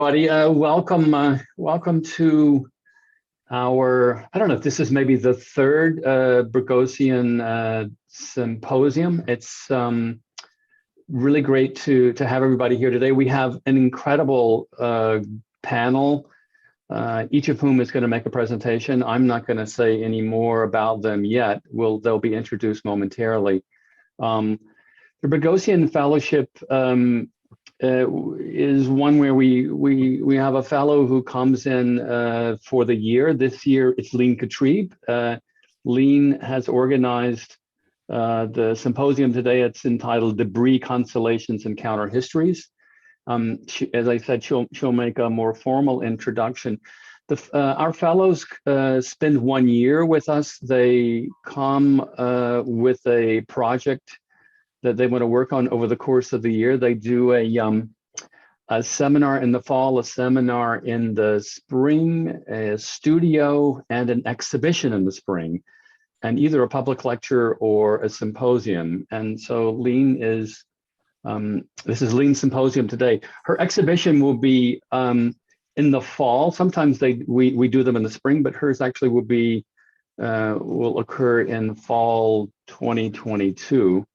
Buddy, welcome to our, I don't know if this is maybe the third Boghosian Symposium. It's really great to have everybody here today. We have an incredible panel, each of whom is going to make a presentation. I'm not going to say any more about them yet. They'll be introduced momentarily. The Boghosian Fellowship is one where we have a fellow who comes in for the year. This year it's Leen Katrib. Leen has organized the symposium today. It's entitled Debris, Constellations, and Counter-Histories. As I said, she'll make a more formal introduction. Our fellows spend 1 year with us. They come with a project that they want to work on over the course of the year. They do a seminar in the fall, a seminar in the spring, a studio, and an exhibition in the spring, and either a public lecture or a symposium. And so Leen is, this is Leen's symposium today. Her exhibition will be in the fall. Sometimes we do them in the spring, but hers actually will occur in fall 2022.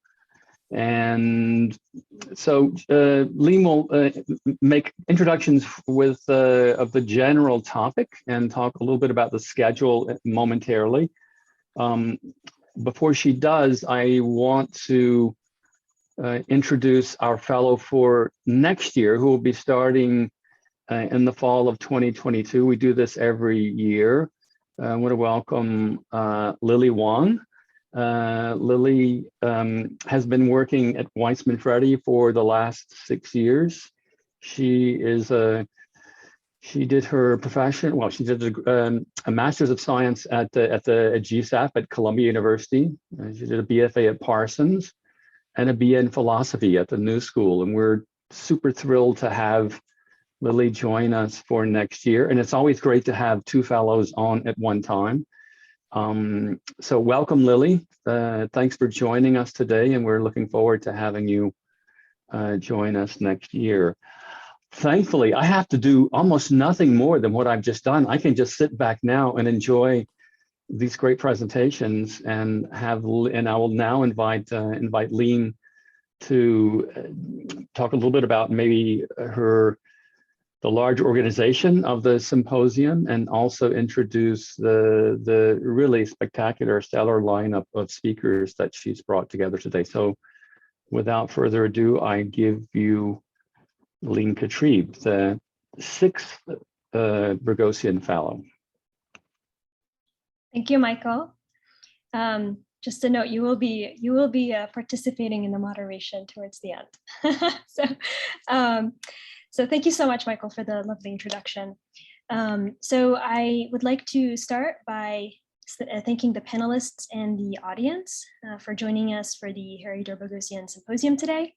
And so Leen will make introductions of the general topic and talk a little bit about the schedule momentarily. Before she does, I want to introduce our fellow for next year, who will be starting in the fall of 2022. We do this every year. I want to welcome Lily Wong. Lily has been working at Weizmann Freddie for the last 6 years. She did her profession. Well, she did a Master's of Science at GSAPP at Columbia University. She did a BFA at Parsons and a BA in philosophy at the New School. And we're super thrilled to have Lily join us for next year. And it's always great to have two fellows on at one time. So welcome, Lily. Thanks for joining us today, and we're looking forward to having you join us next year. Thankfully, I have to do almost nothing more than what I've just done. I can just sit back now and enjoy these great presentations, and I will now invite Leen to talk a little bit about maybe the large organization of the symposium, and also introduce the really spectacular, stellar lineup of speakers that she's brought together today. So without further ado, I give you Leen Katrib, the 6th Boghosian Fellow. Thank you, Michael. Just a note, you will be participating in the moderation towards the end. So thank you so much, Michael, for the lovely introduction. So I would like to start by thanking the panelists and the audience for joining us for the Harry Dur Boghosian Symposium today.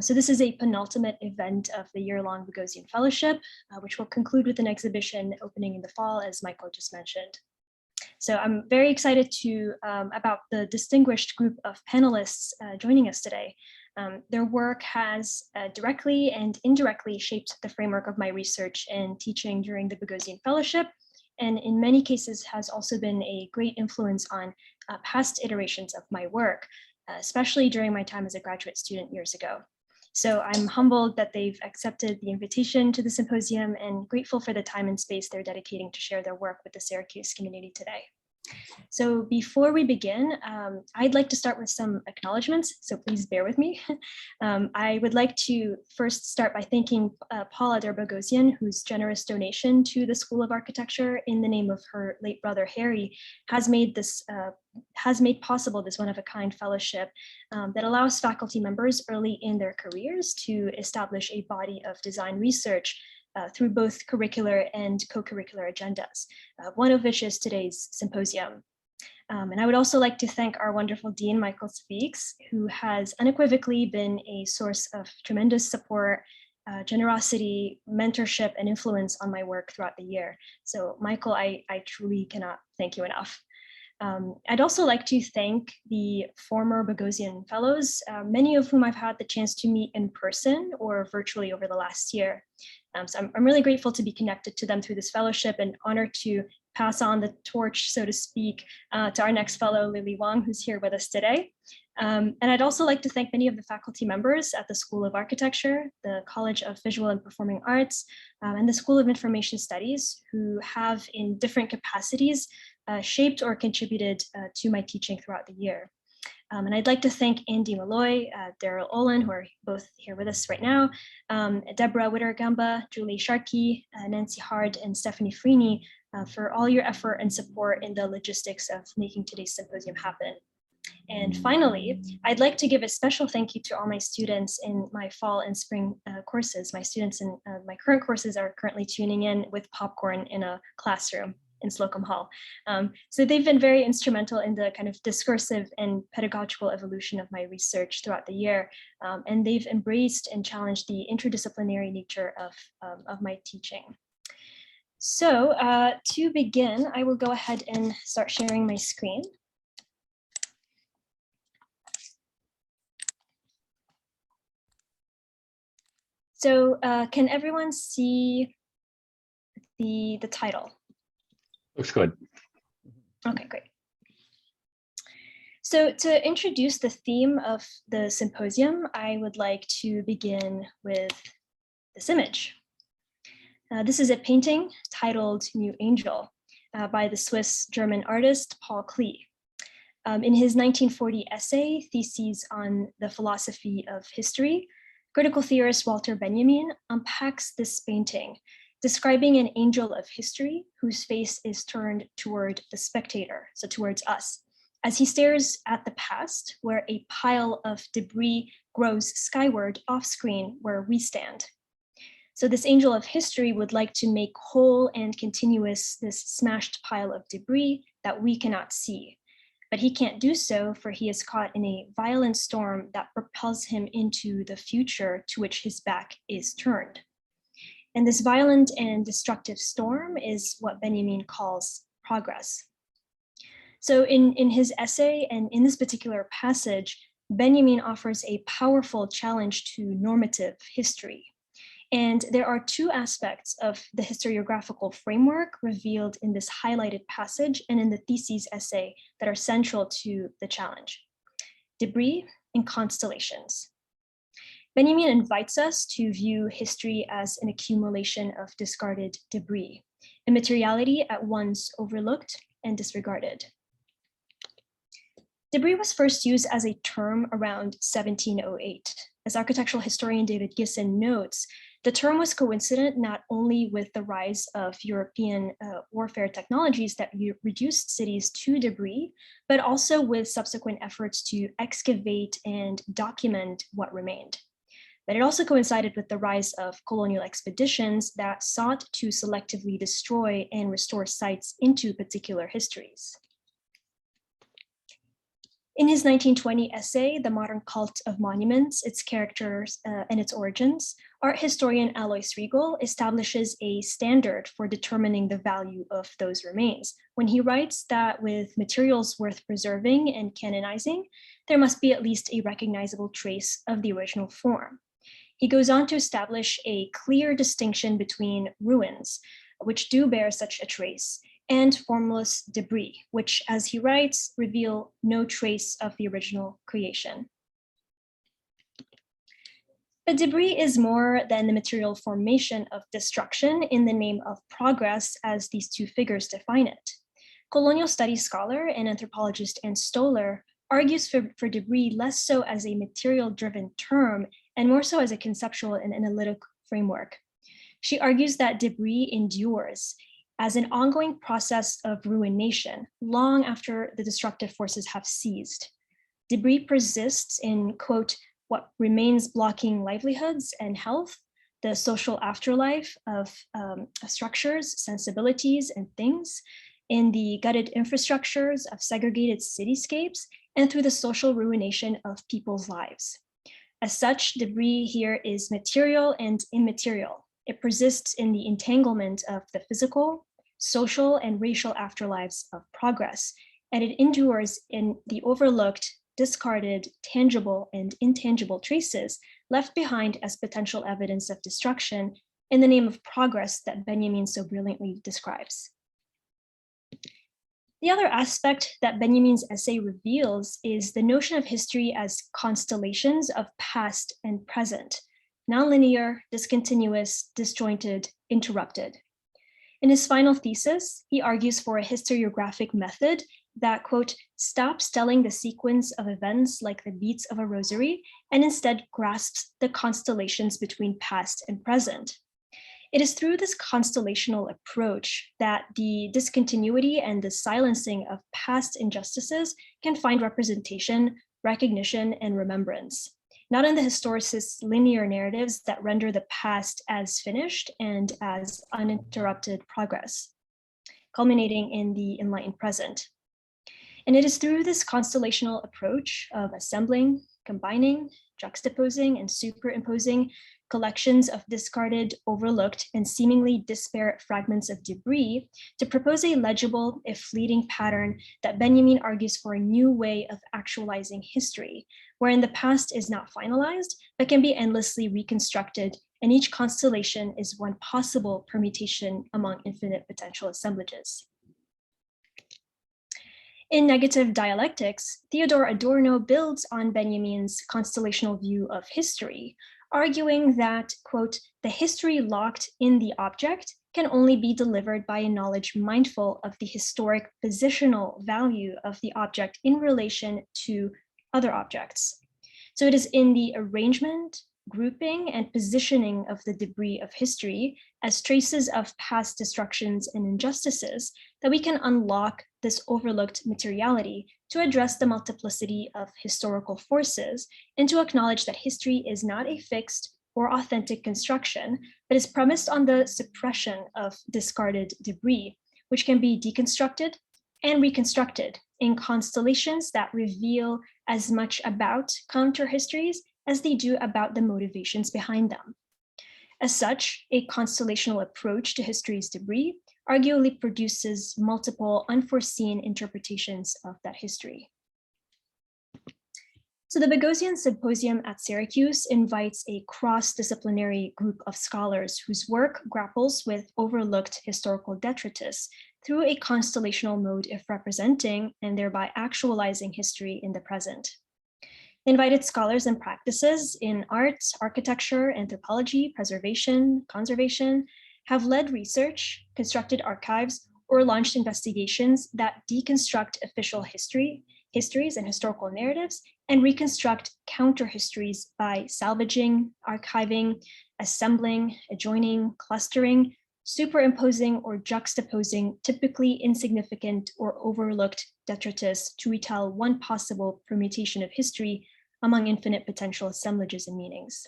So this is a penultimate event of the year-long Boghosian Fellowship, which will conclude with an exhibition opening in the fall, as Michael just mentioned. So I'm very excited about the distinguished group of panelists joining us today. Their work has directly and indirectly shaped the framework of my research and teaching during the Boghosian Fellowship, and in many cases has also been a great influence on past iterations of my work, especially during my time as a graduate student years ago. So I'm humbled that they've accepted the invitation to the symposium, and grateful for the time and space they're dedicating to share their work with the Syracuse community today. So before we begin, I'd like to start with some acknowledgements, so please bear with me. I would like to first start by thanking Paula der Boghosian, whose generous donation to the School of Architecture in the name of her late brother Harry has made possible this one-of-a-kind fellowship that allows faculty members early in their careers to establish a body of design research through both curricular and co-curricular agendas, one of which is today's symposium. And I would also like to thank our wonderful Dean, Michael Speaks, who has unequivocally been a source of tremendous support, generosity, mentorship, and influence on my work throughout the year. So Michael, I truly cannot thank you enough. I'd also like to thank the former Boghosian fellows, many of whom I've had the chance to meet in person or virtually over the last year. So I'm really grateful to be connected to them through this fellowship and honored to pass on the torch, so to speak, to our next fellow, Lily Wong, who's here with us today. And I'd also like to thank many of the faculty members at the School of Architecture, the College of Visual and Performing Arts, and the School of Information Studies, who have in different capacities shaped or contributed to my teaching throughout the year. And I'd like to thank Andy Malloy, Daryl Olin, who are both here with us right now, Deborah Witter-Gamba, Julie Sharkey, Nancy Hard, and Stephanie Freeney for all your effort and support in the logistics of making today's symposium happen. And finally, I'd like to give a special thank you to all my students in my fall and spring courses. My students in my current courses are currently tuning in with popcorn in a classroom in Slocum Hall. So they've been very instrumental in the kind of discursive and pedagogical evolution of my research throughout the year. And they've embraced and challenged the interdisciplinary nature of my teaching. So to begin, I will go ahead and start sharing my screen. So can everyone see the title? Looks good. Okay, great. So to introduce the theme of the symposium, I would like to begin with this image. This is a painting titled New Angel by the Swiss-German artist Paul Klee. In his 1940 essay, Theses on the Philosophy of History, critical theorist Walter Benjamin unpacks this painting, describing an angel of history whose face is turned toward the spectator, so towards us, as he stares at the past, where a pile of debris grows skyward off screen where we stand. So this angel of history would like to make whole and continuous this smashed pile of debris that we cannot see. But he can't do so, for he is caught in a violent storm that propels him into the future to which his back is turned. And this violent and destructive storm is what Benjamin calls progress. So in his essay and in this particular passage, Benjamin offers a powerful challenge to normative history. And there are two aspects of the historiographical framework revealed in this highlighted passage and in the theses essay that are central to the challenge: debris and constellations. Benjamin invites us to view history as an accumulation of discarded debris, a materiality at once overlooked and disregarded. Debris was first used as a term around 1708. As architectural historian David Gisson notes, the term was coincident not only with the rise of European warfare technologies that reduced cities to debris, but also with subsequent efforts to excavate and document what remained. But it also coincided with the rise of colonial expeditions that sought to selectively destroy and restore sites into particular histories. In his 1920 essay, The Modern Cult of Monuments, Its Characters and Its Origins, art historian Alois Riegel establishes a standard for determining the value of those remains when he writes that with materials worth preserving and canonizing, there must be at least a recognizable trace of the original form. He goes on to establish a clear distinction between ruins, which do bear such a trace, and formless debris, which, as he writes, reveal no trace of the original creation. But debris is more than the material formation of destruction in the name of progress, as these two figures define it. Colonial studies scholar and anthropologist Ann Stoller argues for debris less so as a material-driven term and more so as a conceptual and analytic framework. She argues that debris endures as an ongoing process of ruination long after the destructive forces have ceased. Debris persists in, quote, what remains blocking livelihoods and health, the social afterlife of structures, sensibilities, and things, in the gutted infrastructures of segregated cityscapes, and through the social ruination of people's lives. As such, debris here is material and immaterial. It persists in the entanglement of the physical, social, and racial afterlives of progress, and it endures in the overlooked, discarded, tangible, and intangible traces left behind as potential evidence of destruction in the name of progress that Benjamin so brilliantly describes. The other aspect that Benjamin's essay reveals is the notion of history as constellations of past and present, nonlinear, discontinuous, disjointed, interrupted. In his final thesis, he argues for a historiographic method that, quote, stops telling the sequence of events like the beats of a rosary and instead grasps the constellations between past and present. It is through this constellational approach that the discontinuity and the silencing of past injustices can find representation, recognition, and remembrance, not in the historicist linear narratives that render the past as finished and as uninterrupted progress, culminating in the enlightened present. And it is through this constellational approach of assembling, combining, juxtaposing, and superimposing collections of discarded, overlooked, and seemingly disparate fragments of debris to propose a legible, if fleeting, pattern that Benjamin argues for a new way of actualizing history, wherein the past is not finalized, but can be endlessly reconstructed, and each constellation is one possible permutation among infinite potential assemblages. In Negative Dialectics, Theodor Adorno builds on Benjamin's constellational view of history, arguing that, quote, the history locked in the object can only be delivered by a knowledge mindful of the historic positional value of the object in relation to other objects. So it is in the arrangement, grouping, and positioning of the debris of history as traces of past destructions and injustices that we can unlock this overlooked materiality to address the multiplicity of historical forces and to acknowledge that history is not a fixed or authentic construction, but is premised on the suppression of discarded debris, which can be deconstructed and reconstructed in constellations that reveal as much about counter-histories as they do about the motivations behind them. As such, a constellational approach to history's debris arguably produces multiple unforeseen interpretations of that history. So the Boghosian Symposium at Syracuse invites a cross-disciplinary group of scholars whose work grapples with overlooked historical detritus through a constellational mode of representing and thereby actualizing history in the present. Invited scholars and practices in art, architecture, anthropology, preservation, conservation have led research, constructed archives, or launched investigations that deconstruct official histories and historical narratives and reconstruct counter-histories by salvaging, archiving, assembling, adjoining, clustering, superimposing, or juxtaposing typically insignificant or overlooked detritus to retell one possible permutation of history among infinite potential assemblages and meanings.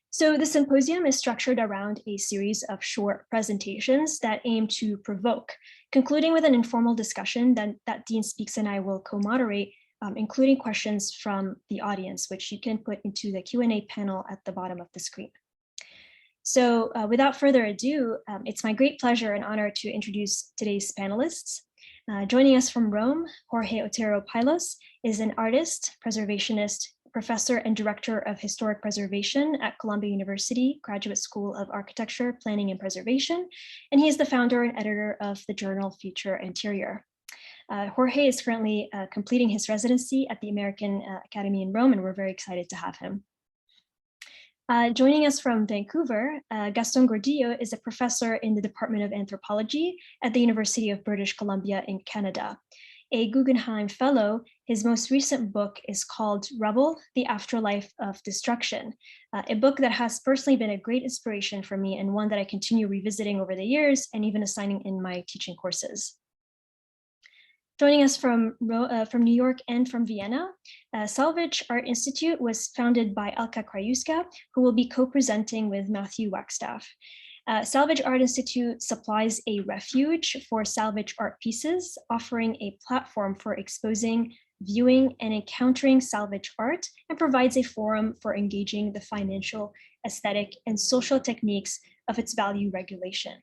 So the symposium is structured around a series of short presentations that aim to provoke, concluding with an informal discussion that Dean Speaks and I will co-moderate, including questions from the audience, which you can put into the Q&A panel at the bottom of the screen. So without further ado, it's my great pleasure and honor to introduce today's panelists. Joining us from Rome, Jorge Otero-Pailos is an artist, preservationist, professor and director of historic preservation at Columbia University Graduate School of Architecture, Planning and Preservation, and he is the founder and editor of the journal Future Interior. Jorge is currently completing his residency at the American Academy in Rome, and we're very excited to have him. Joining us from Vancouver, Gastón Gordillo is a professor in the Department of Anthropology at the University of British Columbia in Canada. A Guggenheim Fellow, his most recent book is called Rubble: The Afterlife of Destruction, a book that has personally been a great inspiration for me and one that I continue revisiting over the years and even assigning in my teaching courses. Joining us from New York and from Vienna, Salvage Art Institute was founded by Elka Krajewska, who will be co-presenting with Matthew Wagstaffe. Salvage Art Institute supplies a refuge for salvage art pieces, offering a platform for exposing, viewing, and encountering salvage art, and provides a forum for engaging the financial, aesthetic, and social techniques of its value regulation.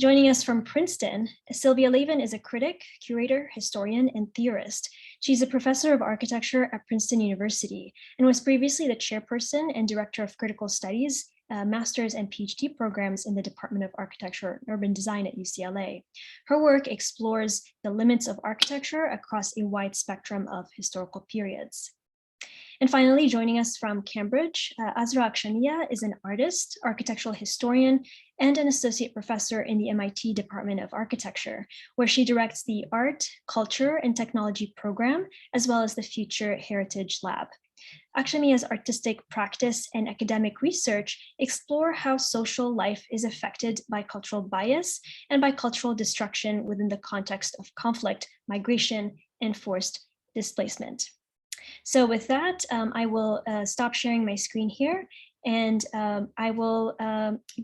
Joining us from Princeton, Sylvia Lavin is a critic, curator, historian, and theorist. She's a professor of architecture at Princeton University and was previously the chairperson and director of critical studies, master's and PhD programs in the Department of Architecture and Urban Design at UCLA. Her work explores the limits of architecture across a wide spectrum of historical periods. And finally, joining us from Cambridge, Azra Akšamija is an artist, architectural historian, and an associate professor in the MIT Department of Architecture, where she directs the Art, Culture, and Technology program, as well as the Future Heritage Lab. Akšamija's artistic practice and academic research explore how social life is affected by cultural bias and by cultural destruction within the context of conflict, migration, and forced displacement. So with that, I will stop sharing my screen here, and I will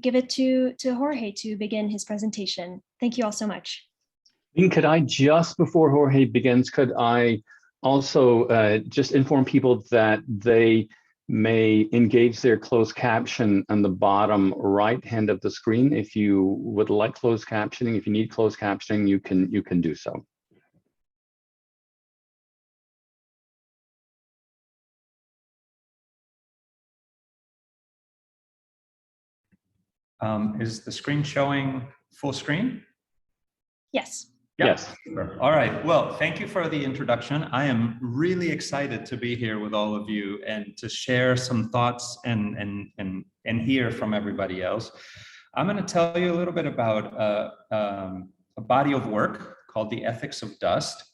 give it to Jorge to begin his presentation. Thank you all so much. Could I, just before Jorge begins, could I also just inform people that they may engage their closed caption on the bottom right hand of the screen. If you would like closed captioning, if you need closed captioning, you can do so. Is the screen showing full screen? Yes. Yeah. Yes. All right. Well, thank you for the introduction. I am really excited to be here with all of you and to share some thoughts and hear from everybody else. I'm going to tell you a little bit about a body of work called The Ethics of Dust,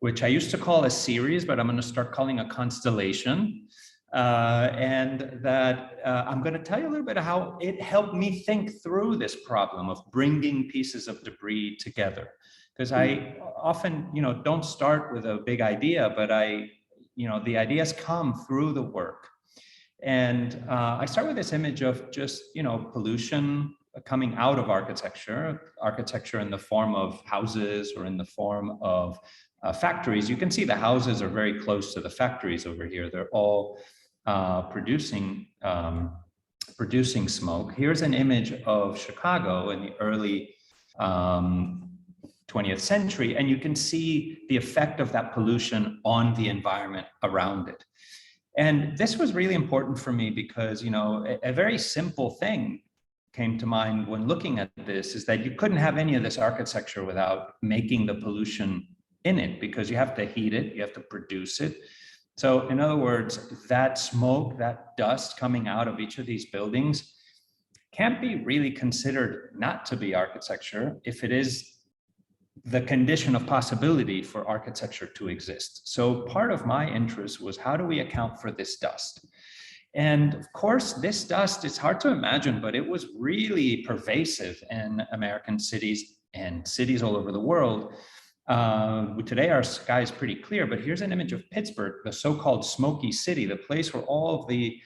which I used to call a series, but I'm going to start calling a constellation. And that I'm going to tell you a little bit of how it helped me think through this problem of bringing pieces of debris together. Because I often, don't start with a big idea, but the ideas come through the work. And I start with this image of just, pollution coming out of architecture in the form of houses or in the form of factories. You can see the houses are very close to the factories over here. They're all producing smoke. Here's an image of Chicago in the early 20th century, and you can see the effect of that pollution on the environment around it. And this was really important for me because, a very simple thing came to mind when looking at this is that you couldn't have any of this architecture without making the pollution in it, because you have to heat it, you have to produce it. So in other words, that smoke, that dust coming out of each of these buildings can't be really considered not to be architecture if it is the condition of possibility for architecture to exist. So part of my interest was, how do we account for this dust? And of course, this dust, it's hard to imagine, but it was really pervasive in American cities and cities all over the world. Today our sky is pretty clear, but here's an image of Pittsburgh, the so-called Smoky City, the place where all of the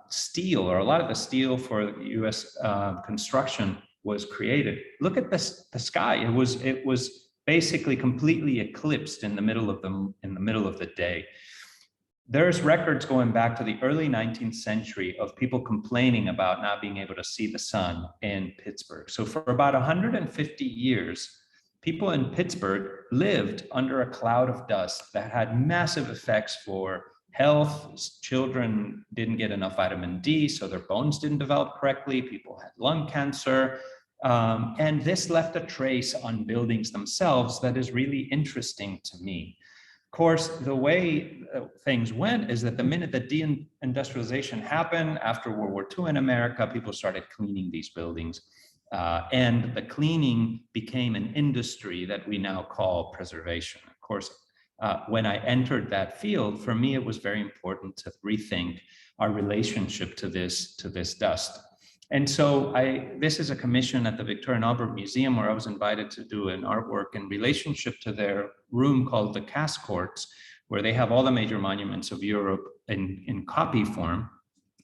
steel, or a lot of the steel for US construction, was created. Look at this, the sky. It was basically completely eclipsed in the middle of the day. There's records going back to the early 19th century of people complaining about not being able to see the sun in Pittsburgh. So for about 150 years, people in Pittsburgh lived under a cloud of dust that had massive effects for health. Children didn't get enough vitamin D, so their bones didn't develop correctly. People had lung cancer. And this left a trace on buildings themselves that is really interesting to me. Of course, the way things went is that the minute that deindustrialization happened after World War II in America, people started cleaning these buildings. And the cleaning became an industry that we now call preservation. Of course, when I entered that field, for me, it was very important to rethink our relationship to this dust. And so this is a commission at the Victoria and Albert Museum, where I was invited to do an artwork in relationship to their room called the Cast Courts, where they have all the major monuments of Europe in copy form.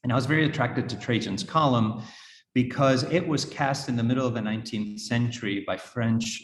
And I was very attracted to Trajan's Column because it was cast in the middle of the 19th century by French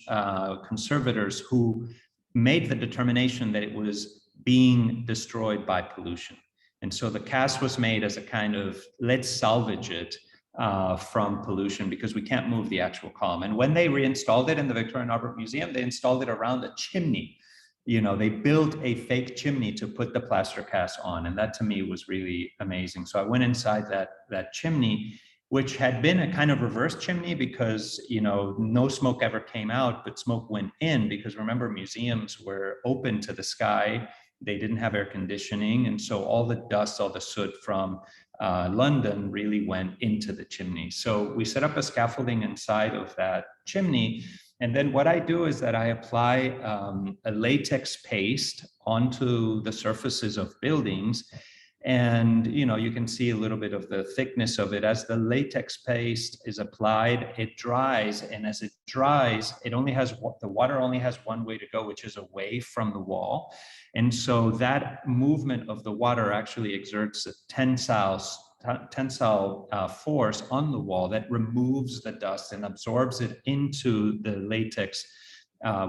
conservators who made the determination that it was being destroyed by pollution. And so the cast was made as a kind of, let's salvage it from pollution because we can't move the actual column. And when they reinstalled it in the Victoria and Albert Museum, they installed it around a chimney. You know, they built a fake chimney to put the plaster cast on. And that to me was really amazing. So I went inside that chimney, which had been a kind of reverse chimney because, you know, no smoke ever came out, but smoke went in because remember, museums were open to the sky. They didn't have air conditioning. And so all the dust, all the soot from London really went into the chimney. So we set up a scaffolding inside of that chimney. And then what I do is that I apply a latex paste onto the surfaces of buildings. And, you know, you can see a little bit of the thickness of it. As the latex paste is applied, it dries. And as it dries, it only has, the water only has one way to go, which is away from the wall. And so that movement of the water actually exerts a tensile force on the wall that removes the dust and absorbs it into the latex,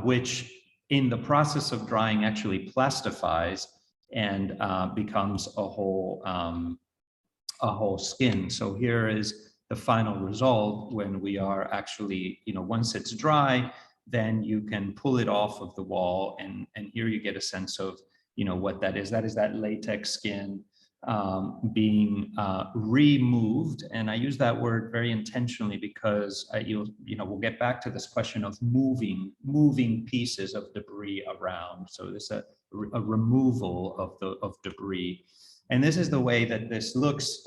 which in the process of drying actually plastifies and becomes a whole skin. So here is the final result when we are actually, you know, once it's dry, then you can pull it off of the wall, and here you get a sense of, you know, what that is. That is that latex skin being removed. And I use that word very intentionally because you know, we'll get back to this question of moving pieces of debris around. So this is a removal of debris. And this is the way that this looks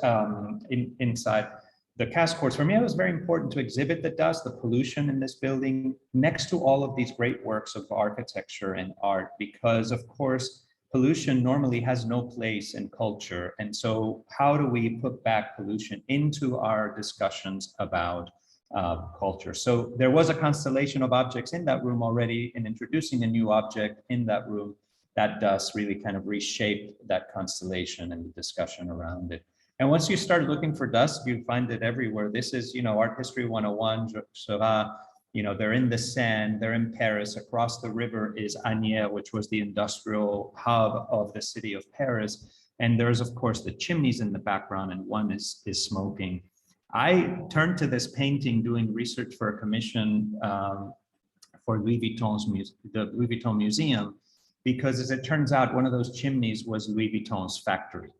inside the cast courts. For me, it was very important to exhibit the dust, the pollution in this building next to all of these great works of architecture and art, because of course, pollution normally has no place in culture. And so how do we put back pollution into our discussions about culture? So there was a constellation of objects in that room already, and introducing a new object in that room, that dust really kind of reshaped that constellation and the discussion around it. And once you start looking for dust, you find it everywhere. This is, you know, Art History 101, Seurat. You know, they're in the Seine, they're in Paris. Across the river is Asnières, which was the industrial hub of the city of Paris. And there's, of course, the chimneys in the background, and one is smoking. I turned to this painting doing research for a commission for Louis the Louis Vuitton Museum, because as it turns out, one of those chimneys was Louis Vuitton's factory.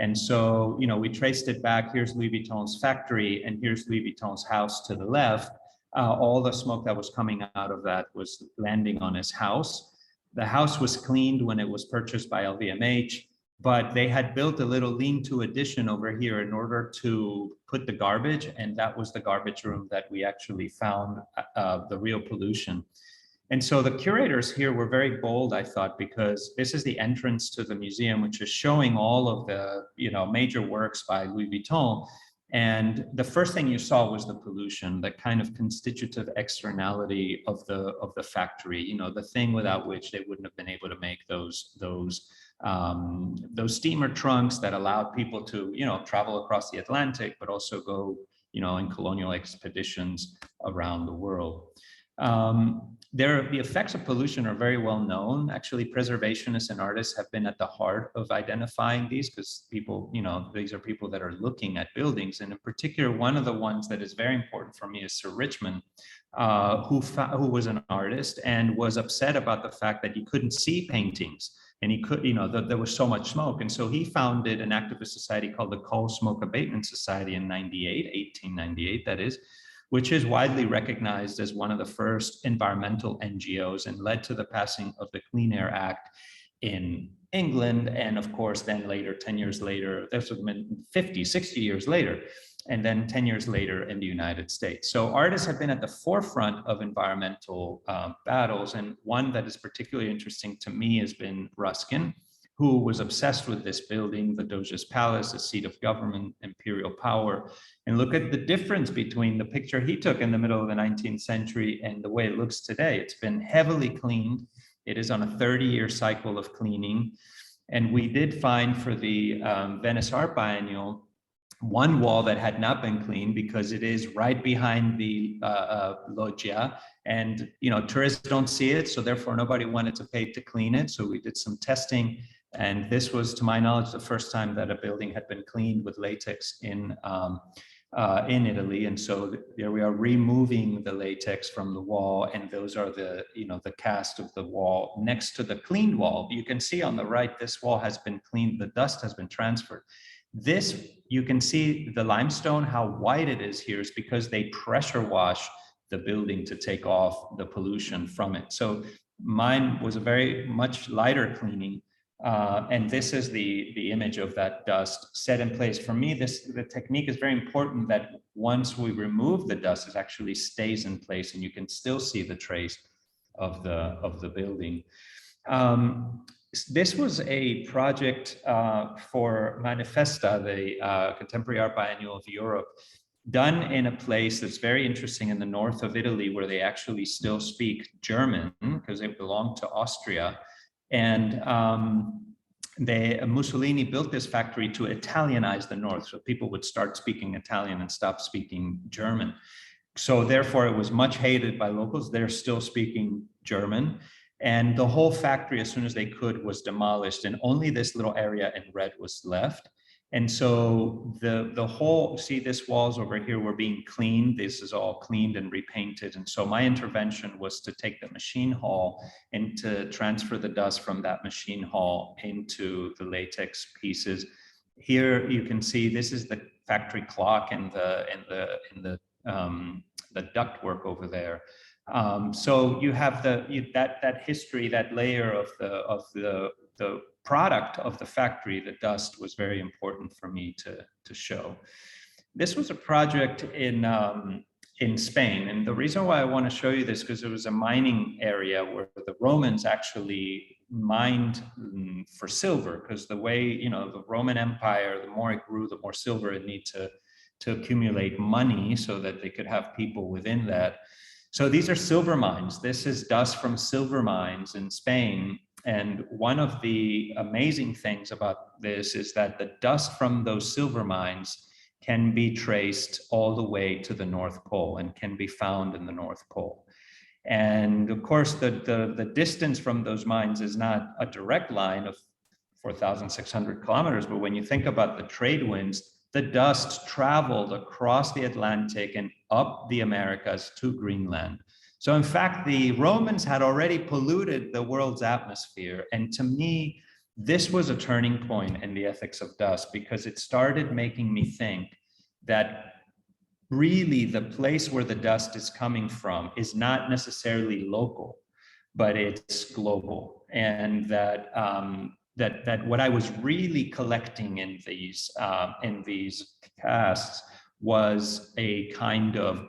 And so, you know, we traced it back. Here's Louis Vuitton's factory, and here's Louis Vuitton's house to the left. All the smoke that was coming out of that was landing on his house. The house was cleaned when it was purchased by LVMH, but they had built a little lean-to addition over here in order to put the garbage, and that was the garbage room that we actually found the real pollution. And so the curators here were very bold, I thought, because this is the entrance to the museum, which is showing all of the, you know, major works by Louis Vuitton. And the first thing you saw was the pollution, the kind of constitutive externality of the factory, you know, the thing without which they wouldn't have been able to make those steamer trunks that allowed people to, you know, travel across the Atlantic, but also go, you know, in colonial expeditions around the world. The effects of pollution are very well known. Actually, preservationists and artists have been at the heart of identifying these, because people, you know, these are people that are looking at buildings. And in particular, one of the ones that is very important for me is Sir Richmond, who was an artist and was upset about the fact that he couldn't see paintings. And he could, you know, there was so much smoke. And so he founded an activist society called the Coal Smoke Abatement Society in 1898, that is, which is widely recognized as one of the first environmental NGOs and led to the passing of the Clean Air Act in England. And of course, then later, 10 years later, this would have been 50, 60 years later, and then 10 years later in the United States. So artists have been at the forefront of environmental battles. And one that is particularly interesting to me has been Ruskin, who was obsessed with this building, the Doge's Palace, the seat of government, imperial power. And look at the difference between the picture he took in the middle of the 19th century and the way it looks today. It's been heavily cleaned. It is on a 30-year cycle of cleaning. And we did find for the Venice Art Biennial, one wall that had not been cleaned because it is right behind the loggia, and you know, tourists don't see it, so therefore nobody wanted to pay to clean it. So we did some testing, and this was, to my knowledge, the first time that a building had been cleaned with latex in in Italy. And so there we are removing the latex from the wall, and those are the, the cast of the wall next to the cleaned wall. You can see on the right, this wall has been cleaned, the dust has been transferred. This, you can see the limestone, how white it is here is because they pressure wash the building to take off the pollution from it. So mine was a very much lighter cleaning. And this is the image of that dust set in place. For me, the technique is very important that once we remove the dust, it actually stays in place and you can still see the trace of the building. This was a project for Manifesta, the Contemporary Art Biennial of Europe, done in a place that's very interesting in the north of Italy, where they actually still speak German because they belong to Austria. And Mussolini built this factory to Italianize the north, so people would start speaking Italian and stop speaking German. So therefore, it was much hated by locals. They're still speaking German. And the whole factory, as soon as they could, was demolished, and only this little area in red was left. And so the whole, see, this walls over here were being cleaned. This is all cleaned and repainted. And so my intervention was to take the machine hall and to transfer the dust from that machine hall into the latex pieces. Here you can see this is the factory clock and the ductwork over there. So you have that history, that layer of the product of the factory. The dust was very important for me to show. This was a project in Spain, and the reason why I want to show you this, because it was a mining area where the Romans actually mined for silver, because the way, the Roman Empire, the more it grew, the more silver it needed to accumulate money so that they could have people within that. So these are silver mines. This is dust from silver mines in Spain. And one of the amazing things about this is that the dust from those silver mines can be traced all the way to the North Pole and can be found in the North Pole. And of course, the distance from those mines is not a direct line of 4,600 kilometers, but when you think about the trade winds, the dust traveled across the Atlantic and up the Americas to Greenland. So in fact, the Romans had already polluted the world's atmosphere. And to me, this was a turning point in the ethics of dust, because it started making me think that really the place where the dust is coming from is not necessarily local, but it's global. And that that what I was really collecting in these casts was a kind of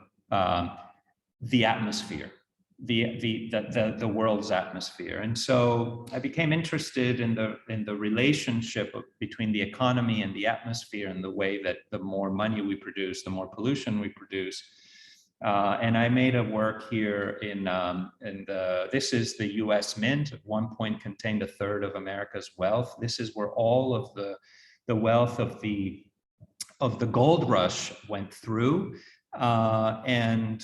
the atmosphere, the world's atmosphere. And so I became interested in the relationship between the economy and the atmosphere, and the way that the more money we produce, the more pollution we produce. And I made a work here this is the US Mint. At one point contained a third of America's wealth. This is where all of the wealth of the gold rush went through. And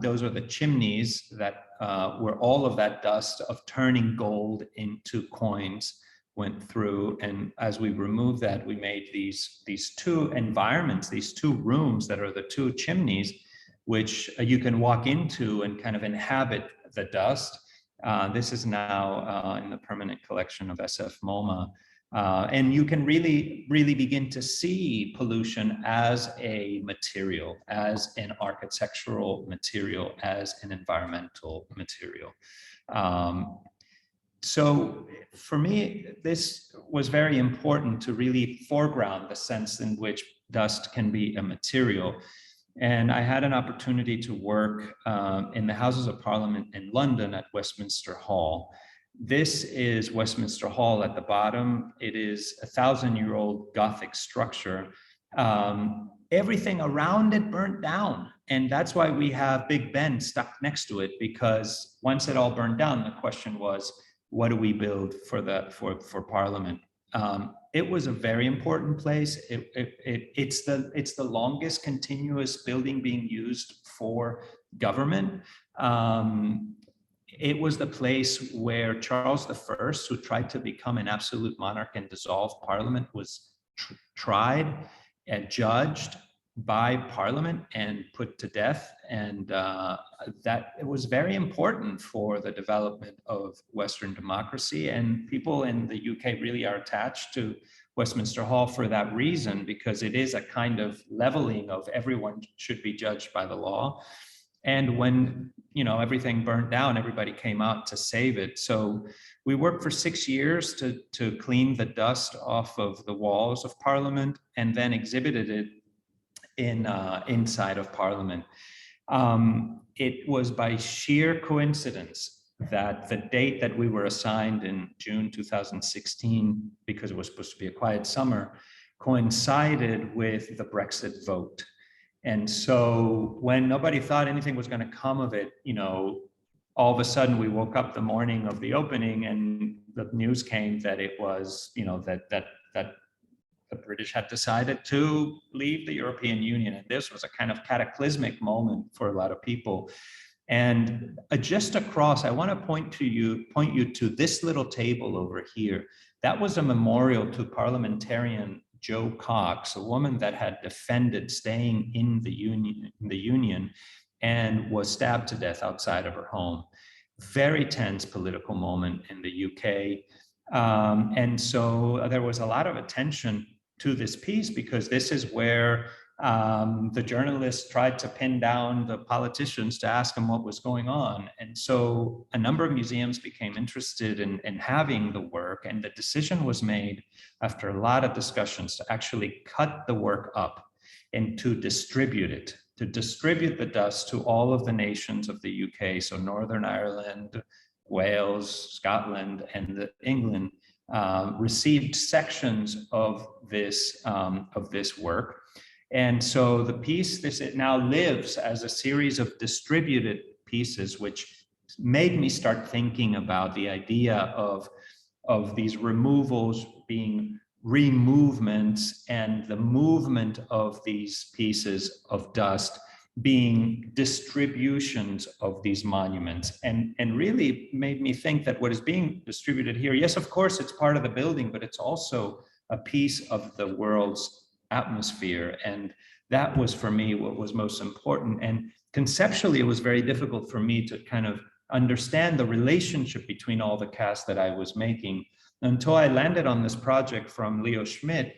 those are the chimneys that where all of that dust of turning gold into coins went through. And as we removed that, we made these two environments, these two rooms that are the two chimneys, which you can walk into and kind of inhabit the dust. This is now in the permanent collection of SF MoMA. And you can really begin to see pollution as a material, as an architectural material, as an environmental material. So for me, this was very important to really foreground the sense in which dust can be a material. And I had an opportunity to work in the Houses of Parliament in London at Westminster Hall. This is Westminster Hall at the bottom. It is a 1,000-year-old Gothic structure. Everything around it burnt down. And that's why we have Big Ben stuck next to it, because once it all burned down, the question was, what do we build for Parliament? It was a very important place. It's the longest continuous building being used for government. It was the place where Charles I, who tried to become an absolute monarch and dissolve Parliament, was tried and judged by Parliament and put to death. And that it was very important for the development of Western democracy. And people in the UK really are attached to Westminster Hall for that reason, because it is a kind of leveling of everyone should be judged by the law. And when, you know, everything burned down, everybody came out to save it. So we worked for 6 years to clean the dust off of the walls of Parliament, and then exhibited it in inside of Parliament. It was by sheer coincidence that the date that we were assigned in June 2016, because it was supposed to be a quiet summer, coincided with the Brexit vote. And so when nobody thought anything was going to come of it, you know, all of a sudden we woke up the morning of the opening and the news came that it was, you know, that the British had decided to leave the European Union. And this was a kind of cataclysmic moment for a lot of people. And just across, I want to point you to this little table over here. That was a memorial to Parliamentarian Joe Cox, a woman that had defended staying in the Union and was stabbed to death outside of her home. Very tense political moment in the UK. And so there was a lot of attention to this piece, because this is where the journalists tried to pin down the politicians to ask them what was going on. And so a number of museums became interested in having the work, and the decision was made after a lot of discussions to actually cut the work up and to distribute it, to distribute the dust to all of the nations of the UK. So Northern Ireland, Wales, Scotland, and England received sections of this work. And so the piece, it now lives as a series of distributed pieces, which made me start thinking about the idea of these removals being removements, and the movement of these pieces of dust being distributions of these monuments. And really made me think that what is being distributed here, yes, of course, it's part of the building, but it's also a piece of the world's atmosphere. And that was, for me, what was most important. And conceptually, it was very difficult for me to kind of understand the relationship between all the casts that I was making, until I landed on this project from Leo Schmidt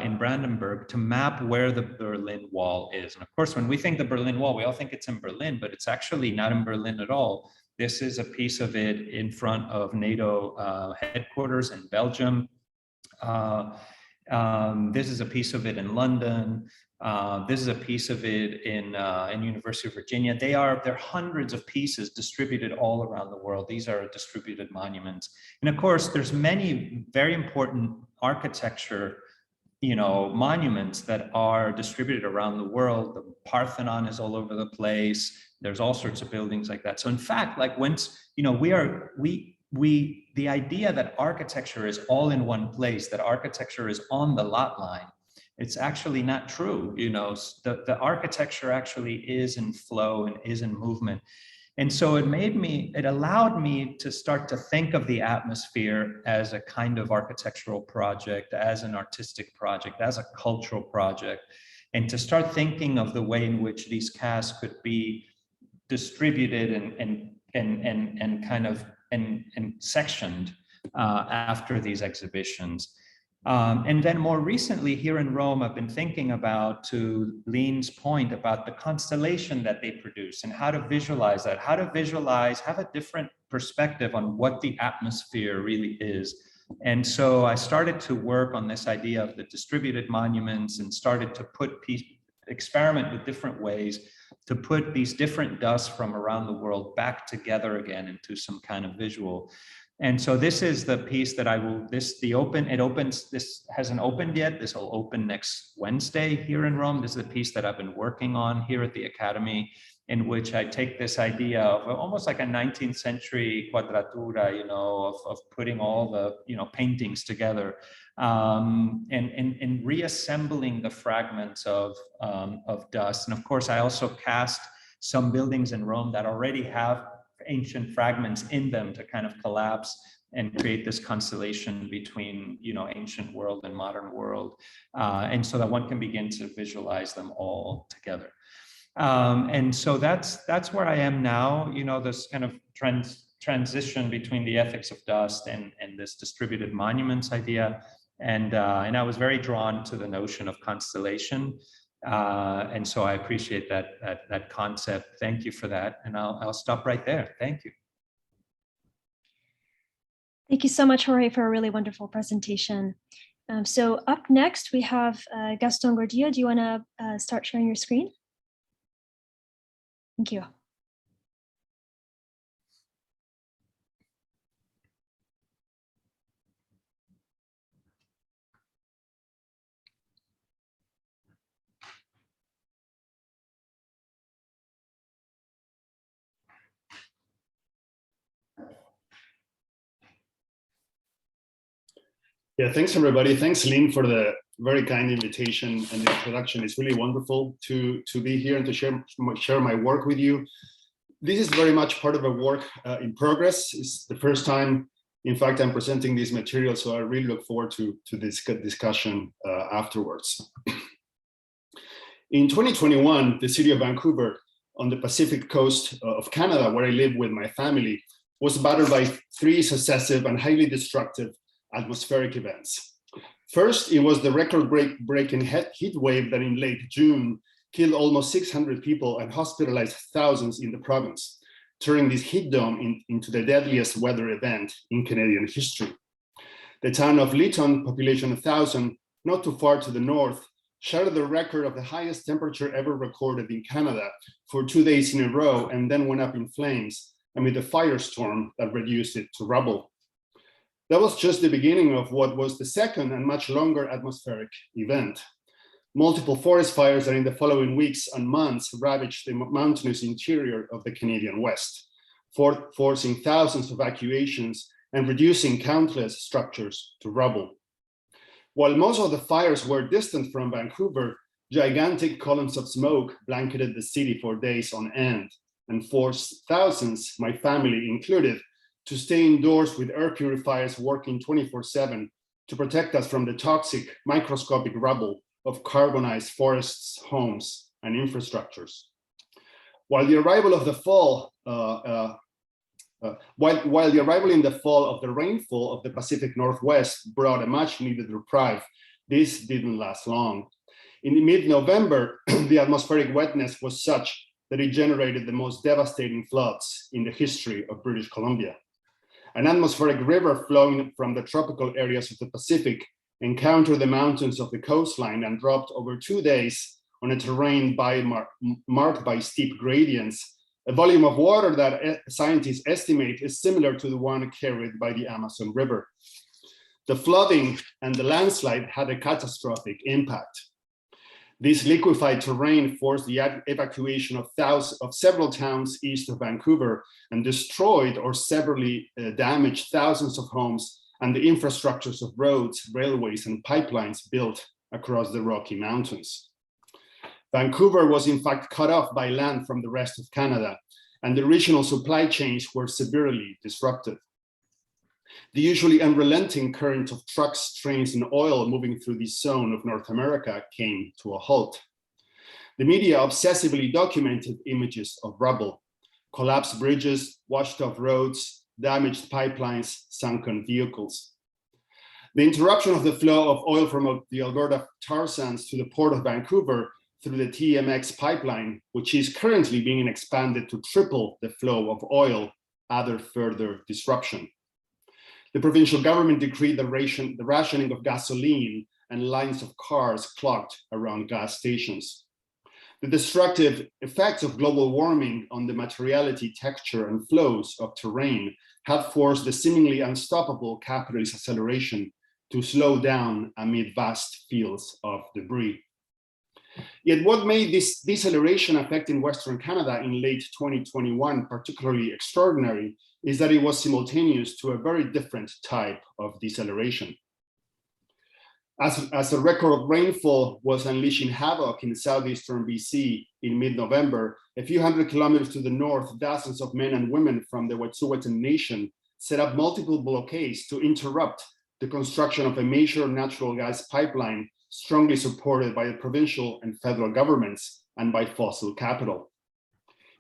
in Brandenburg to map where the Berlin Wall is. And of course, when we think the Berlin Wall, we all think it's in Berlin, but it's actually not in Berlin at all. This is a piece of it in front of NATO headquarters in Belgium. This is a piece of it in London. This is a piece of it in University of Virginia. There are hundreds of pieces distributed all around the world. These are distributed monuments. And of course, there's many very important architecture, you know, monuments that are distributed around the world. The Parthenon is all over the place. There's all sorts of buildings like that. So in fact, like once, you know, the idea that architecture is all in one place, that architecture is on the lot line, it's actually not true. You know, the architecture actually is in flow and is in movement. And so it allowed me to start to think of the atmosphere as a kind of architectural project, as an artistic project, as a cultural project, and to start thinking of the way in which these casts could be distributed and kind of sectioned after these exhibitions. And then more recently here in Rome, I've been thinking about, to Lean's point about the constellation that they produce and how to visualize that, have a different perspective on what the atmosphere really is. And so I started to work on this idea of the distributed monuments and started to experiment with different ways to put these different dusts from around the world back together again into some kind of visual. And so this is the piece that this hasn't opened yet. This will open next Wednesday here in Rome. This is the piece that I've been working on here at the Academy, in which I take this idea of almost like a 19th century quadratura, you know, of putting all the, you know, paintings together, and reassembling the fragments of dust. And of course, I also cast some buildings in Rome that already have ancient fragments in them to kind of collapse and create this constellation between, you know, ancient world and modern world, and so that one can begin to visualize them all together. And so that's where I am now, you know, this kind of transition between the ethics of dust and this distributed monuments idea. And I was very drawn to the notion of constellation. And so I appreciate that concept. Thank you for that. And I'll stop right there. Thank you. Thank you so much, Jorge, for a really wonderful presentation. So up next, we have Gastón Gordillo. Do you want to start sharing your screen? Thank you. Yeah, thanks everybody. Thanks, Lynn, for the very kind invitation and the introduction. It's really wonderful to be here and to share my work with you. This is very much part of a work in progress. It's the first time, in fact, I'm presenting these materials, so I really look forward to this discussion afterwards. In 2021, the city of Vancouver on the Pacific coast of Canada, where I live with my family, was battered by 3 successive and highly destructive atmospheric events. First, it was the record-breaking heat wave that in late June killed almost 600 people and hospitalized thousands in the province, turning this heat dome into the deadliest weather event in Canadian history. The town of Lytton, population 1,000, not too far to the north, shattered the record of the highest temperature ever recorded in Canada for 2 days in a row, and then went up in flames amid a firestorm that reduced it to rubble. That was just the beginning of what was the second and much longer atmospheric event. Multiple forest fires that in the following weeks and months ravaged the mountainous interior of the Canadian West, forcing thousands of evacuations and reducing countless structures to rubble. While most of the fires were distant from Vancouver, gigantic columns of smoke blanketed the city for days on end and forced thousands, my family included, to stay indoors with air purifiers working 24/7 to protect us from the toxic microscopic rubble of carbonized forests, homes, and infrastructures. While the arrival of the fall, while the arrival in the fall of the rainfall of the Pacific Northwest brought a much-needed reprieve, this didn't last long. In mid-November, the atmospheric wetness was such that it generated the most devastating floods in the history of British Columbia. An atmospheric river flowing from the tropical areas of the Pacific encountered the mountains of the coastline and dropped over 2 days on a terrain marked by steep gradients, a volume of water that scientists estimate is similar to the one carried by the Amazon River. The flooding and the landslide had a catastrophic impact. This liquefied terrain forced the evacuation of several towns east of Vancouver and destroyed or severely damaged thousands of homes and the infrastructures of roads, railways, and pipelines built across the Rocky Mountains. Vancouver was in fact cut off by land from the rest of Canada, and the regional supply chains were severely disrupted. The usually unrelenting current of trucks, trains, and oil moving through this zone of North America came to a halt. The media obsessively documented images of rubble, collapsed bridges, washed off roads, damaged pipelines, sunken vehicles. The interruption of the flow of oil from the Alberta tar sands to the port of Vancouver through the TMX pipeline, which is currently being expanded to triple the flow of oil, added further disruption. The provincial government decreed the rationing of gasoline, and lines of cars clogged around gas stations. The destructive effects of global warming on the materiality, texture, and flows of terrain have forced the seemingly unstoppable capitalist acceleration to slow down amid vast fields of debris. Yet what made this deceleration affecting Western Canada in late 2021 particularly extraordinary is that it was simultaneous to a very different type of deceleration. As a record rainfall was unleashing havoc in southeastern BC in mid-November, a few hundred kilometers to the north, dozens of men and women from the Wet'suwet'en Nation set up multiple blockades to interrupt the construction of a major natural gas pipeline strongly supported by the provincial and federal governments and by fossil capital.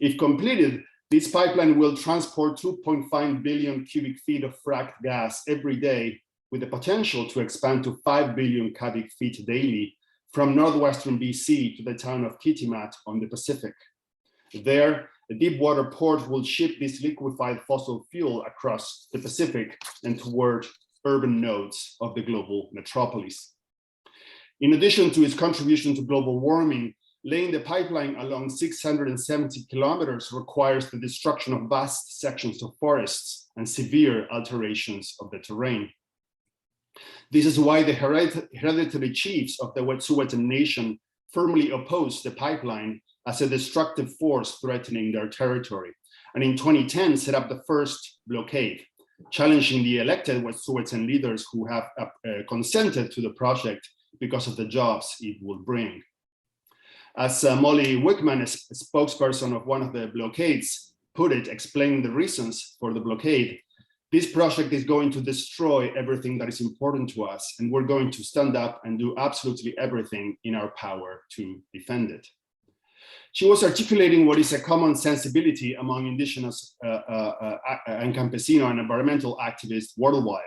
If completed, this pipeline will transport 2.5 billion cubic feet of fracked gas every day, with the potential to expand to 5 billion cubic feet daily from northwestern BC to the town of Kitimat on the Pacific. There, a deep water port will ship this liquefied fossil fuel across the Pacific and toward urban nodes of the global metropolis. In addition to its contribution to global warming, laying the pipeline along 670 kilometers requires the destruction of vast sections of forests and severe alterations of the terrain. This is why the hereditary chiefs of the Wet'suwet'en nation firmly oppose the pipeline as a destructive force threatening their territory, and in 2010 set up the first blockade, challenging the elected Wet'suwet'en leaders who have consented to the project because of the jobs it will bring. As Molly Wickman, a spokesperson of one of the blockades, put it, explaining the reasons for the blockade, this project is going to destroy everything that is important to us, and we're going to stand up and do absolutely everything in our power to defend it. She was articulating what is a common sensibility among indigenous and campesino and environmental activists worldwide.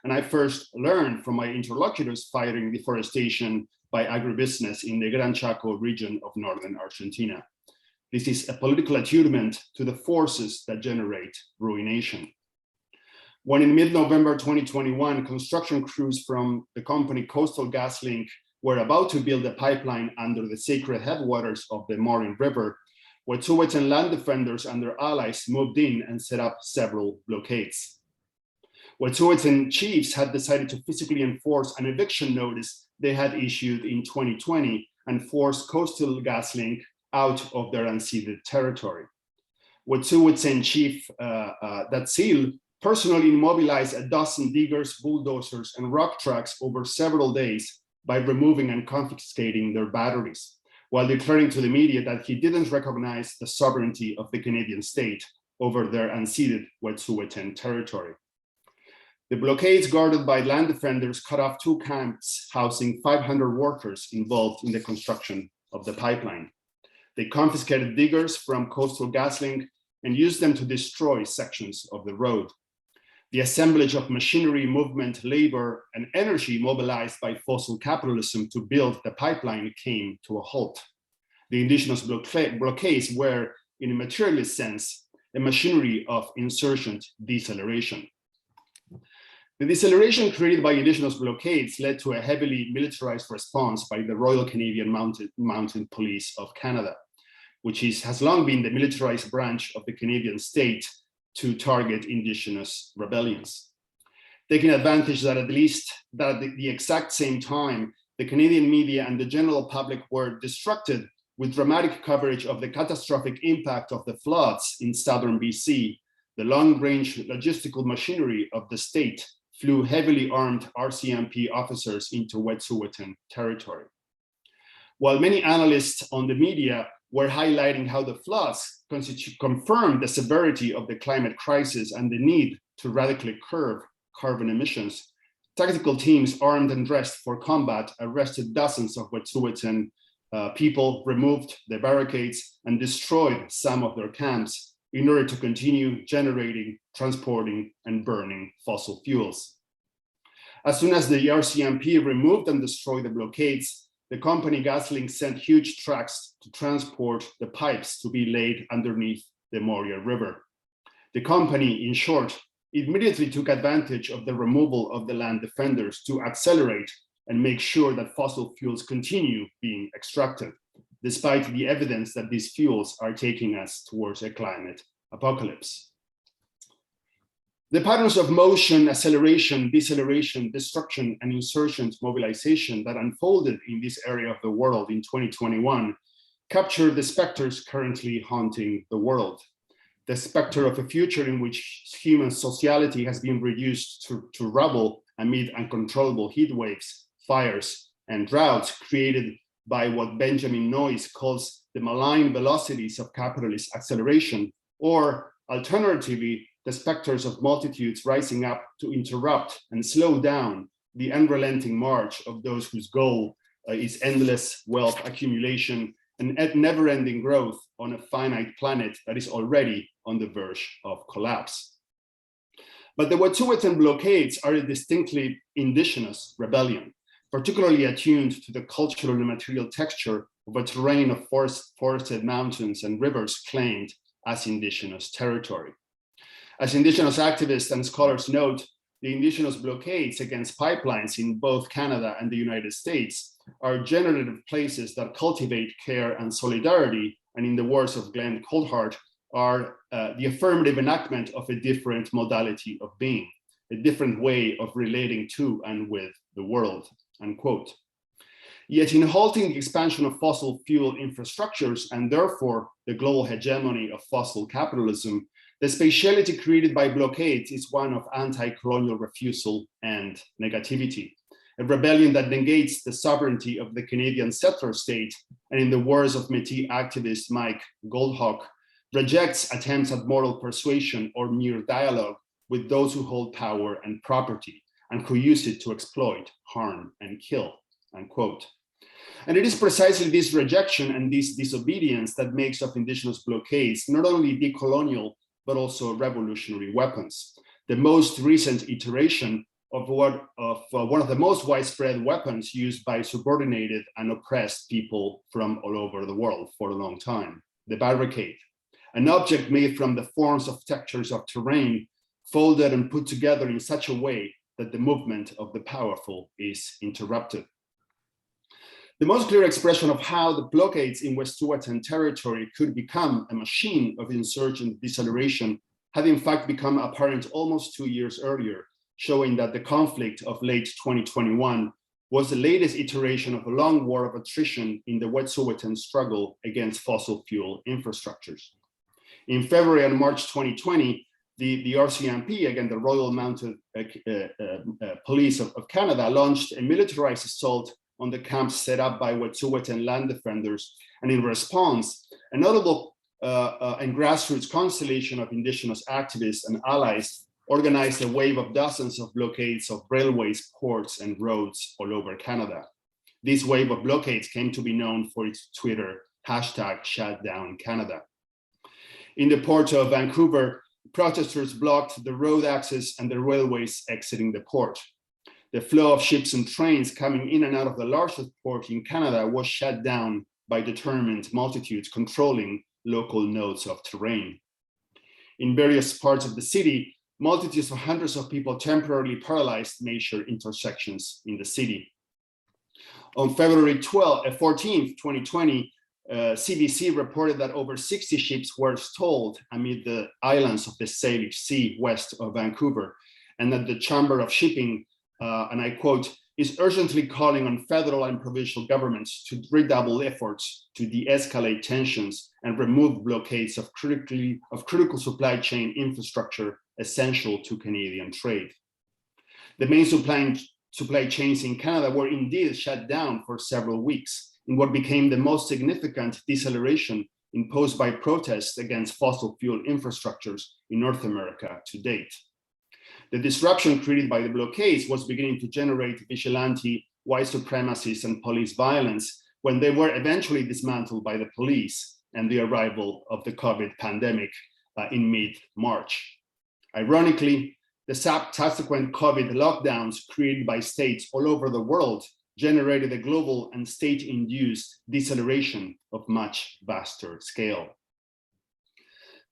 And I first learned from my interlocutors fighting deforestation by agribusiness in the Gran Chaco region of northern Argentina. This is a political attunement to the forces that generate ruination. When in mid-November 2021, construction crews from the company Coastal GasLink were about to build a pipeline under the sacred headwaters of the Morin River, Wet'suwet'en land defenders and their allies moved in and set up several blockades. Wet'suwet'en chiefs had decided to physically enforce an eviction notice they had issued in 2020 and force Coastal GasLink out of their unceded territory. Wet'suwet'en chief Datsil personally mobilized a dozen diggers, bulldozers, and rock trucks over several days by removing and confiscating their batteries, while declaring to the media that he didn't recognize the sovereignty of the Canadian state over their unceded Wet'suwet'en territory. The blockades guarded by land defenders cut off 2 camps housing 500 workers involved in the construction of the pipeline. They confiscated diggers from Coastal GasLink and used them to destroy sections of the road. The assemblage of machinery, movement, labor, and energy mobilized by fossil capitalism to build the pipeline came to a halt. The indigenous blockades were, in a materialist sense, a machinery of insurgent deceleration. The deceleration created by indigenous blockades led to a heavily militarized response by the Royal Canadian Mounted Police of Canada, which has long been the militarized branch of the Canadian state to target indigenous rebellions. Taking advantage that at the exact same time, the Canadian media and the general public were distracted with dramatic coverage of the catastrophic impact of the floods in southern BC, the long-range logistical machinery of the state flew heavily armed RCMP officers into Wet'suwet'en territory. While many analysts on the media were highlighting how the floods confirmed the severity of the climate crisis and the need to radically curb carbon emissions, tactical teams armed and dressed for combat arrested dozens of Wet'suwet'en people, removed their barricades, and destroyed some of their camps in order to continue generating, transporting, and burning fossil fuels. As soon as the RCMP removed and destroyed the blockades, the company GasLink sent huge trucks to transport the pipes to be laid underneath the Moria River. The company, in short, immediately took advantage of the removal of the land defenders to accelerate and make sure that fossil fuels continue being extracted, despite the evidence that these fuels are taking us towards a climate apocalypse. The patterns of motion, acceleration, deceleration, destruction, and insurgent mobilization that unfolded in this area of the world in 2021 capture the specters currently haunting the world. The specter of a future in which human sociality has been reduced to rubble amid uncontrollable heat waves, fires, and droughts created by what Benjamin Noyes calls the malign velocities of capitalist acceleration, or alternatively, the specters of multitudes rising up to interrupt and slow down the unrelenting march of those whose goal is endless wealth accumulation and never-ending growth on a finite planet that is already on the verge of collapse. But the Wet'suwet'en blockades are a distinctly indigenous rebellion, particularly attuned to the cultural and material texture of a terrain of forested mountains and rivers claimed as indigenous territory. As indigenous activists and scholars note, the indigenous blockades against pipelines in both Canada and the United States are generative places that cultivate care and solidarity, and in the words of Glenn Coulthard, are the affirmative enactment of a different modality of being, a different way of relating to and with the world, unquote. Yet in halting the expansion of fossil fuel infrastructures and therefore the global hegemony of fossil capitalism, the spatiality created by blockades is one of anti-colonial refusal and negativity, a rebellion that negates the sovereignty of the Canadian settler state, and in the words of Métis activist Mike Goldhawk, rejects attempts at moral persuasion or mere dialogue with those who hold power and property and who use it to exploit, harm, and kill, unquote. And it is precisely this rejection and this disobedience that makes of indigenous blockades not only decolonial, but also revolutionary weapons. The most recent iteration of one of the most widespread weapons used by subordinated and oppressed people from all over the world for a long time, the barricade, an object made from the forms of textures of terrain, folded and put together in such a way that the movement of the powerful is interrupted. The most clear expression of how the blockades in Wet'suwet'en territory could become a machine of insurgent deceleration had in fact become apparent almost 2 years earlier, showing that the conflict of late 2021 was the latest iteration of a long war of attrition in the Wet'suwet'en struggle against fossil fuel infrastructures. In February and March 2020, the RCMP, again, the Royal Mounted Police of Canada, launched a militarized assault on the camps set up by Wet'suwet'en land defenders. And in response, a notable and grassroots constellation of indigenous activists and allies organized a wave of dozens of blockades of railways, ports, and roads all over Canada. This wave of blockades came to be known for its Twitter hashtag #ShutDownCanada. In the port of Vancouver, protesters blocked the road access and the railways exiting the port. The flow of ships and trains coming in and out of the largest port in Canada was shut down by determined multitudes controlling local nodes of terrain. In various parts of the city, multitudes of hundreds of people temporarily paralyzed major intersections in the city. On February 14th, 2020, CBC reported that over 60 ships were stalled amid the islands of the Salvage Sea west of Vancouver, and that the Chamber of Shipping, and I quote, is urgently calling on federal and provincial governments to redouble efforts to de-escalate tensions and remove blockades of critical supply chain infrastructure essential to Canadian trade. The main supply chains in Canada were indeed shut down for several weeks in what became the most significant deceleration imposed by protests against fossil fuel infrastructures in North America to date. The disruption created by the blockades was beginning to generate vigilante, white supremacists, and police violence when they were eventually dismantled by the police and the arrival of the COVID pandemic in mid-March. Ironically, the subsequent COVID lockdowns created by states all over the world generated a global and state-induced deceleration of much vaster scale.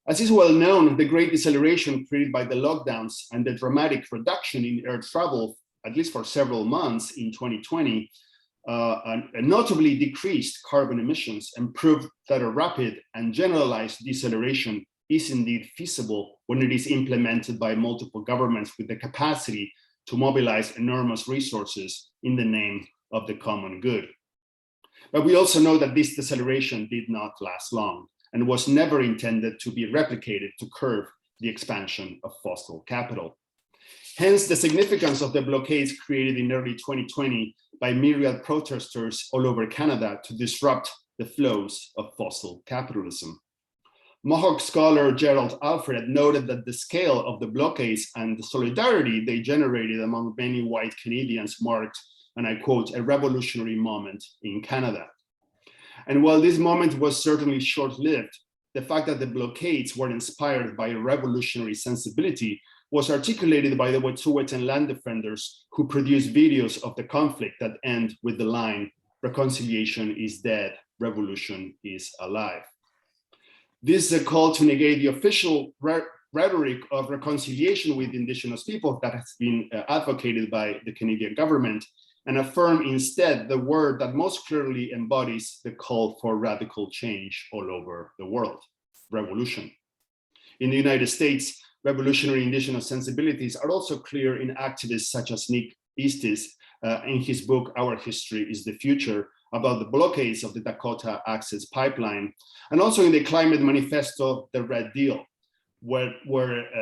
As is well known, the great deceleration created by the lockdowns and the dramatic reduction in air travel, at least for several months in 2020, notably decreased carbon emissions and proved that a rapid and generalized deceleration is indeed feasible when it is implemented by multiple governments with the capacity to mobilize enormous resources in the name of the common good. But we also know that this deceleration did not last long and was never intended to be replicated to curb the expansion of fossil capital. Hence, the significance of the blockades created in early 2020 by myriad protesters all over Canada to disrupt the flows of fossil capitalism. Mohawk scholar Gerald Alfred noted that the scale of the blockades and the solidarity they generated among many white Canadians marked, and I quote, a revolutionary moment in Canada. And while this moment was certainly short-lived, the fact that the blockades were inspired by a revolutionary sensibility was articulated by the Wet'suwet'en land defenders who produced videos of the conflict that end with the line, "Reconciliation is dead, revolution is alive." This is a call to negate the official rhetoric of reconciliation with Indigenous people that has been advocated by the Canadian government, and affirm instead the word that most clearly embodies the call for radical change all over the world: revolution. In the United States, revolutionary Indigenous sensibilities are also clear in activists such as Nick Estes in his book, Our History is the Future, about the blockades of the Dakota Access Pipeline, and also in the climate manifesto, The Red Deal, where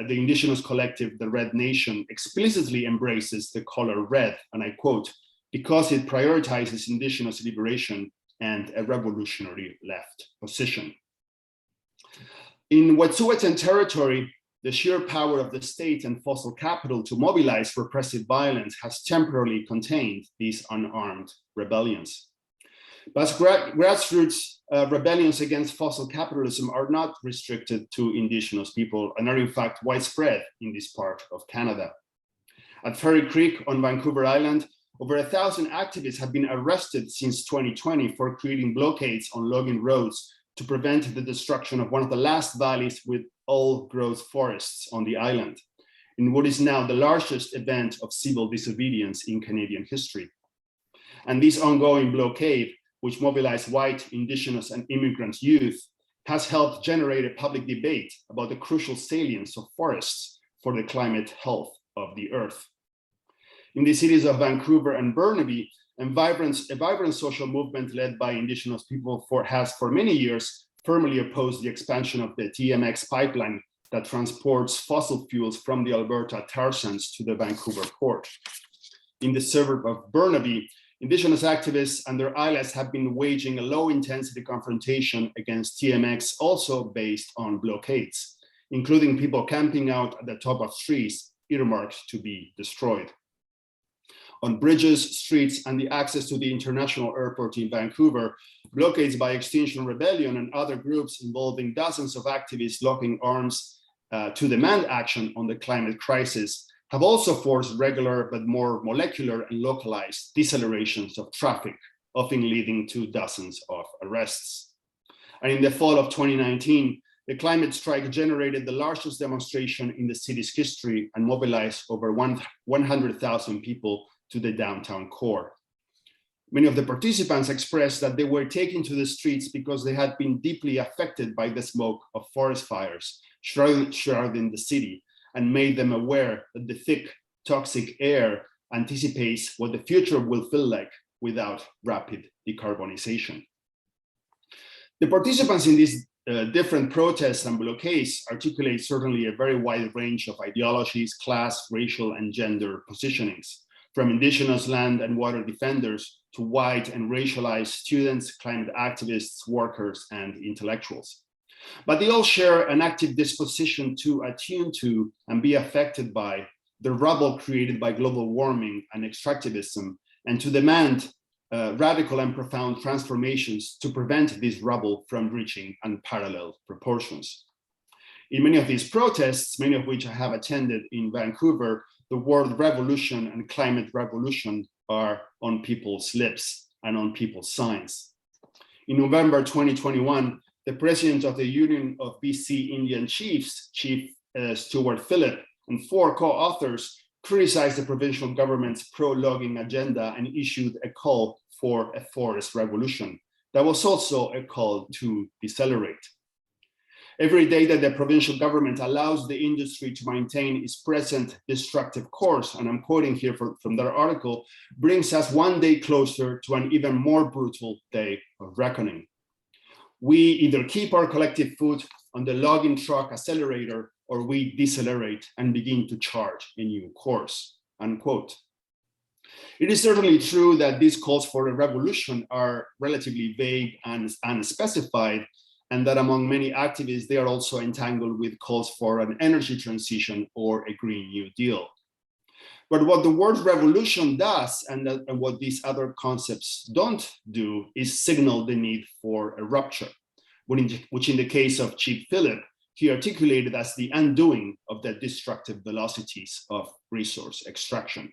the Indigenous collective, the Red Nation, explicitly embraces the color red, and I quote, because it prioritizes Indigenous liberation and a revolutionary left position. In Wet'suwet'en territory, the sheer power of the state and fossil capital to mobilize repressive violence has temporarily contained these unarmed rebellions. But grassroots rebellions against fossil capitalism are not restricted to Indigenous people and are in fact widespread in this part of Canada. At Ferry Creek on Vancouver Island, over 1,000 activists have been arrested since 2020 for creating blockades on logging roads to prevent the destruction of one of the last valleys with old-growth forests on the island, in what is now the largest event of civil disobedience in Canadian history. And this ongoing blockade, which mobilized white, Indigenous, and immigrant youth, has helped generate a public debate about the crucial salience of forests for the climate health of the earth. In the cities of Vancouver and Burnaby, a vibrant social movement led by Indigenous people has for many years firmly opposed the expansion of the TMX pipeline that transports fossil fuels from the Alberta tar sands to the Vancouver port. In the suburb of Burnaby, Indigenous activists and their allies have been waging a low-intensity confrontation against TMX, also based on blockades, including people camping out at the top of trees earmarked to be destroyed. On bridges, streets, and the access to the international airport in Vancouver, blockades by Extinction Rebellion and other groups involving dozens of activists locking arms to demand action on the climate crisis have also forced regular but more molecular and localized decelerations of traffic, often leading to dozens of arrests. And in the fall of 2019, the climate strike generated the largest demonstration in the city's history and mobilized over 100,000 people to the downtown core. Many of the participants expressed that they were taken to the streets because they had been deeply affected by the smoke of forest fires shrouding the city, and made them aware that the thick, toxic air anticipates what the future will feel like without rapid decarbonization. The participants in these different protests and blockades articulate certainly a very wide range of ideologies, class, racial, and gender positionings, from Indigenous land and water defenders to white and racialized students, climate activists, workers, and intellectuals. But they all share an active disposition to attune to and be affected by the rubble created by global warming and extractivism, and to demand radical and profound transformations to prevent this rubble from reaching unparalleled proportions. In many of these protests, many of which I have attended in Vancouver, the word revolution and climate revolution are on people's lips and on people's signs. In November 2021, the president of the Union of BC Indian Chiefs, Chief Stuart Phillip, and 4 co-authors criticized the provincial government's pro-logging agenda and issued a call for a forest revolution. That was also a call to decelerate. Every day that the provincial government allows the industry to maintain its present destructive course, and I'm quoting here from their article, brings us one day closer to an even more brutal day of reckoning. We either keep our collective foot on the logging truck accelerator, or we decelerate and begin to charge a new course, unquote. It is certainly true that these calls for a revolution are relatively vague and unspecified, and that among many activists, they are also entangled with calls for an energy transition or a Green New Deal. But what the word revolution does, and what these other concepts don't do, is signal the need for a rupture, which in the case of Chief Philip, he articulated as the undoing of the destructive velocities of resource extraction.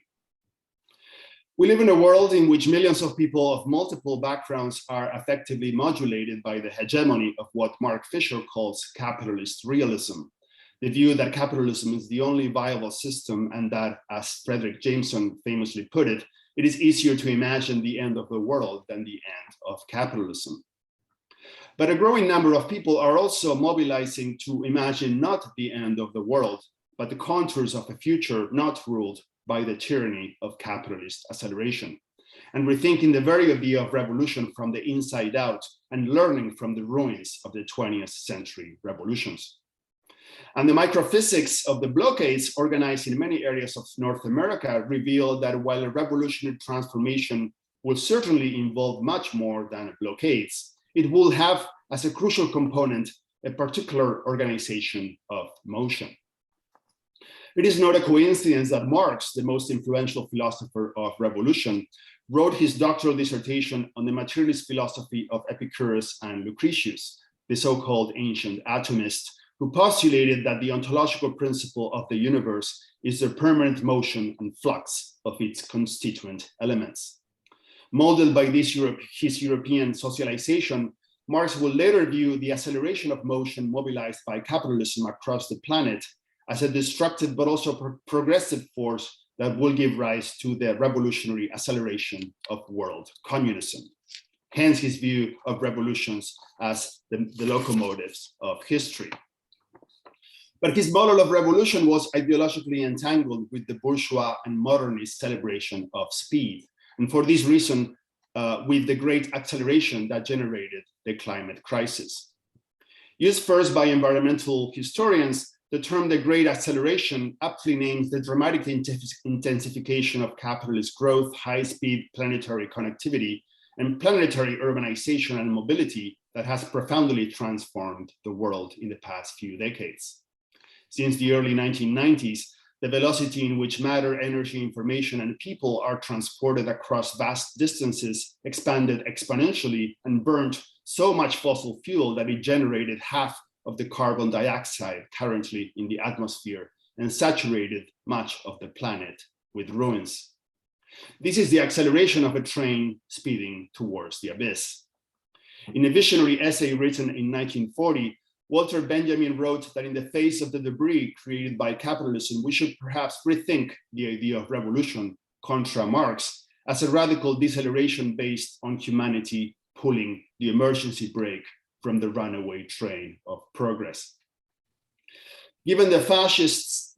We live in a world in which millions of people of multiple backgrounds are effectively modulated by the hegemony of what Mark Fisher calls capitalist realism, the view that capitalism is the only viable system, and that, as Frederick Jameson famously put it, it is easier to imagine the end of the world than the end of capitalism. But a growing number of people are also mobilizing to imagine not the end of the world, but the contours of a future not ruled by the tyranny of capitalist acceleration, and rethinking the very idea of revolution from the inside out and learning from the ruins of the 20th century revolutions. And the microphysics of the blockades organized in many areas of North America reveal that while a revolutionary transformation will certainly involve much more than blockades, it will have as a crucial component a particular organization of motion. It is not a coincidence that Marx, the most influential philosopher of revolution, wrote his doctoral dissertation on the materialist philosophy of Epicurus and Lucretius, the so-called ancient atomist, who postulated that the ontological principle of the universe is the permanent motion and flux of its constituent elements. Molded by his European socialization, Marx will later view the acceleration of motion mobilized by capitalism across the planet as a destructive but also progressive force that will give rise to the revolutionary acceleration of world communism. Hence his view of revolutions as the locomotives of history. But his model of revolution was ideologically entangled with the bourgeois and modernist celebration of speed. And for this reason, with the great acceleration that generated the climate crisis. Used first by environmental historians, the term the Great Acceleration aptly names the dramatic intensification of capitalist growth, high-speed planetary connectivity, and planetary urbanization and mobility that has profoundly transformed the world in the past few decades. Since the early 1990s, the velocity in which matter, energy, information, and people are transported across vast distances expanded exponentially and burned so much fossil fuel that it generated half of the carbon dioxide currently in the atmosphere and saturated much of the planet with ruins. This is the acceleration of a train speeding towards the abyss. In a visionary essay written in 1940, Walter Benjamin wrote that in the face of the debris created by capitalism, we should perhaps rethink the idea of revolution, contra Marx, as a radical deceleration based on humanity pulling the emergency brake from the runaway train of progress. Given the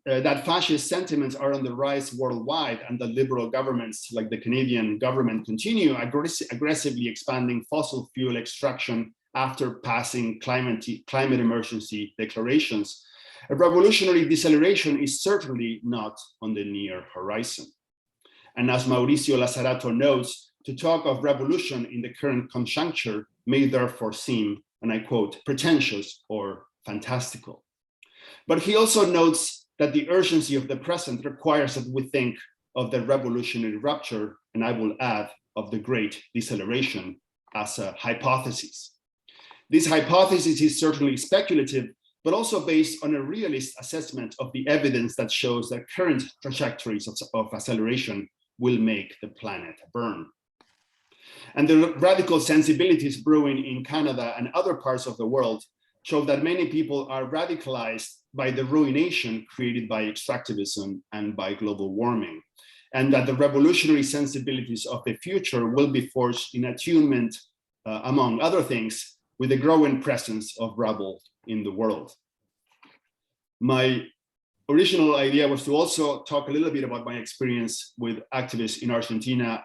that fascist sentiments are on the rise worldwide and the liberal governments like the Canadian government continue aggressively expanding fossil fuel extraction after passing climate emergency declarations, a revolutionary deceleration is certainly not on the near horizon. And as Mauricio Lazzarato notes, to talk of revolution in the current conjuncture may therefore seem, and I quote, pretentious or fantastical. But he also notes that the urgency of the present requires that we think of the revolutionary rupture, and I will add, of the great deceleration as a hypothesis. This hypothesis is certainly speculative, but also based on a realist assessment of the evidence that shows that current trajectories of acceleration will make the planet burn. And the radical sensibilities brewing in Canada and other parts of the world show that many people are radicalized by the ruination created by extractivism and by global warming, and that the revolutionary sensibilities of the future will be forged in attunement, among other things, with the growing presence of rubble in the world. My original idea was to also talk a little bit about my experience with activists in Argentina.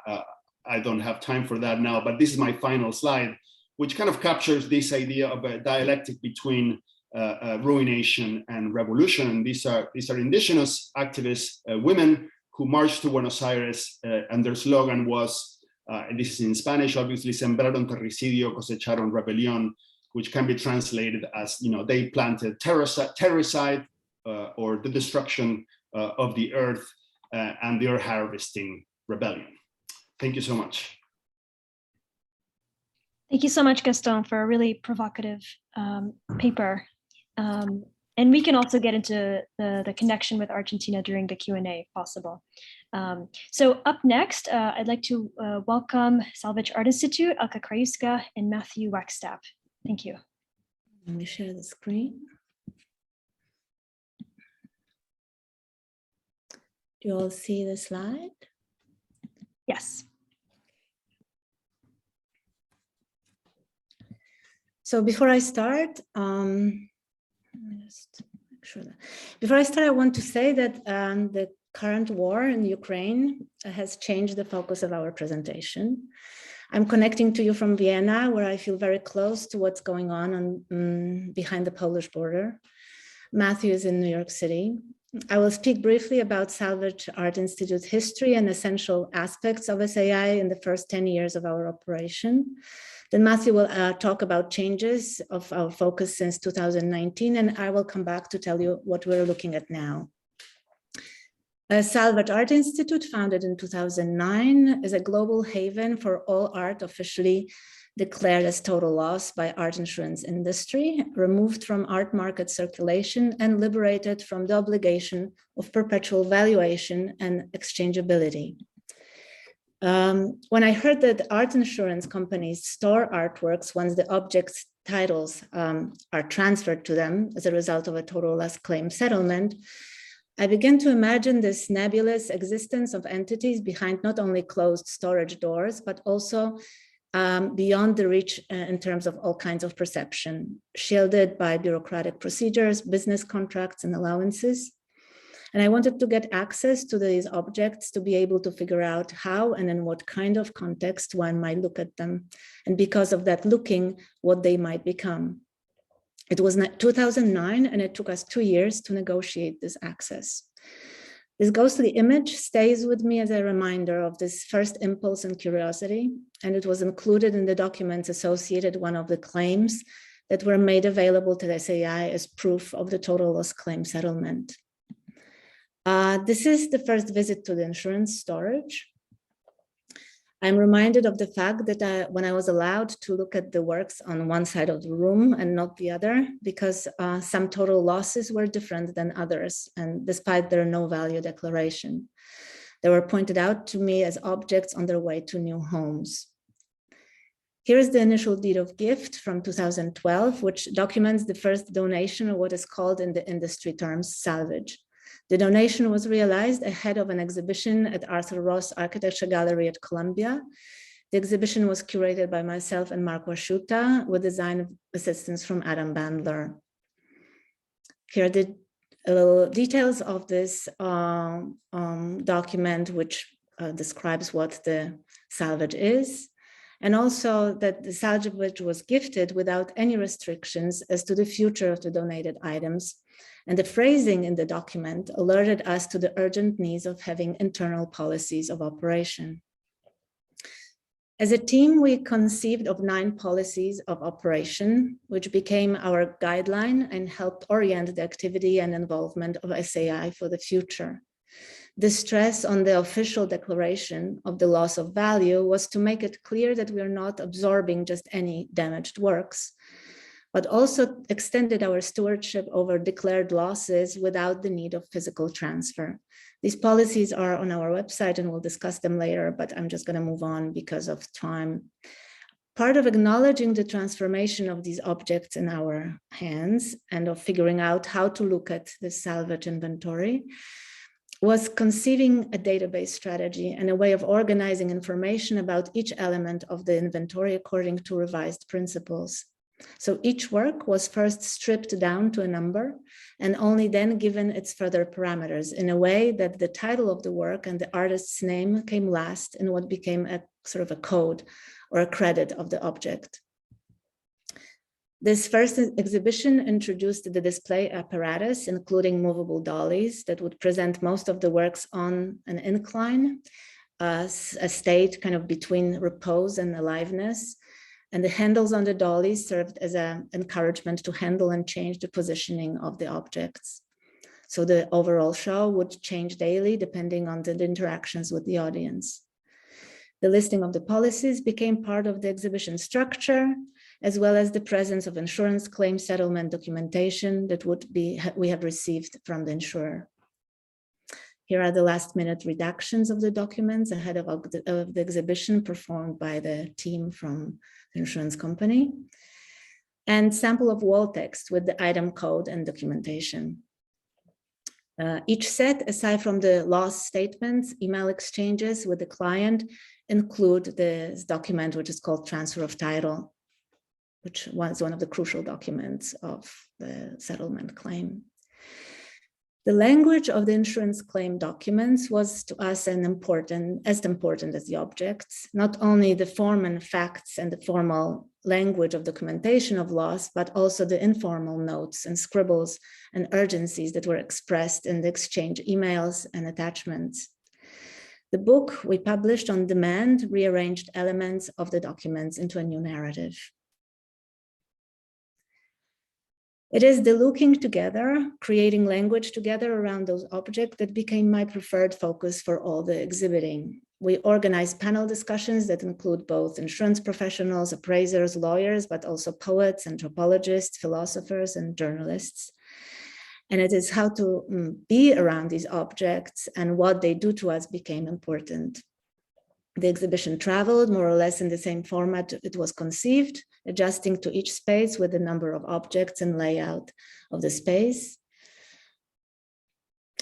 I don't have time for that now, but this is my final slide, which kind of captures this idea of a dialectic between ruination and revolution. These are indigenous activists, women who marched to Buenos Aires, and their slogan was, and this is in Spanish, obviously, sembraron terricidio, cosecharon rebelión, which can be translated as, they planted terroricide or the destruction of the earth and their harvesting rebellion. Thank you so much. Thank you so much, Gastón, for a really provocative paper. And we can also get into the connection with Argentina during the Q&A if possible. So up next, I'd like to welcome Salvage Art Institute, Elka Krajewska, and Matthew Wagstaffe. Thank you. Let me share the screen. Do you all see the slide? Yes. So before I start, let me just make sure that. Before I start, I want to say that the current war in Ukraine has changed the focus of our presentation. I'm connecting to you from Vienna, where I feel very close to what's going on behind the Polish border. Matthew is in New York City. I will speak briefly about Salvage Art Institute's history and essential aspects of SAI in the first 10 years of our operation. Then Matthew will talk about changes of our focus since 2019, and I will come back to tell you what we're looking at now. Salvage Art Institute, founded in 2009, is a global haven for all art officially declared as total loss by art insurance industry, removed from art market circulation, and liberated from the obligation of perpetual valuation and exchangeability. When I heard that art insurance companies store artworks once the object's titles are transferred to them as a result of a total loss claim settlement, I began to imagine this nebulous existence of entities behind not only closed storage doors, but also beyond the reach in terms of all kinds of perception, shielded by bureaucratic procedures, business contracts, and allowances. And I wanted to get access to these objects to be able to figure out how and in what kind of context one might look at them. And because of that looking, what they might become. It was 2009, and it took us 2 years to negotiate this access. This ghostly image stays with me as a reminder of this first impulse and curiosity, and it was included in the documents associated with one of the claims that were made available to the SAI as proof of the total loss claim settlement. This is the first visit to the insurance storage. I'm reminded of the fact that when I was allowed to look at the works on one side of the room and not the other, because some total losses were different than others, and despite their no value declaration, they were pointed out to me as objects on their way to new homes. Here is the initial deed of gift from 2012, which documents the first donation of what is called in the industry terms salvage. The donation was realized ahead of an exhibition at Arthur Ross Architecture Gallery at Columbia. The exhibition was curated by myself and Mark Washuta with design assistance from Adam Bandler. Here are the little details of this document, which describes what the salvage is, and also that the salvage was gifted without any restrictions as to the future of the donated items. And the phrasing in the document alerted us to the urgent needs of having internal policies of operation. As a team, we conceived of 9 policies of operation, which became our guideline and helped orient the activity and involvement of SAI for the future. The stress on the official declaration of the loss of value was to make it clear that we are not absorbing just any damaged works, but also extended our stewardship over declared losses without the need of physical transfer. These policies are on our website and we'll discuss them later, but I'm just gonna move on because of time. Part of acknowledging the transformation of these objects in our hands and of figuring out how to look at the salvage inventory was conceiving a database strategy and a way of organizing information about each element of the inventory according to revised principles. So each work was first stripped down to a number and only then given its further parameters in a way that the title of the work and the artist's name came last in what became a sort of a code or a credit of the object. This first exhibition introduced the display apparatus, including movable dollies that would present most of the works on an incline, a state kind of between repose and aliveness. And the handles on the dollies served as an encouragement to handle and change the positioning of the objects. So the overall show would change daily depending on the interactions with the audience. The listing of the policies became part of the exhibition structure, as well as the presence of insurance claim settlement documentation that we have received from the insurer. Here are the last-minute redactions of the documents ahead of the exhibition performed by the team from the insurance company, and sample of wall text with the item code and documentation. Each set, aside from the loss statements, email exchanges with the client, include this document, which is called transfer of title, which was one of the crucial documents of the settlement claim. The language of the insurance claim documents was to us as important as the objects, not only the form and facts and the formal language of documentation of loss, but also the informal notes and scribbles and urgencies that were expressed in the exchange emails and attachments. The book we published on demand rearranged elements of the documents into a new narrative. It is the looking together, creating language together around those objects that became my preferred focus for all the exhibiting. We organized panel discussions that include both insurance professionals, appraisers, lawyers, but also poets, anthropologists, philosophers, and journalists. And it is how to be around these objects and what they do to us became important. The exhibition traveled more or less in the same format it was conceived, adjusting to each space with the number of objects and layout of the space.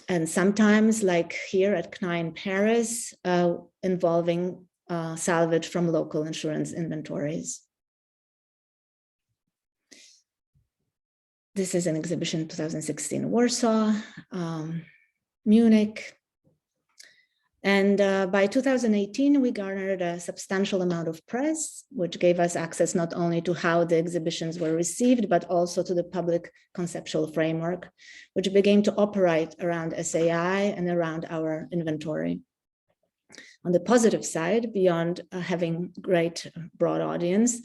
And sometimes, like here at CNAI in Paris, involving salvage from local insurance inventories. This is an exhibition in 2016 in Warsaw, Munich. And by 2018, we garnered a substantial amount of press, which gave us access not only to how the exhibitions were received, but also to the public conceptual framework, which began to operate around SAI and around our inventory. On the positive side, beyond having great broad audience,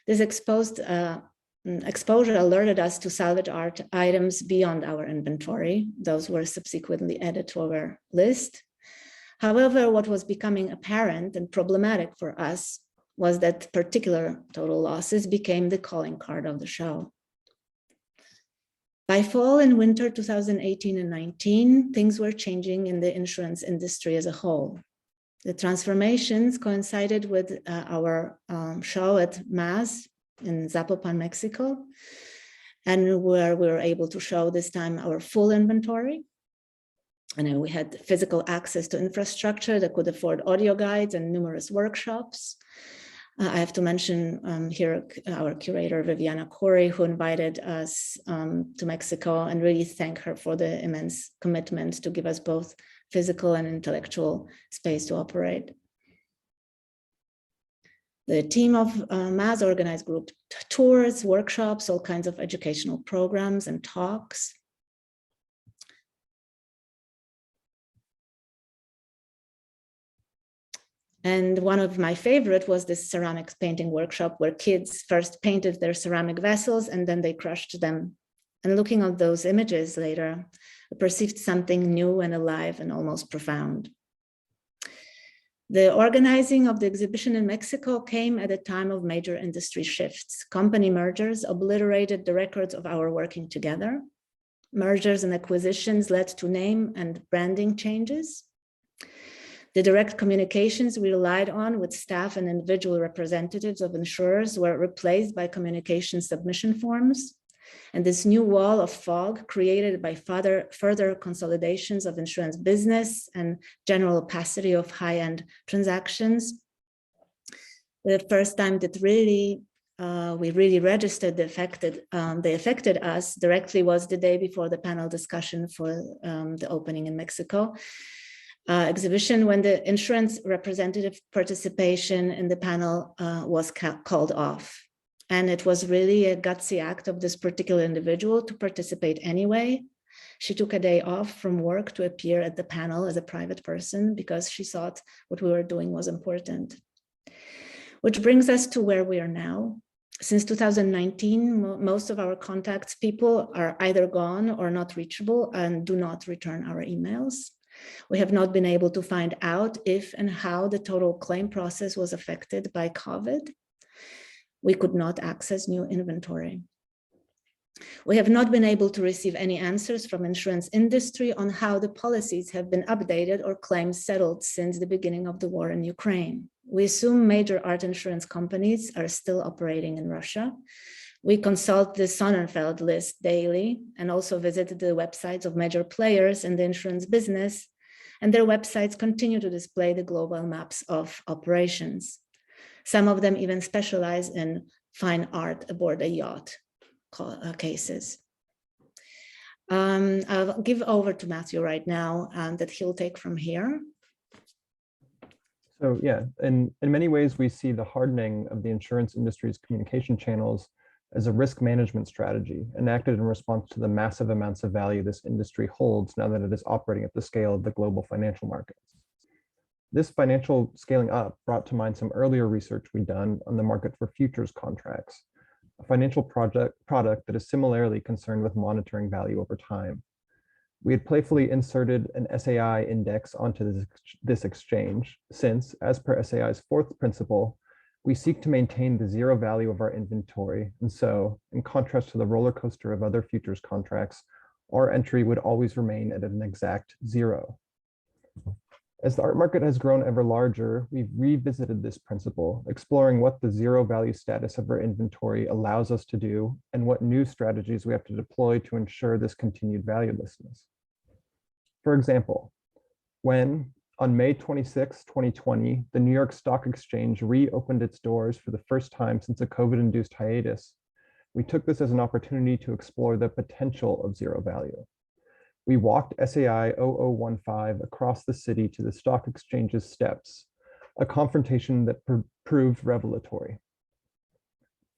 this exposure alerted us to salvage art items beyond our inventory. Those were subsequently added to our list. However, what was becoming apparent and problematic for us was that particular total losses became the calling card of the show. By fall and winter 2018 and 19, things were changing in the insurance industry as a whole. The transformations coincided with our show at MAS in Zapopan, Mexico, and where we were able to show this time our full inventory. And we had physical access to infrastructure that could afford audio guides and numerous workshops. I have to mention here our curator, Viviana Corey, who invited us to Mexico, and really thank her for the immense commitment to give us both physical and intellectual space to operate. The team of MAS organized group tours, workshops, all kinds of educational programs and talks. And one of my favorite was this ceramics painting workshop where kids first painted their ceramic vessels and then they crushed them. And looking at those images later, I perceived something new and alive and almost profound. The organizing of the exhibition in Mexico came at a time of major industry shifts. Company mergers obliterated the records of our working together. Mergers and acquisitions led to name and branding changes. The direct communications we relied on with staff and individual representatives of insurers were replaced by communication submission forms. And this new wall of fog created by further consolidations of insurance business and general opacity of high-end transactions. The first time that we really registered they affected us directly was the day before the panel discussion for the opening in Mexico. Exhibition when the insurance representative participation in the panel was called off. And it was really a gutsy act of this particular individual to participate anyway. She took a day off from work to appear at the panel as a private person because she thought what we were doing was important. Which brings us to where we are now. Since 2019, most of our contacts people are either gone or not reachable and do not return our emails. We have not been able to find out if and how the total claim process was affected by COVID. We could not access new inventory. We have not been able to receive any answers from insurance industry on how the policies have been updated or claims settled since the beginning of the war in Ukraine. We assume major art insurance companies are still operating in Russia. We consult the Sonnenfeld list daily and also visit the websites of major players in the insurance business, and their websites continue to display the global maps of operations. Some of them even specialize in fine art aboard a yacht cases. I'll give over to Matthew right now that he'll take from here. So yeah, in many ways, we see the hardening of the insurance industry's communication channels as a risk management strategy enacted in response to the massive amounts of value this industry holds now that it is operating at the scale of the global financial markets. This financial scaling up brought to mind some earlier research we'd done on the market for futures contracts, a financial product that is similarly concerned with monitoring value over time. We had playfully inserted an SAI index onto this exchange since, as per SAI's fourth principle, we seek to maintain the zero value of our inventory. And so, in contrast to the roller coaster of other futures contracts, our entry would always remain at an exact zero. As the art market has grown ever larger, we've revisited this principle, exploring what the zero value status of our inventory allows us to do and what new strategies we have to deploy to ensure this continued valuelessness. For example, when on May 26, 2020, the New York Stock Exchange reopened its doors for the first time since a COVID-induced hiatus, we took this as an opportunity to explore the potential of zero value. We walked SAI 0015 across the city to the stock exchange's steps, a confrontation that proved revelatory.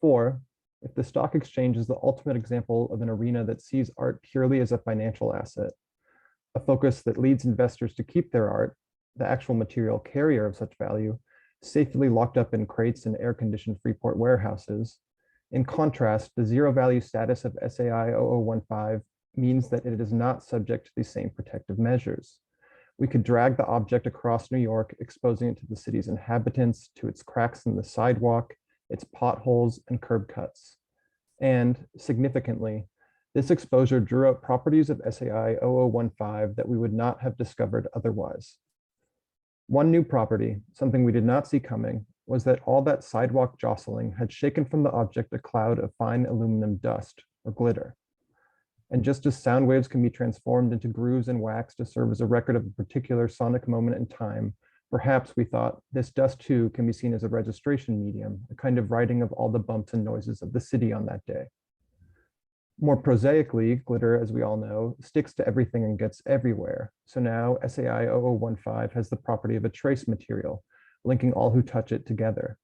For, if the stock exchange is the ultimate example of an arena that sees art purely as a financial asset, a focus that leads investors to keep their art, the actual material carrier of such value, safely locked up in crates and air-conditioned Freeport warehouses. In contrast, the zero value status of SAI 0015 means that it is not subject to these same protective measures. We could drag the object across New York, exposing it to the city's inhabitants, to its cracks in the sidewalk, its potholes and curb cuts. And significantly, this exposure drew out properties of SAI 0015 that we would not have discovered otherwise. One new property, something we did not see coming, was that all that sidewalk jostling had shaken from the object a cloud of fine aluminum dust or glitter. And just as sound waves can be transformed into grooves and wax to serve as a record of a particular sonic moment in time, perhaps we thought this dust too can be seen as a registration medium, a kind of writing of all the bumps and noises of the city on that day. More prosaically, glitter, as we all know, sticks to everything and gets everywhere. So now SAI 0015 has the property of a trace material, linking all who touch it together.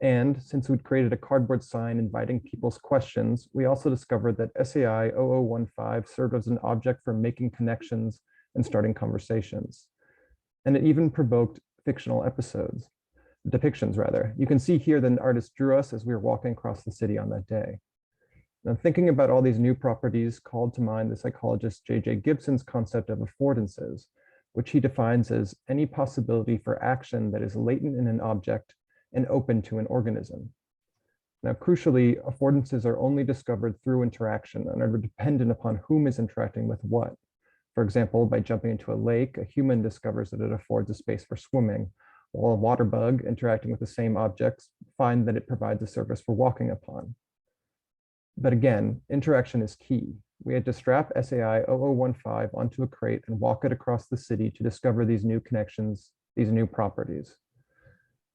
And since we'd created a cardboard sign inviting people's questions, we also discovered that SAI 0015 served as an object for making connections and starting conversations. And it even provoked fictional depictions rather. You can see here that an artist drew us as we were walking across the city on that day. Now, thinking about all these new properties called to mind the psychologist J.J. Gibson's concept of affordances, which he defines as any possibility for action that is latent in an object and open to an organism. Now, crucially, affordances are only discovered through interaction and are dependent upon whom is interacting with what. For example, by jumping into a lake, a human discovers that it affords a space for swimming, while a water bug interacting with the same objects finds that it provides a surface for walking upon. But again, interaction is key. We had to strap SAI 0015 onto a crate and walk it across the city to discover these new connections, these new properties.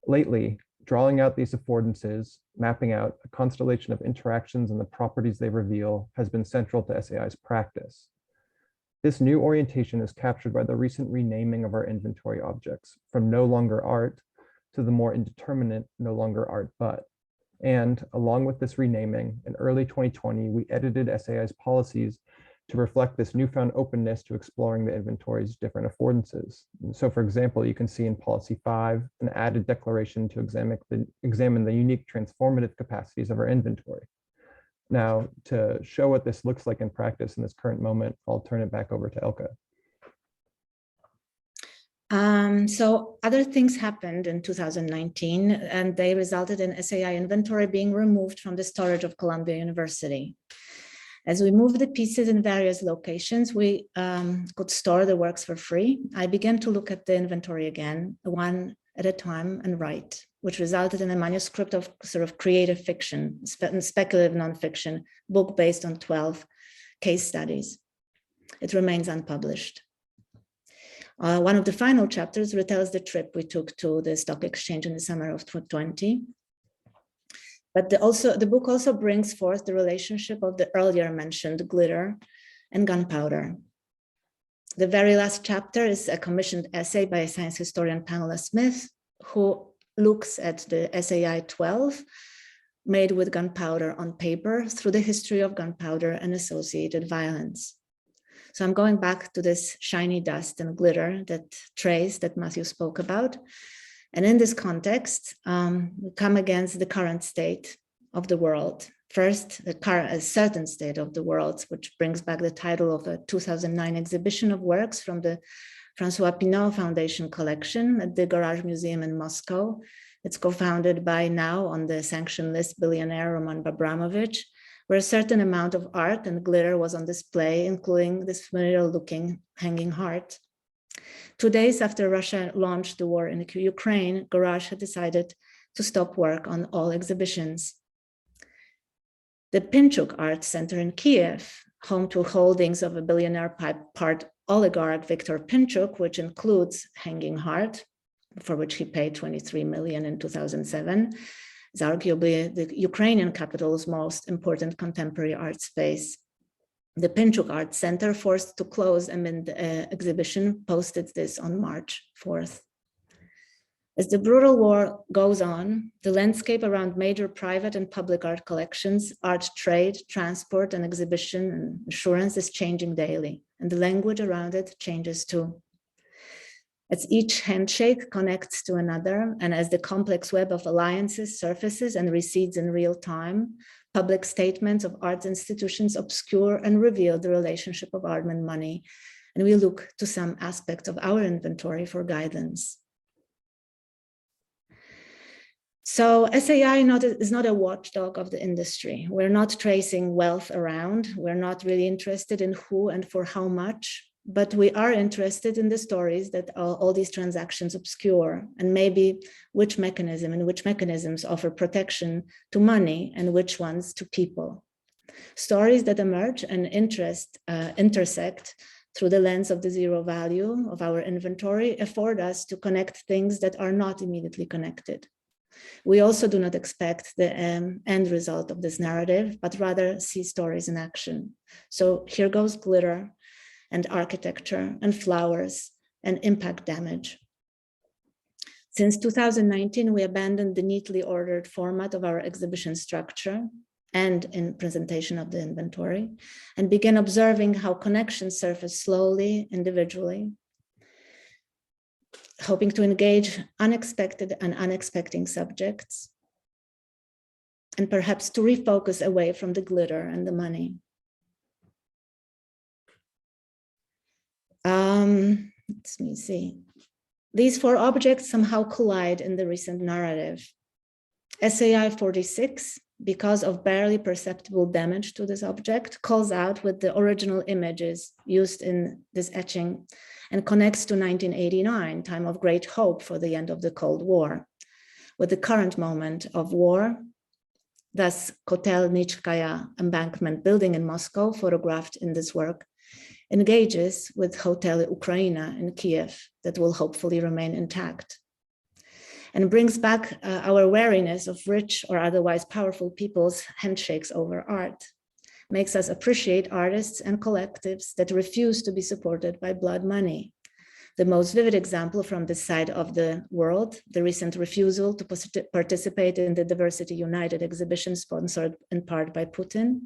Lately, drawing out these affordances, mapping out a constellation of interactions and the properties they reveal has been central to SAI's practice. This new orientation is captured by the recent renaming of our inventory objects from no longer art to the more indeterminate no longer art but. And along with this renaming, in early 2020, we edited SAI's policies to reflect this newfound openness to exploring the inventory's different affordances. And so, for example, you can see in Policy 5 an added declaration to examine the unique transformative capacities of our inventory. Now, to show what this looks like in practice in this current moment, I'll turn it back over to Elka. So other things happened in 2019, and they resulted in SAI inventory being removed from the storage of Columbia University. As we moved the pieces in various locations, we could store the works for free. I began to look at the inventory again, one at a time, and write, which resulted in a manuscript of sort of creative fiction, speculative nonfiction, book based on 12 case studies. It remains unpublished. One of the final chapters retells the trip we took to the stock exchange in the summer of 2020. But the book also brings forth the relationship of the earlier mentioned glitter and gunpowder. The very last chapter is a commissioned essay by science historian Pamela Smith, who looks at the SAI 12 made with gunpowder on paper through the history of gunpowder and associated violence. So I'm going back to this shiny dust and glitter, that trace that Matthew spoke about. And in this context, we come against the current state of the world. First, a certain state of the world, which brings back the title of a 2009 exhibition of works from the Francois Pinault Foundation collection at the Garage Museum in Moscow. It's co-founded by now on the sanction list billionaire Roman Abramovich, where a certain amount of art and glitter was on display, including this familiar-looking hanging heart. 2 days after Russia launched the war in Ukraine, Garage had decided to stop work on all exhibitions. The Pinchuk Art Center in Kiev, home to holdings of a billionaire part oligarch Viktor Pinchuk, which includes Hanging Heart, for which he paid 23 million in 2007, is arguably the Ukrainian capital's most important contemporary art space. The Pinchuk Art Center, forced to close amid the exhibition, posted this on March 4th. As the brutal war goes on, the landscape around major private and public art collections, art trade, transport, and exhibition and assurance is changing daily, and the language around it changes too. As each handshake connects to another, and as the complex web of alliances surfaces and recedes in real time, public statements of arts institutions obscure and reveal the relationship of art and money, and we look to some aspects of our inventory for guidance. So SAI is not a watchdog of the industry. We're not tracing wealth around. We're not really interested in who and for how much, but we are interested in the stories that all these transactions obscure, and maybe which mechanisms offer protection to money and which ones to people. Stories that emerge and intersect through the lens of the zero value of our inventory afford us to connect things that are not immediately connected. We also do not expect the end result of this narrative, but rather see stories in action. So here goes glitter and architecture and flowers and impact damage. Since 2019, we abandoned the neatly ordered format of our exhibition structure and in presentation of the inventory, and began observing how connections surface slowly, individually, hoping to engage unexpected and unexpected subjects, and perhaps to refocus away from the glitter and the money. Let me see. These four objects somehow collide in the recent narrative. SAI 46, because of barely perceptible damage to this object, calls out with the original images used in this etching and connects to 1989, time of great hope for the end of the Cold War, with the current moment of war. Thus, Kotelnitskaya embankment building in Moscow, photographed in this work, engages with Hotel Ukraina in Kiev that will hopefully remain intact, and brings back our wariness of rich or otherwise powerful people's handshakes over art, makes us appreciate artists and collectives that refuse to be supported by blood money. The most vivid example from this side of the world, the recent refusal to participate in the Diversity United exhibition sponsored in part by Putin.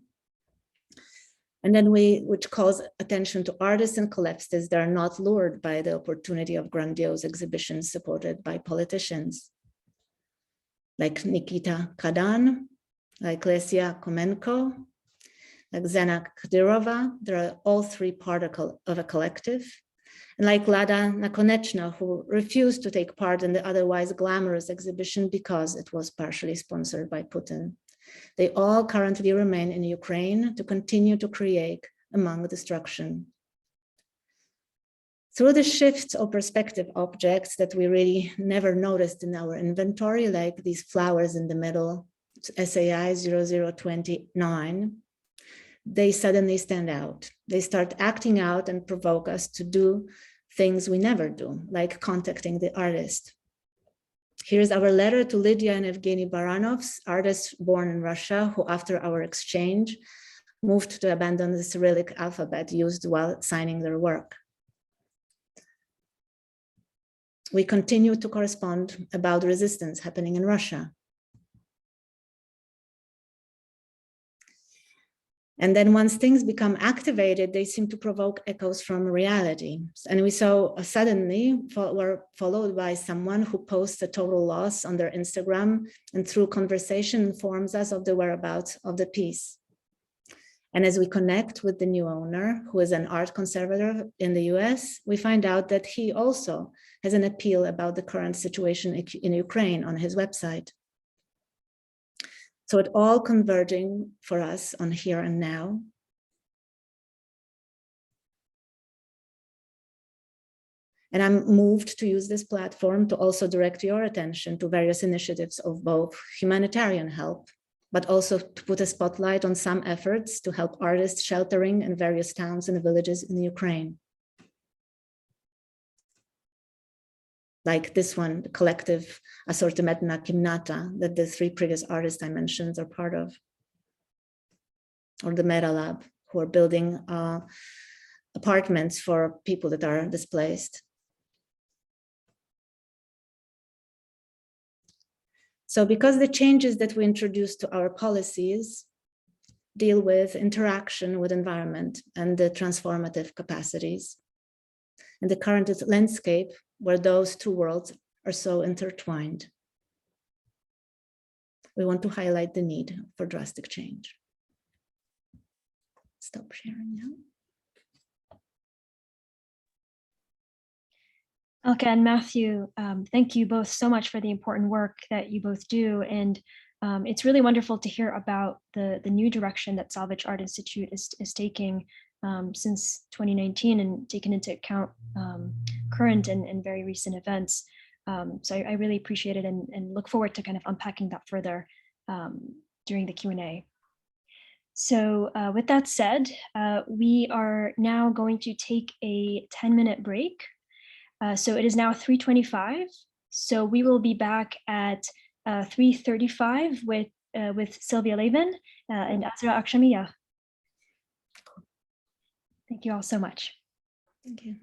And then which calls attention to artists and collectivists that are not lured by the opportunity of grandiose exhibitions supported by politicians, like Nikita Kadan, like Lesia Komenko, like Zena Kadyrova. They're all three part of a collective. And like Lada Nakonechna, who refused to take part in the otherwise glamorous exhibition because it was partially sponsored by Putin. They all currently remain in Ukraine to continue to create among destruction. Through the shifts of perspective objects that we really never noticed in our inventory, like these flowers in the middle, SAI 0029, they suddenly stand out. They start acting out and provoke us to do things we never do, like contacting the artist. Here's our letter to Lydia and Evgeny Baranovs, artists born in Russia, who after our exchange moved to abandon the Cyrillic alphabet used while signing their work. We continue to correspond about resistance happening in Russia. And then once things become activated, they seem to provoke echoes from reality. And we saw suddenly were followed by someone who posts a total loss on their Instagram and through conversation informs us of the whereabouts of the piece. And as we connect with the new owner, who is an art conservator in the US, we find out that he also has an appeal about the current situation in Ukraine on his website. So it all converging for us on here and now. And I'm moved to use this platform to also direct your attention to various initiatives of both humanitarian help, but also to put a spotlight on some efforts to help artists sheltering in various towns and villages in Ukraine. Like this one, the collective Assortimentna Kimnata that the three previous artists I mentioned are part of. Or the Meta Lab, who are building apartments for people that are displaced. So because the changes that we introduce to our policies deal with interaction with environment and the transformative capacities, in the current landscape where those two worlds are so intertwined, we want to highlight the need for drastic change. Stop sharing now. Elka and Matthew, thank you both so much for the important work that you both do. And it's really wonderful to hear about the new direction that Salvage Art Institute is taking since 2019 and taking into account current and very recent events. So I really appreciate it and look forward to kind of unpacking that further during the Q&A. So with that said, we are now going to take a 10-minute break. So it is now 3:25. So we will be back at 3:35 with Sylvia Lavin and Azra Akšamija. Thank you all so much. Thank you.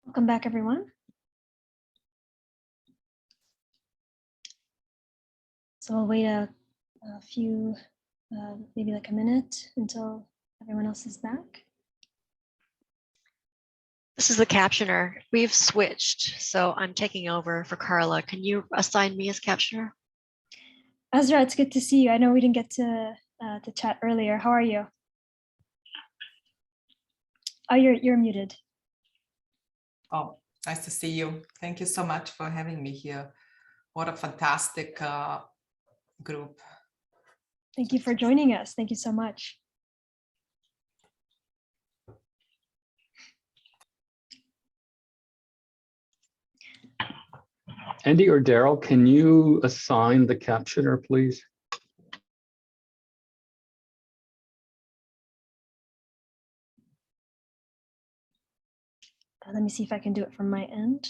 Welcome back, everyone. So I'll wait a few, maybe like a minute until everyone else is back. This is the captioner. We've switched, so I'm taking over for Carla. Can you assign me as captioner? Azra, it's good to see you. I know we didn't get to chat earlier. How are you? Oh, you're muted. Oh, nice to see you. Thank you so much for having me here. What a fantastic group. Thank you for joining us. Thank you so much. Andy or Daryl, can you assign the captioner, please? Let me see if I can do it from my end.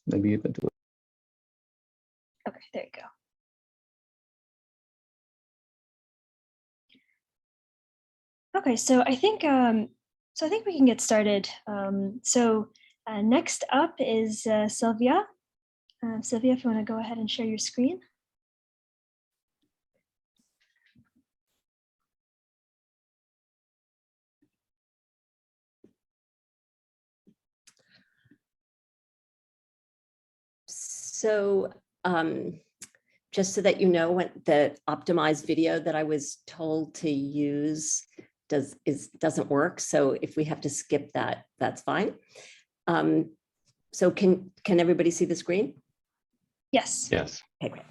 Maybe you can do it. Okay, there you go. Okay, so I think we can get started. Next up is Sylvia. Sylvia, if you want to go ahead and share your screen. So just so that you know, when the optimized video that I was told to use doesn't work. So if we have to skip that, that's fine. So can everybody see the screen? Yes. Yes. Okay, great.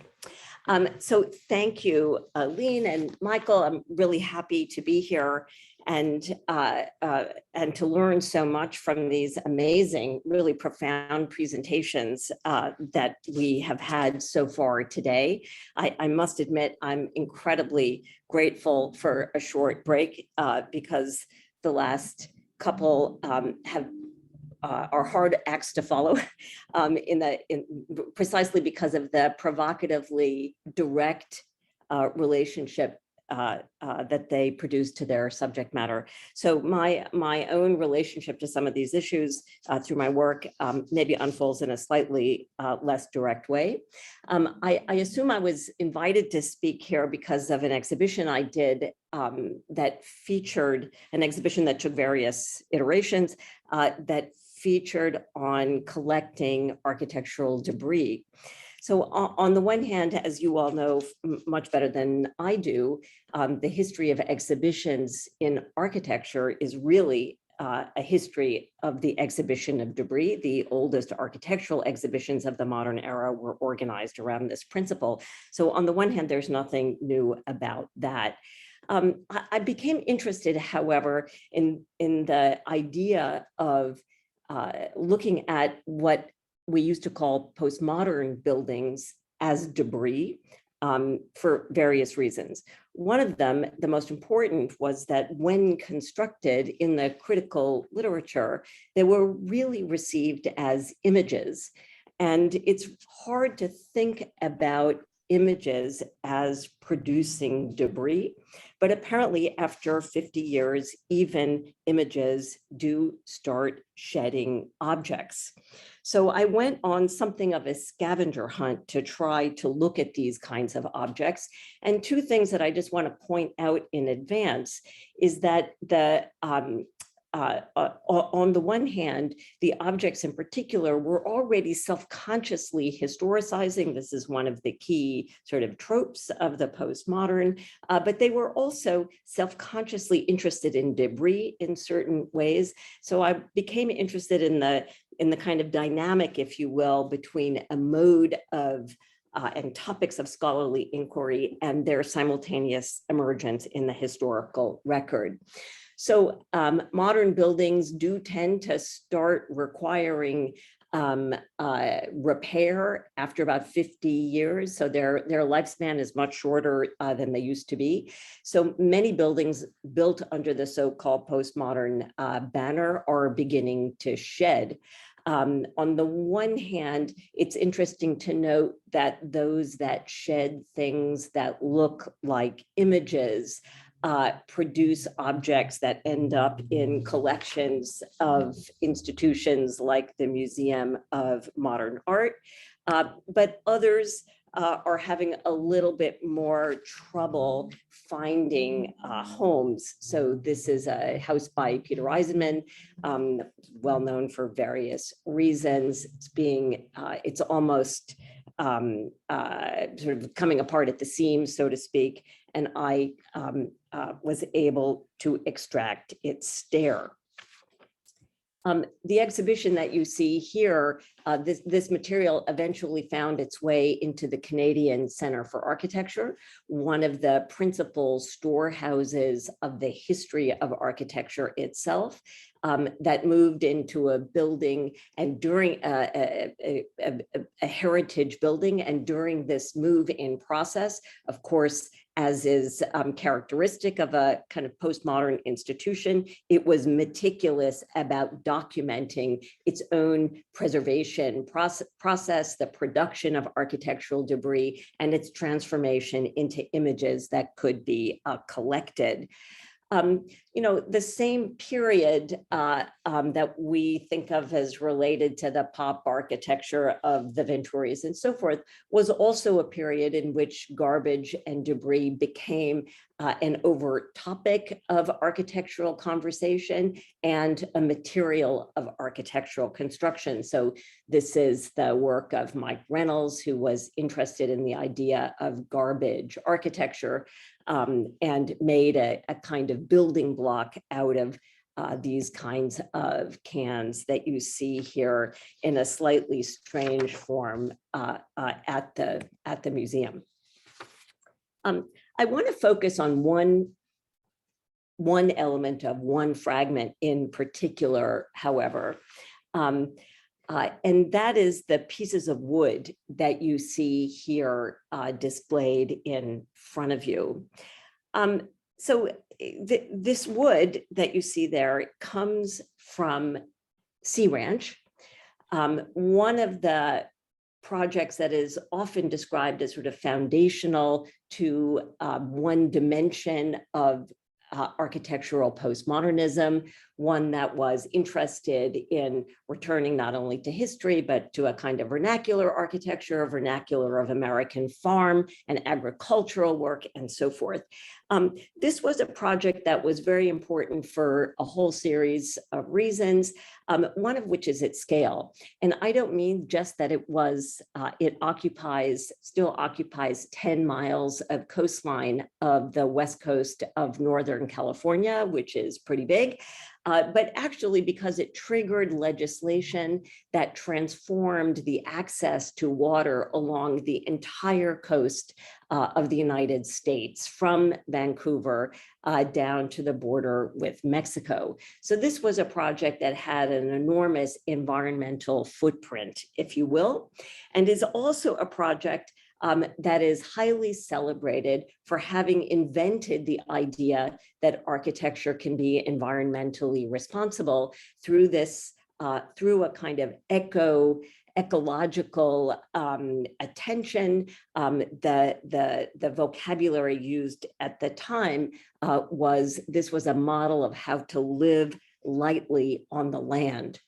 So thank you, Lean and Michael. I'm really happy to be here and to learn so much from these amazing, really profound presentations that we have had so far today. I must admit, I'm incredibly grateful for a short break because the last couple are hard acts to follow precisely because of the provocatively direct relationship that they produce to their subject matter. So my own relationship to some of these issues through my work maybe unfolds in a slightly less direct way. I assume I was invited to speak here because of an exhibition I did that featured an exhibition that took various iterations that featured on collecting architectural debris. So on the one hand, as you all know much better than I do, the history of exhibitions in architecture is really a history of the exhibition of debris. The oldest architectural exhibitions of the modern era were organized around this principle. So on the one hand, there's nothing new about that. I became interested, however, in the idea of looking at what we used to call postmodern buildings as debris for various reasons. One of them, the most important, was that when constructed in the critical literature, they were really received as images. And it's hard to think about images as producing debris, but apparently after 50 years, even images do start shedding objects. So I went on something of a scavenger hunt to try to look at these kinds of objects. And two things that I just want to point out in advance is that on the one hand, the objects in particular were already self-consciously historicizing. This is one of the key sort of tropes of the postmodern, but they were also self-consciously interested in debris in certain ways. So I became interested in the kind of dynamic, if you will, between a mode of and topics of scholarly inquiry and their simultaneous emergence in the historical record. So modern buildings do tend to start requiring repair after about 50 years. So their lifespan is much shorter than they used to be. So many buildings built under the so-called postmodern banner are beginning to shed. On the one hand, it's interesting to note that those that shed things that look like images produce objects that end up in collections of institutions like the Museum of Modern Art, but others are having a little bit more trouble finding homes. So this is a house by Peter Eisenman, well known for various reasons. It's almost sort of coming apart at the seams, so to speak, and I was able to extract its stair. The exhibition that you see here, this material eventually found its way into the Canadian Centre for Architecture, one of the principal storehouses of the history of architecture itself, that moved into a building and during a heritage building. And during this move-in process, of course, as is characteristic of a kind of postmodern institution, it was meticulous about documenting its own preservation process, the production of architectural debris, and its transformation into images that could be collected. The same period that we think of as related to the pop architecture of the Venturis and so forth was also a period in which garbage and debris became an overt topic of architectural conversation and a material of architectural construction. So this is the work of Mike Reynolds, who was interested in the idea of garbage architecture, and made a kind of building block out of these kinds of cans that you see here in a slightly strange form at the museum. I want to focus on one element of one fragment in particular, however, and that is the pieces of wood that you see here displayed in front of you. This wood that you see there comes from Sea Ranch, one of the projects that is often described as sort of foundational to one dimension of architectural postmodernism, one that was interested in returning not only to history, but to a kind of vernacular architecture, a vernacular of American farm and agricultural work and so forth. This was a project that was very important for a whole series of reasons, one of which is its scale. And I don't mean just that it still occupies 10 miles of coastline of the west coast of Northern California, which is pretty big, but actually because it triggered legislation that transformed the access to water along the entire coast of the United States, from Vancouver down to the border with Mexico. So this was a project that had an enormous environmental footprint, if you will, and is also a project that is highly celebrated for having invented the idea that architecture can be environmentally responsible through this, through a kind of ecological attention. The vocabulary used at the time was a model of how to live lightly on the land.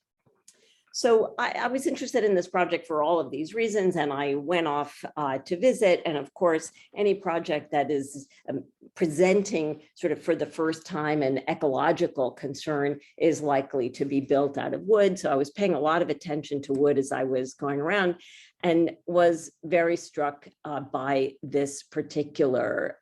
So I was interested in this project for all of these reasons, and I went off to visit. And of course, any project that is presenting sort of for the first time an ecological concern is likely to be built out of wood. So I was paying a lot of attention to wood as I was going around, and was very struck by this particular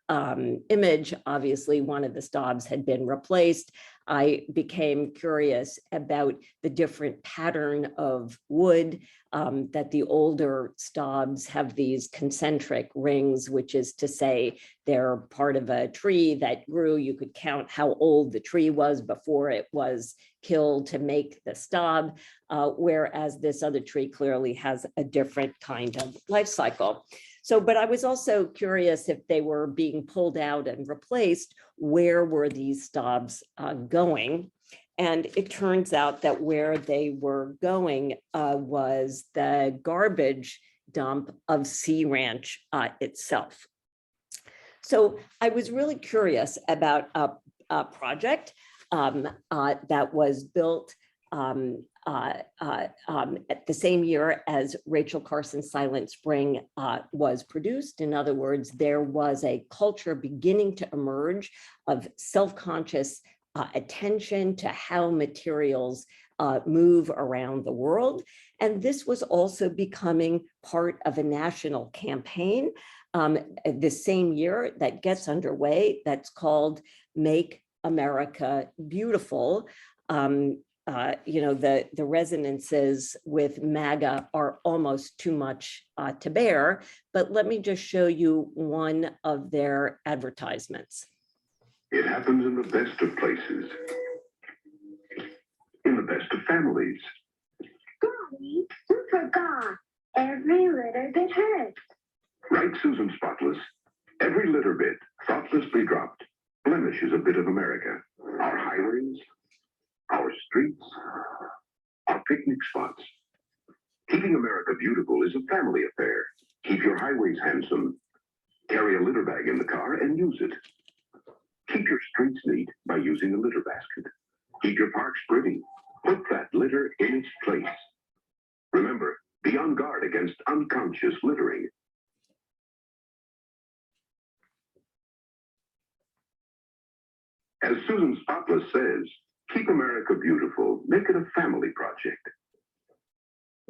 image. Obviously, one of the stobs had been replaced. I became curious about the different pattern of wood, that the older stobs have these concentric rings, which is to say they're part of a tree that grew. You could count how old the tree was before it was killed to make the stob, whereas this other tree clearly has a different kind of life cycle. So, but I was also curious if they were being pulled out and replaced, where were these stobs going? And it turns out that where they were going was the garbage dump of Sea Ranch itself. So I was really curious about a project that was built at the same year as Rachel Carson's Silent Spring was produced. In other words, there was a culture beginning to emerge of self-conscious attention to how materials move around the world. And this was also becoming part of a national campaign the same year that gets underway that's called Make America Beautiful. The resonances with MAGA are almost too much to bear, but let me just show you one of their advertisements. It happens in the best of places, in the best of families. Daddy, you forgot. Every litter bit hurts. Right, Susan Spotless. Every litter bit, thoughtlessly dropped, blemishes a bit of America. Our highways, our streets, our picnic spots. Keeping America beautiful is a family affair. Keep your highways handsome. Carry a litter bag in the car and use it. Keep your streets neat by using a litter basket. Keep your parks pretty. Put that litter in its place. Remember, be on guard against unconscious littering. As Susan Spotless says, keep America beautiful. Make it a family project.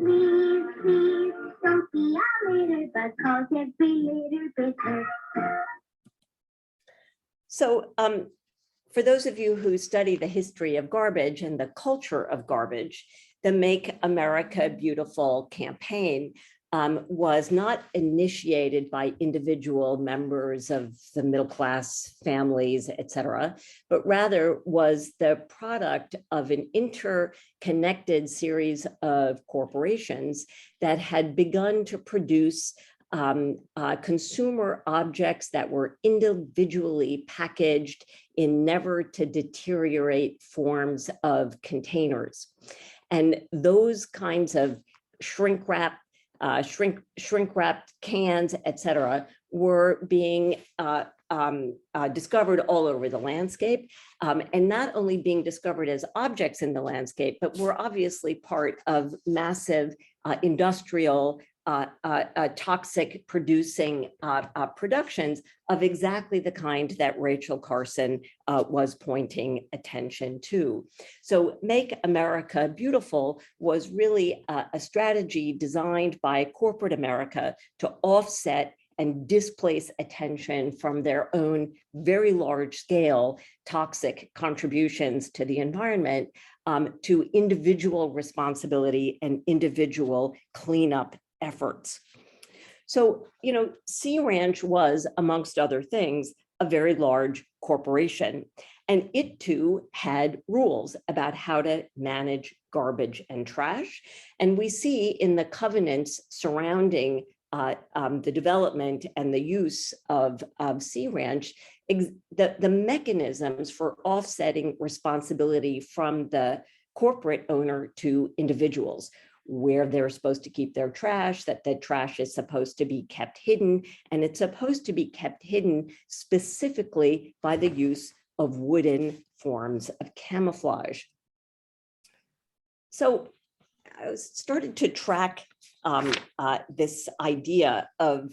Please, please, don't be a litter, but cause every litter bit hurts. So for those of you who study the history of garbage and the culture of garbage, the Make America Beautiful campaign was not initiated by individual members of the middle class families, et cetera, but rather was the product of an interconnected series of corporations that had begun to produce consumer objects that were individually packaged in never to deteriorate forms of containers. And those kinds of shrink wrapped cans, et cetera, were being discovered all over the landscape, and not only being discovered as objects in the landscape, but were obviously part of massive industrial toxic producing productions of exactly the kind that Rachel Carson was pointing attention to. So Make America Beautiful was really a strategy designed by corporate America to offset and displace attention from their own very large scale toxic contributions to the environment to individual responsibility and individual cleanup efforts. So, Sea Ranch was, amongst other things, a very large corporation, and it too had rules about how to manage garbage and trash. And we see in the covenants surrounding the development and the use of Sea Ranch, the mechanisms for offsetting responsibility from the corporate owner to individuals, where they're supposed to keep their trash, that the trash is supposed to be kept hidden, and it's supposed to be kept hidden specifically by the use of wooden forms of camouflage. So I started to track this idea of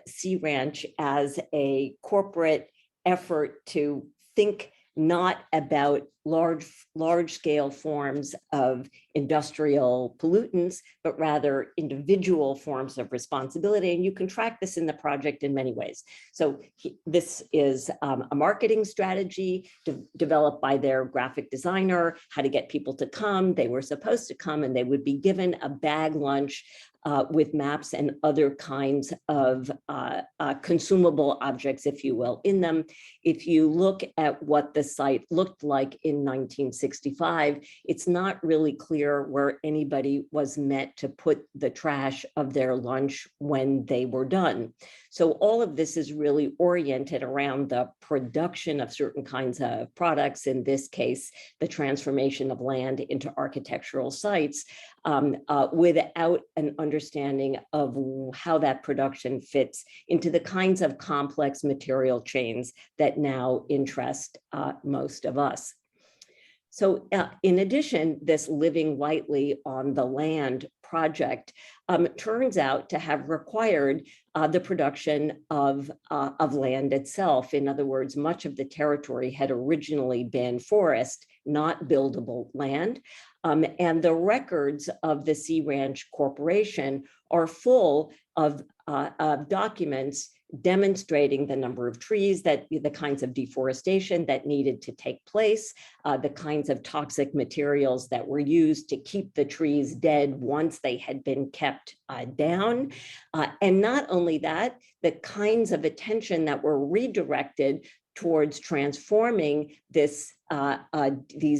Sea Ranch as a corporate effort to think not about large scale forms of industrial pollutants, but rather individual forms of responsibility. And you can track this in the project in many ways. So this is a marketing strategy developed by their graphic designer, how to get people to come. They were supposed to come and they would be given a bag lunch with maps and other kinds of consumable objects, if you will, in them. If you look at what the site looked like in in 1965, it's not really clear where anybody was meant to put the trash of their lunch when they were done. So all of this is really oriented around the production of certain kinds of products, in this case, the transformation of land into architectural sites, without an understanding of how that production fits into the kinds of complex material chains that now interest most of us. So in addition, this living lightly on the land project turns out to have required the production of land itself. In other words, much of the territory had originally been forest, not buildable land. And the records of the Sea Ranch Corporation are full of documents demonstrating the number of trees, that the kinds of deforestation that needed to take place, the kinds of toxic materials that were used to keep the trees dead once they had been kept down. And not only that, the kinds of attention that were redirected towards transforming these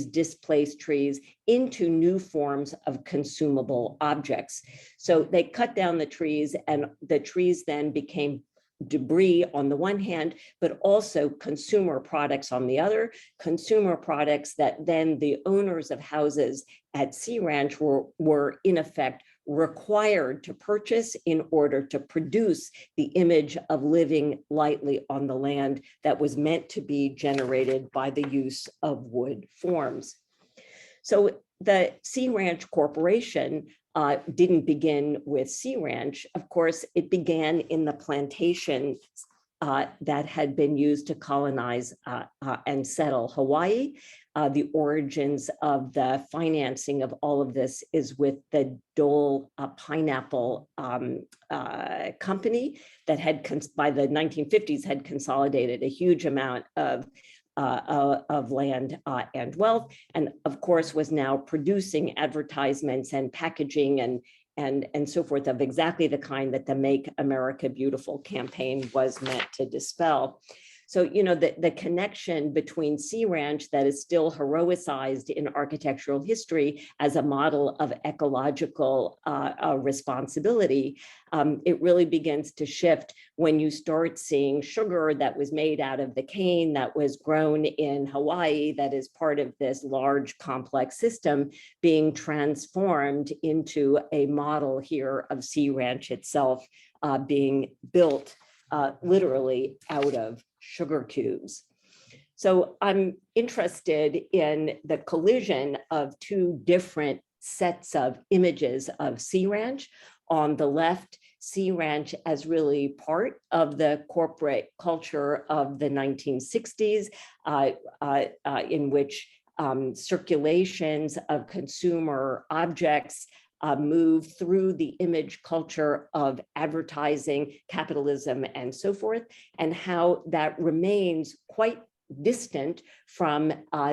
displaced trees into new forms of consumable objects. So they cut down the trees, and the trees then became debris on the one hand, but also consumer products on the other, consumer products that then the owners of houses at Sea Ranch were in effect required to purchase in order to produce the image of living lightly on the land that was meant to be generated by the use of wood forms. So the Sea Ranch Corporation didn't begin with Sea Ranch. Of course, it began in the plantation that had been used to colonize and settle Hawaii. The origins of the financing of all of this is with the Dole pineapple company that had, by the 1950s, had consolidated a huge amount of land and wealth, and of course was now producing advertisements and packaging and so forth of exactly the kind that the Make America Beautiful campaign was meant to dispel. So, you know, the connection between Sea Ranch that is still heroicized in architectural history as a model of ecological responsibility, it really begins to shift when you start seeing sugar that was made out of the cane that was grown in Hawaii, that is part of this large complex system, being transformed into a model here of Sea Ranch itself being built literally out of sugar cubes. So I'm interested in the collision of two different sets of images of Sea Ranch. On the left, Sea Ranch as really part of the corporate culture of the 1960s, in which circulations of consumer objects move through the image culture of advertising, capitalism, and so forth, and how that remains quite distant from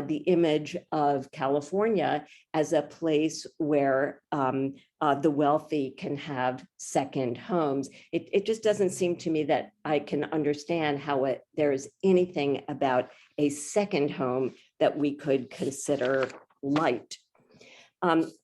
the image of California as a place where the wealthy can have second homes. It just doesn't seem to me that I can understand how there's anything about a second home that we could consider light.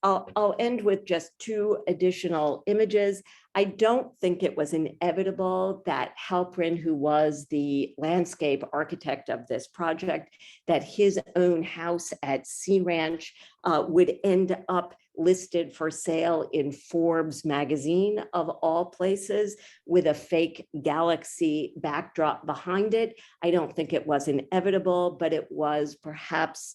I'll end with just two additional images. I don't think it was inevitable that Halprin, who was the landscape architect of this project, that his own house at Sea Ranch would end up listed for sale in Forbes magazine, of all places, with a fake galaxy backdrop behind it. I don't think it was inevitable, but it was perhaps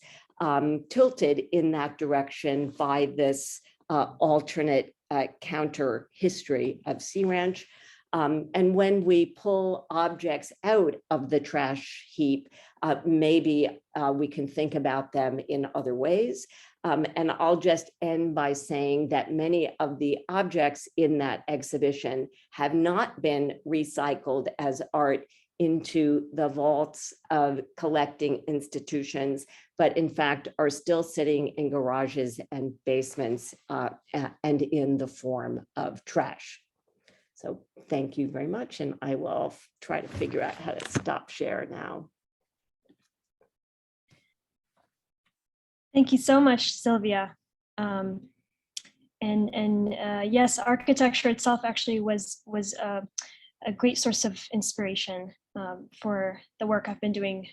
tilted in that direction by this alternate counter history of Sea Ranch. And when we pull objects out of the trash heap, maybe we can think about them in other ways. And I'll just end by saying that many of the objects in that exhibition have not been recycled as art into the vaults of collecting institutions, but in fact are still sitting in garages and basements and in the form of trash. So thank you very much. And I will try to figure out how to stop share now. Thank you so much, Sylvia. Yes, architecture itself actually was a great source of inspiration for the work I've been doing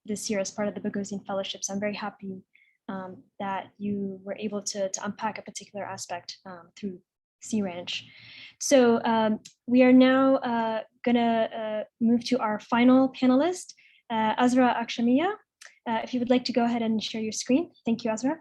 this year as part of the Boghosian Fellowships. I'm very happy that you were able to unpack a particular aspect through Sea Ranch. So we are now gonna move to our final panelist, Azra Akšamija. If you would like to go ahead and share your screen. Thank you, Azra.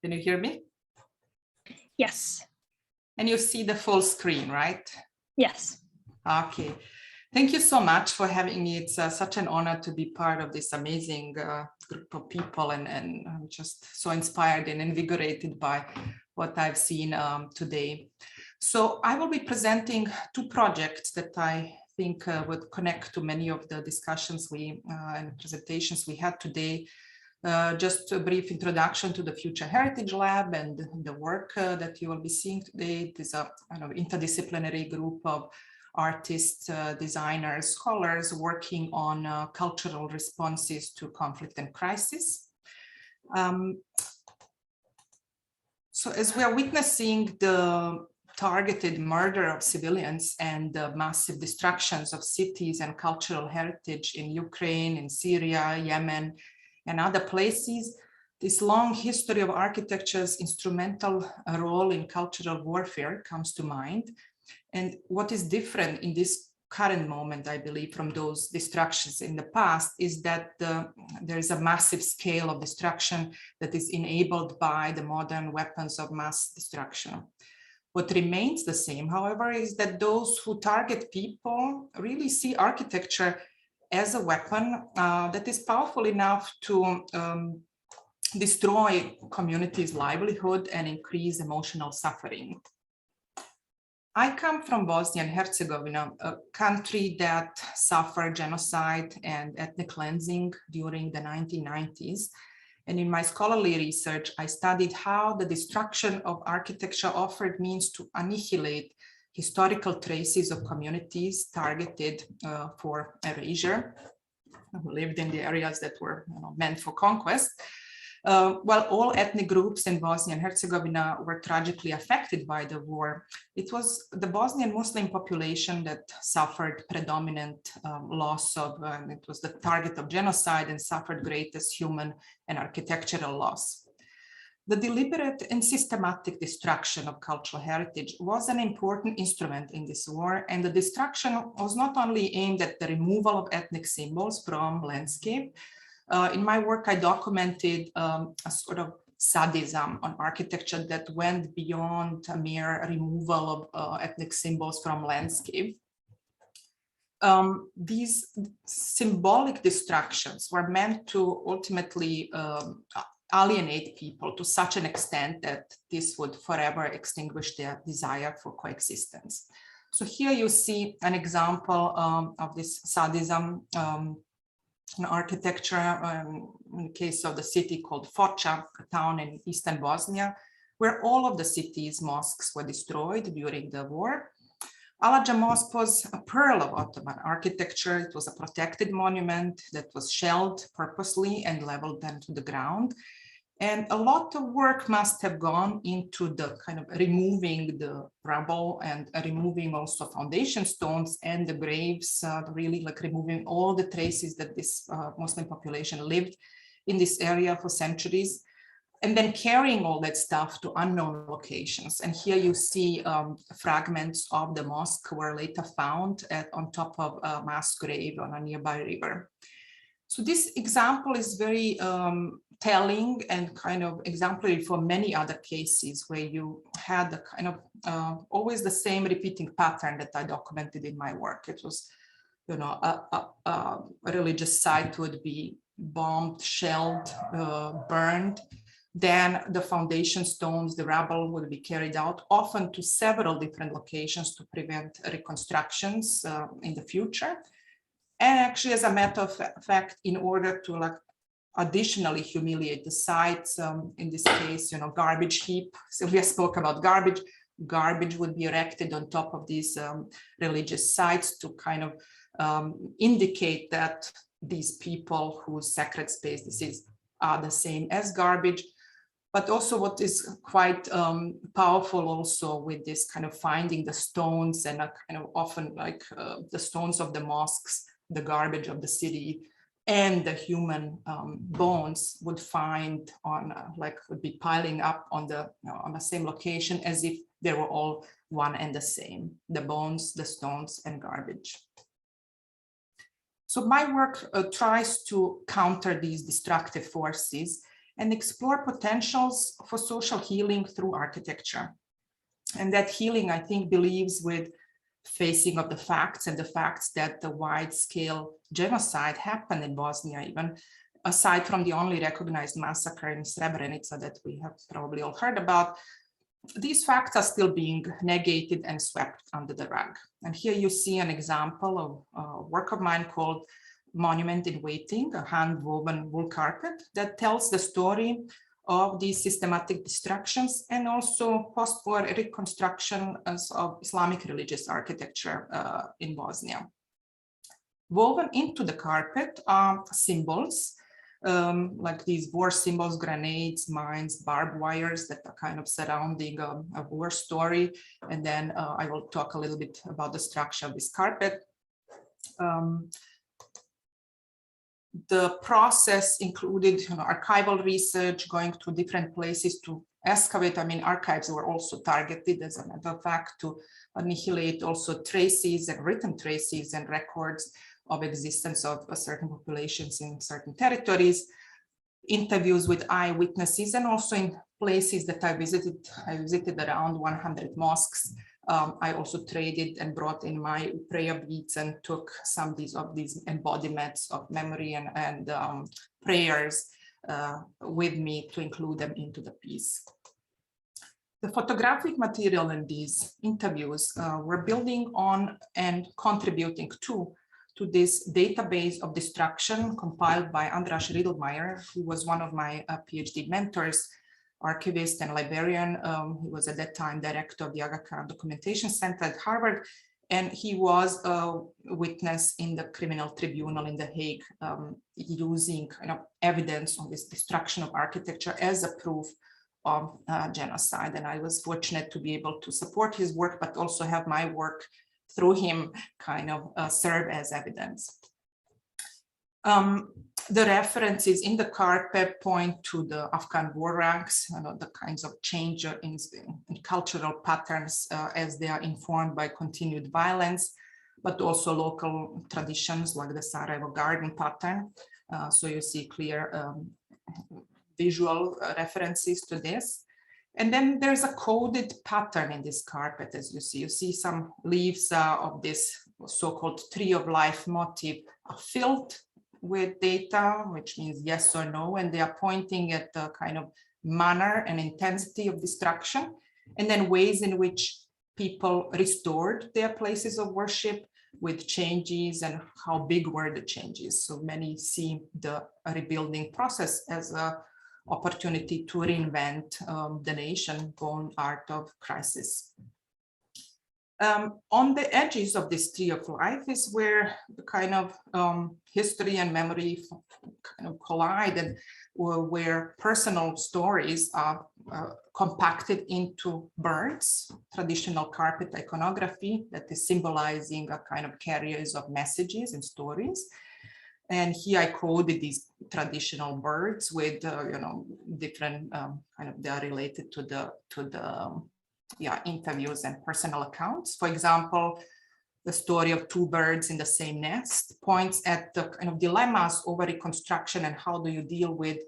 Can you hear me? Yes. And you see the full screen, right? Yes. Okay. Thank you so much for having me. It's such an honor to be part of this amazing group of people, and I'm just so inspired and invigorated by what I've seen today. So I will be presenting two projects that I think would connect to many of the discussions and presentations we had today. Just a brief introduction to the Future Heritage Lab and the work that you will be seeing today. It is a kind of interdisciplinary group of artists, designers, scholars working on cultural responses to conflict and crisis. So as we are witnessing the targeted murder of civilians and the massive destructions of cities and cultural heritage in Ukraine, in Syria, Yemen, and other places, this long history of architecture's instrumental role in cultural warfare comes to mind. And what is different in this current moment, I believe, from those destructions in the past is that there is a massive scale of destruction that is enabled by the modern weapons of mass destruction. What remains the same, however, is that those who target people really see architecture as a weapon that is powerful enough to destroy communities' livelihood and increase emotional suffering. I come from Bosnia and Herzegovina, a country that suffered genocide and ethnic cleansing during the 1990s. And in my scholarly research, I studied how the destruction of architecture offered means to annihilate historical traces of communities targeted for erasure, who lived in the areas that were meant for conquest. While all ethnic groups in Bosnia and Herzegovina were tragically affected by the war, it was the Bosnian Muslim population that suffered predominant loss of, it was the target of genocide and suffered greatest human and architectural loss. The deliberate and systematic destruction of cultural heritage was an important instrument in this war, and the destruction was not only aimed at the removal of ethnic symbols from landscape. In my work, I documented a sort of sadism on architecture that went beyond a mere removal of ethnic symbols from landscape. These symbolic destructions were meant to ultimately alienate people to such an extent that this would forever extinguish their desire for coexistence. So here you see an example of this sadism in architecture, in the case of the city called Foča, a town in eastern Bosnia, where all of the city's mosques were destroyed during the war. Alađa Mosque was a pearl of Ottoman architecture. It was a protected monument that was shelled purposely and leveled then to the ground. And a lot of work must have gone into the kind of removing the rubble and removing also foundation stones and the graves, really like removing all the traces that this Muslim population lived in this area for centuries, and then carrying all that stuff to unknown locations. And here you see fragments of the mosque were later found on top of a mass grave on a nearby river. So this example is very telling and kind of exemplary for many other cases where you had the kind of always the same repeating pattern that I documented in my work. It was, you know, a religious site would be bombed, shelled, burned. Then the foundation stones, the rubble would be carried out, often to several different locations to prevent reconstructions in the future. And actually, as a matter of fact, in order to like additionally humiliate the sites. In this case, garbage heap. Sylvia spoke about garbage. Garbage would be erected on top of these religious sites to kind of indicate that these people whose sacred space this is are the same as garbage. But also what is quite powerful also with this kind of finding the stones and kind of often like the stones of the mosques, the garbage of the city, and the human bones would find on would be piling up on the same location as if they were all one and the same, the bones, the stones, and garbage. So my work tries to counter these destructive forces and explore potentials for social healing through architecture. And that healing, I think, believes with facing of the facts, and the facts that the wide-scale genocide happened in Bosnia, even aside from the only recognized massacre in Srebrenica that we have probably all heard about. These facts are still being negated and swept under the rug. And here you see an example of a work of mine called Monument in Waiting, a hand-woven wool carpet that tells the story of these systematic destructions and also post-war reconstruction of Islamic religious architecture in Bosnia. Woven into the carpet are symbols, like these war symbols, grenades, mines, barbed wires that are kind of surrounding a war story. And then I will talk a little bit about the structure of this carpet. The process included archival research, going to different places to excavate. I mean, archives were also targeted, as a matter of fact, to annihilate also traces and written traces and records of existence of certain populations in certain territories, interviews with eyewitnesses, and also in places that I visited around 100 mosques. I also traded and brought in my prayer beads and took some of these embodiments of memory and prayers with me to include them into the piece. The photographic material in these interviews were building on and contributing to this database of destruction compiled by Andras Riedelmeier, who was one of my PhD mentors, archivist and librarian. He was at that time director of the Aga Khan Documentation Center at Harvard, and he was a witness in the criminal tribunal in The Hague, using evidence on this destruction of architecture as a proof of genocide. And I was fortunate to be able to support his work, but also have my work through him kind of serve as evidence. The references in the carpet point to the Afghan war ranks, the kinds of change in cultural patterns as they are informed by continued violence, but also local traditions like the Sarajevo garden pattern. So you see clear visual references to this. And then there's a coded pattern in this carpet, as you see. You see some leaves of this so-called tree of life motif are filled with data, which means yes or no, and they are pointing at the kind of manner and intensity of destruction, and then ways in which people restored their places of worship with changes and how big were the changes. So many see the rebuilding process as an opportunity to reinvent the nation born out of crisis. On the edges of this tree of life is where the kind of history and memory kind of collide, and where personal stories are compacted into birds, traditional carpet iconography that is symbolizing a kind of carriers of messages and stories. And here I coded these traditional birds with different kind of, they are related to the interviews and personal accounts. For example, the story of two birds in the same nest points at the kind of dilemmas over reconstruction and how do you deal with,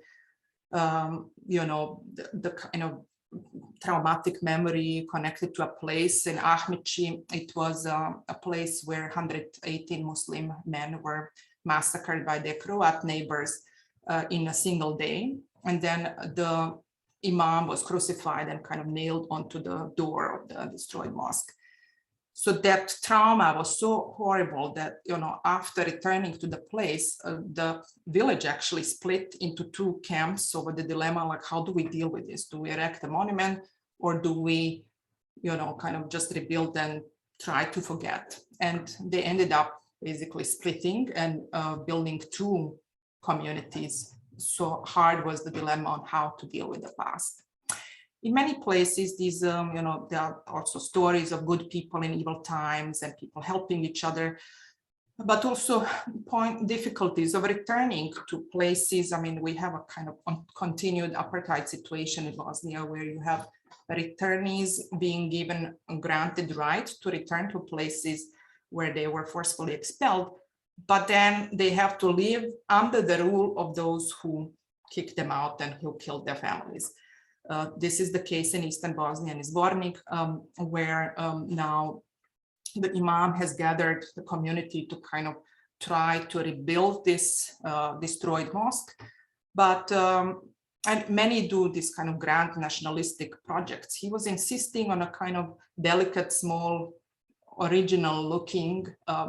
the kind of traumatic memory connected to a place. In Ahmići, it was a place where 118 Muslim men were massacred by their Croat neighbors in a single day. And then the Imam was crucified and kind of nailed onto the door of the destroyed mosque. So that trauma was so horrible that, after returning to the place, the village actually split into two camps over the dilemma, like, how do we deal with this? Do we erect a monument, or do we, kind of just rebuild and try to forget? And they ended up basically splitting and building two communities. So hard was the dilemma on how to deal with the past. In many places, these, there are also stories of good people in evil times and people helping each other, but also difficulties of returning to places. I mean, we have a kind of continued apartheid situation in Bosnia, where you have returnees being given a granted right to return to places where they were forcefully expelled, but then they have to live under the rule of those who kicked them out and who killed their families. This is the case in Eastern Bosnia and Zvornik, where now the imam has gathered the community to kind of try to rebuild this destroyed mosque. But and many do this kind of grand nationalistic projects. He was insisting on a kind of delicate, small, original looking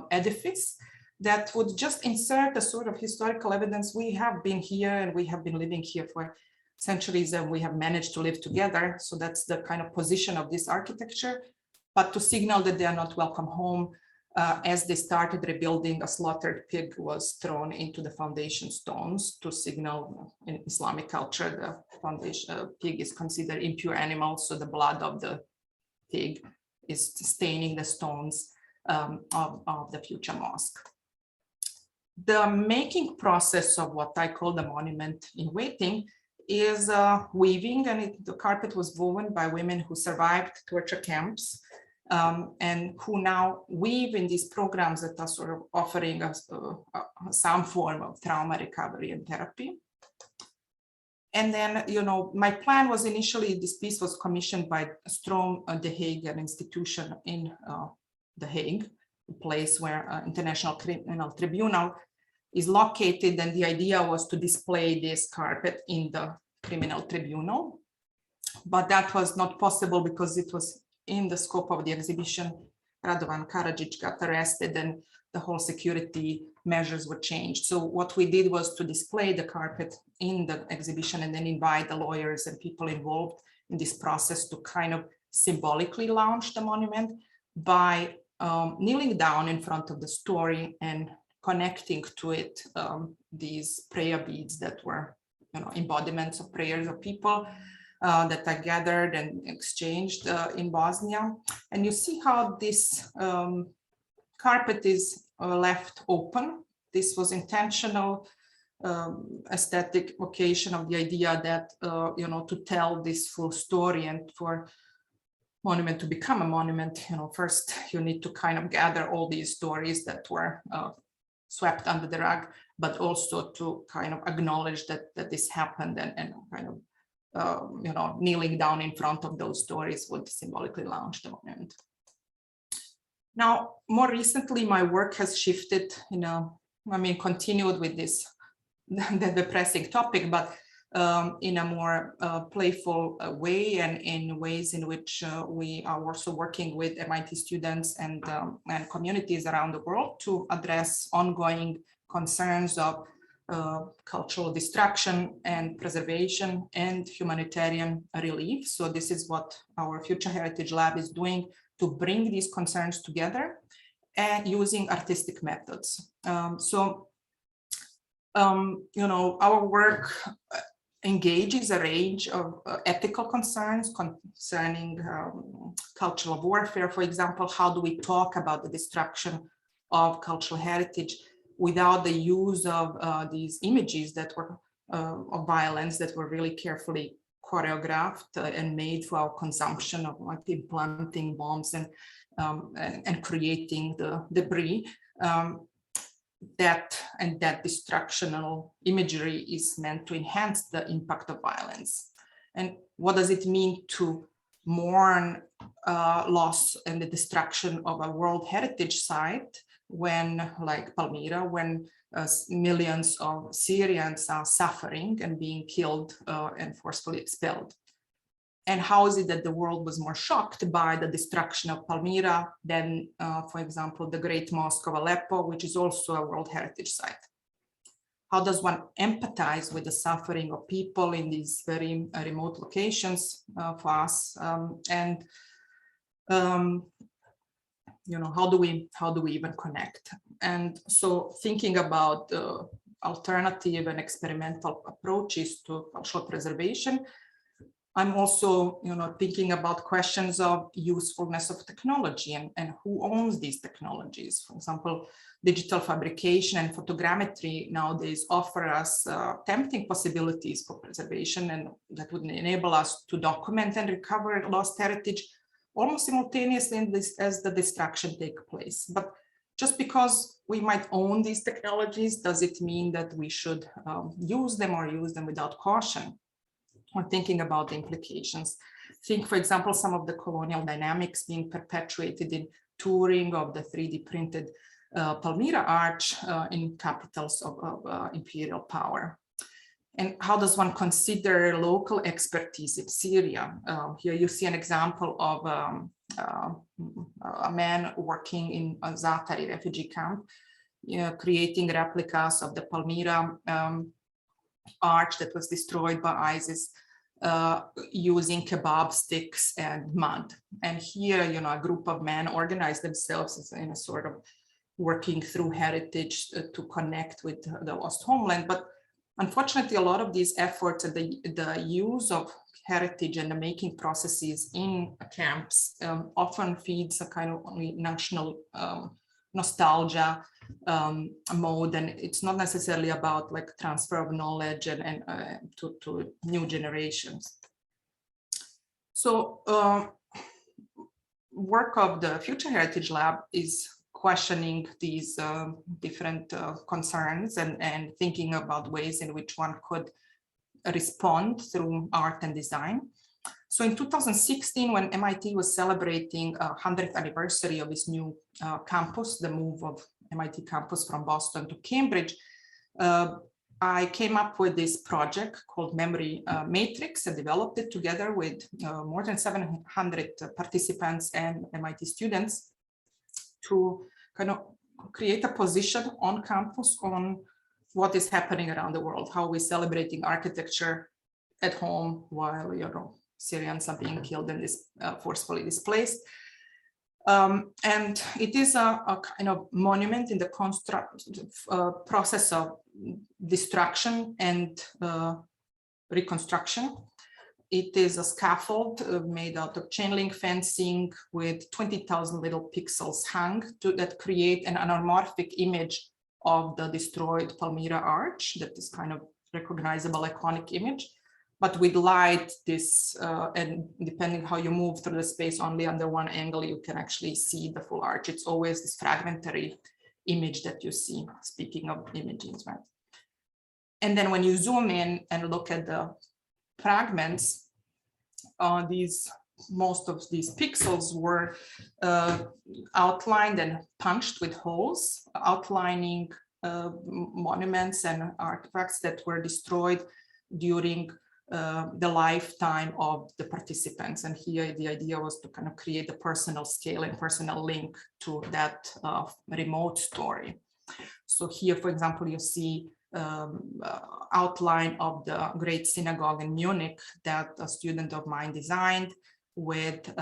edifice that would just insert a sort of historical evidence. We have been here and we have been living here for centuries and we have managed to live together. So that's the kind of position of this architecture. But to signal that they are not welcome home, as they started rebuilding, a slaughtered pig was thrown into the foundation stones to signal, in Islamic culture, the foundation pig is considered impure animal. So the blood of the pig is staining the stones of the future mosque. The making process of what I call the monument in waiting is weaving, and the carpet was woven by women who survived torture camps and who now weave in these programs that are sort of offering us some form of trauma recovery and therapy. And then, my plan was initially, this piece was commissioned by Strom The Hague, an institution in The Hague, a place where International Criminal Tribunal is located, and the idea was to display this carpet in the criminal tribunal. But that was not possible because it was in the scope of the exhibition. Radovan Karadžić got arrested and the whole security measures were changed. So what we did was to display the carpet in the exhibition and then invite the lawyers and people involved in this process to kind of symbolically launch the monument by kneeling down in front of the story and connecting to it these prayer beads that were, embodiments of prayers of people that I gathered and exchanged in Bosnia. And you see how this carpet is left open. This was intentional aesthetic vocation of the idea that, to tell this full story and for monument to become a monument, first you need to kind of gather all these stories that were swept under the rug, but also to kind of acknowledge that this happened and kind of, kneeling down in front of those stories would symbolically launch the monument. Now, more recently, my work has shifted, continued with this, the depressing topic, but in a more playful way and in ways in which we are also working with MIT students and communities around the world to address ongoing concerns of cultural destruction and preservation and humanitarian relief. So this is what our Future Heritage Lab is doing, to bring these concerns together and using artistic methods. Our work engages a range of ethical concerns concerning cultural warfare. For example, how do we talk about the destruction of cultural heritage without the use of these images that were of violence that were really carefully choreographed and made for our consumption, of like implanting bombs and creating the debris. That destructional imagery is meant to enhance the impact of violence. And what does it mean to mourn loss and the destruction of a World Heritage Site when, like Palmyra, when millions of Syrians are suffering and being killed and forcefully expelled? And how is it that the world was more shocked by the destruction of Palmyra than, for example, the Great Mosque of Aleppo, which is also a World Heritage Site? How does one empathize with the suffering of people in these very remote locations for us? You know, how do we even connect? And so thinking about alternative and experimental approaches to cultural preservation, I'm also, you know, thinking about questions of usefulness of technology and who owns these technologies. For example, digital fabrication and photogrammetry nowadays offer us tempting possibilities for preservation, and that would enable us to document and recover lost heritage almost simultaneously as the destruction takes place. But just because we might own these technologies, does it mean that we should use them or use them without caution? Or thinking about the implications. Think, for example, some of the colonial dynamics being perpetuated in touring of the 3D printed Palmyra arch in capitals of imperial power. And how does one consider local expertise in Syria? Here you see an example of a man working in a Zaatari refugee camp, creating replicas of the Palmyra arch that was destroyed by ISIS using kebab sticks and mud. And here, you know, a group of men organized themselves in a sort of working through heritage to connect with the lost homeland. But unfortunately, a lot of these efforts and the use of heritage and the making processes in camps often feeds a kind of national nostalgia mode, and it's not necessarily about like transfer of knowledge and to new generations. So work of the Future Heritage Lab is questioning these different concerns and thinking about ways in which one could respond through art and design. So in 2016, when MIT was celebrating 100th anniversary of its new campus, the move of MIT campus from Boston to Cambridge, I came up with this project called Memory Matrix and developed it together with more than 700 participants and MIT students to kind of create a position on campus on what is happening around the world, how we're celebrating architecture at home while, you know, Syrians are being killed and forcefully displaced. And it is a kind of monument in the process of destruction and reconstruction. It is a scaffold made out of chain link fencing with 20,000 little pixels hung that create an anamorphic image of the destroyed Palmyra arch, that is kind of recognizable iconic image. But with light, and depending how you move through the space only under one angle, you can actually see the full arch. It's always this fragmentary image that you see, speaking of images, right? And then when you zoom in and look at the fragments, most of these pixels were outlined and punched with holes, outlining monuments and artifacts that were destroyed during the lifetime of the participants. And here the idea was to kind of create a personal scale and personal link to that remote story. So here, for example, you see outline of the Great Synagogue in Munich that a student of mine designed, with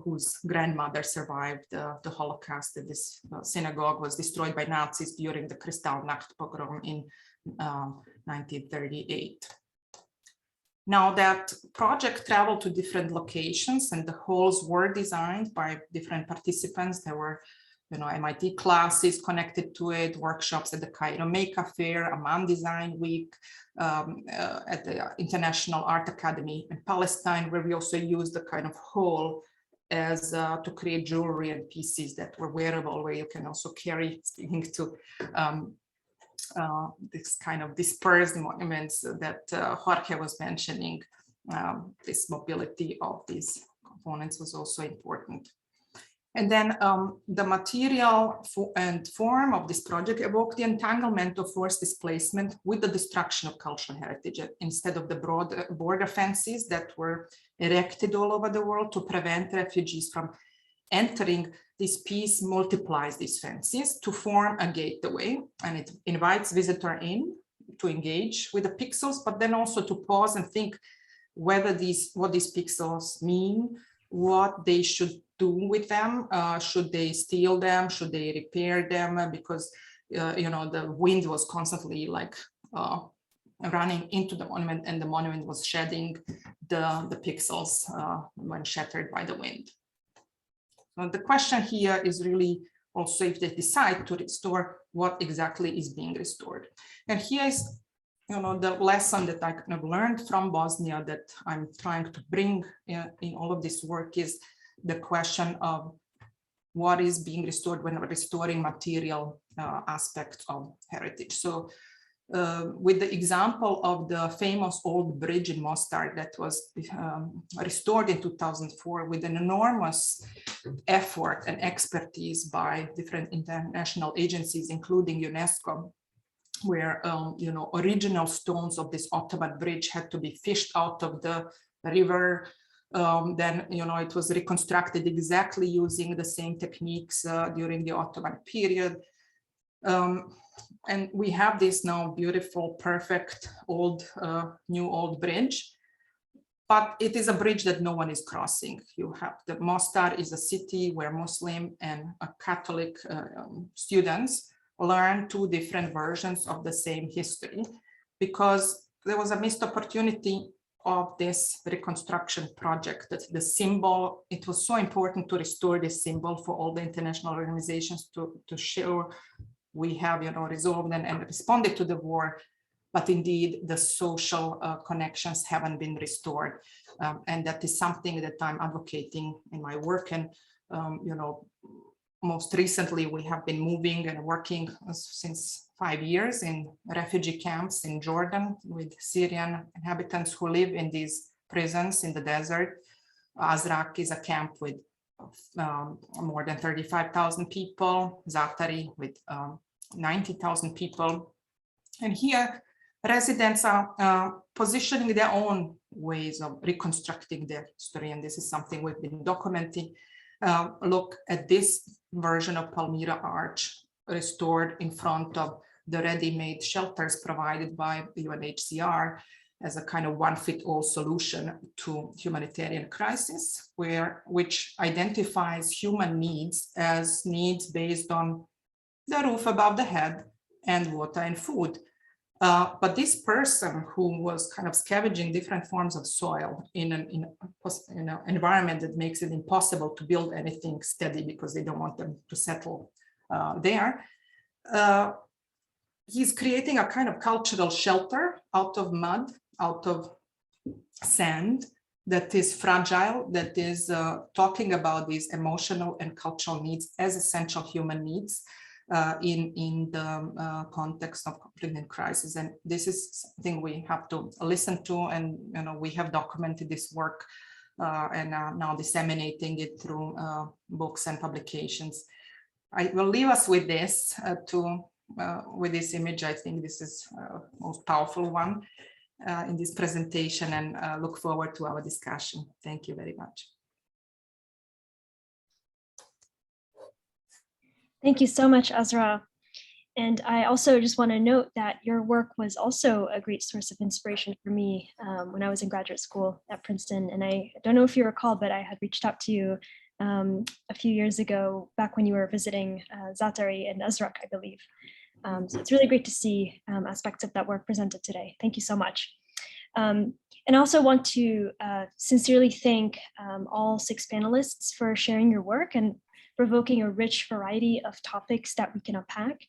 whose grandmother survived the Holocaust. This synagogue was destroyed by Nazis during the Kristallnacht pogrom in 1938. Now that project traveled to different locations and the halls were designed by different participants. There were, you know, MIT classes connected to it, workshops at the Cairo Make Fair, Amman Design Week, at the International Art Academy in Palestine, where we also used the kind of hall as to create jewelry and pieces that were wearable, where you can also carry, speaking to this kind of dispersed monuments that Jorge was mentioning. This mobility of these components was also important. And then the material and form of this project evoked the entanglement of forced displacement with the destruction of cultural heritage instead of the broad border fences that were erected all over the world to prevent refugees from entering. This piece multiplies these fences to form a gateway, and it invites visitor in to engage with the pixels, but then also to pause and think whether what these pixels mean, what they should do with them. Should they steal them? Should they repair them? Because you know, the wind was constantly like running into the monument, and the monument was shedding the pixels when shattered by the wind. So the question here is really also if they decide to restore, what exactly is being restored. And here is, you know, the lesson that I kind of learned from Bosnia that I'm trying to bring in all of this work is the question of what is being restored when restoring material aspects of heritage. So with the example of the famous old bridge in Mostar that was restored in 2004 with an enormous effort and expertise by different international agencies, including UNESCO, where you know, original stones of this Ottoman bridge had to be fished out of the river. Then, you know, it was reconstructed exactly using the same techniques during the Ottoman period. And we have this now beautiful, perfect old, new old bridge, but it is a bridge that no one is crossing. You have the Mostar is a city where Muslim and Catholic students learn two different versions of the same history, because there was a missed opportunity of this reconstruction project, that the symbol, it was so important to restore this symbol for all the international organizations to show we have, you know, resolved and responded to the war, but indeed the social connections haven't been restored. And that is something that I'm advocating in my work. And, you know, most recently we have been moving and working since 5 years in refugee camps in Jordan with Syrian inhabitants who live in these prisons in the desert. Azra is a camp with more than 35,000 people, Zatari with 90,000 people. And here residents are positioning their own ways of reconstructing their history. And this is something we've been documenting. Look at this version of Palmyra Arch restored in front of the ready-made shelters provided by the UNHCR as a kind of one-fit-all solution to humanitarian crisis, which identifies human needs as needs based on the roof above the head and water and food. But this person who was kind of scavenging different forms of soil in an environment that makes it impossible to build anything steady because they don't want them to settle there, he's creating a kind of cultural shelter out of mud, out of sand, that is fragile, that is talking about these emotional and cultural needs as essential human needs in the context of conflict and crisis. And this is something we have to listen to, and you know, we have documented this work and are now disseminating it through books and publications. I will leave us with this with this image. I think this is most powerful one in this presentation, and look forward to our discussion. Thank you very much. Thank you so much, Azra. And I also just want to note that your work was also a great source of inspiration for me when I was in graduate school at Princeton. And I don't know if you recall, but I had reached out to you a few years ago, back when you were visiting Zatari and Azra, I believe. So it's really great to see aspects of that work presented today. Thank you so much. And I also want to sincerely thank all 6 panelists for sharing your work and provoking a rich variety of topics that we can unpack.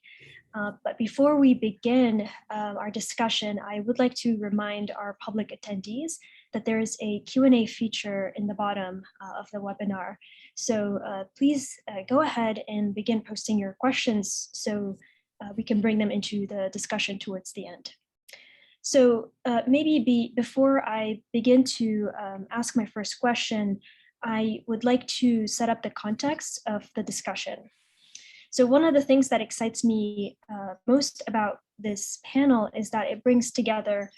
But before we begin our discussion, I would like to remind our public attendees that there is a Q&A feature in the bottom of the webinar. So please go ahead and begin posting your questions so we can bring them into the discussion towards the end. So maybe before I begin to ask my first question, I would like to set up the context of the discussion. So one of the things that excites me most about this panel is that it brings together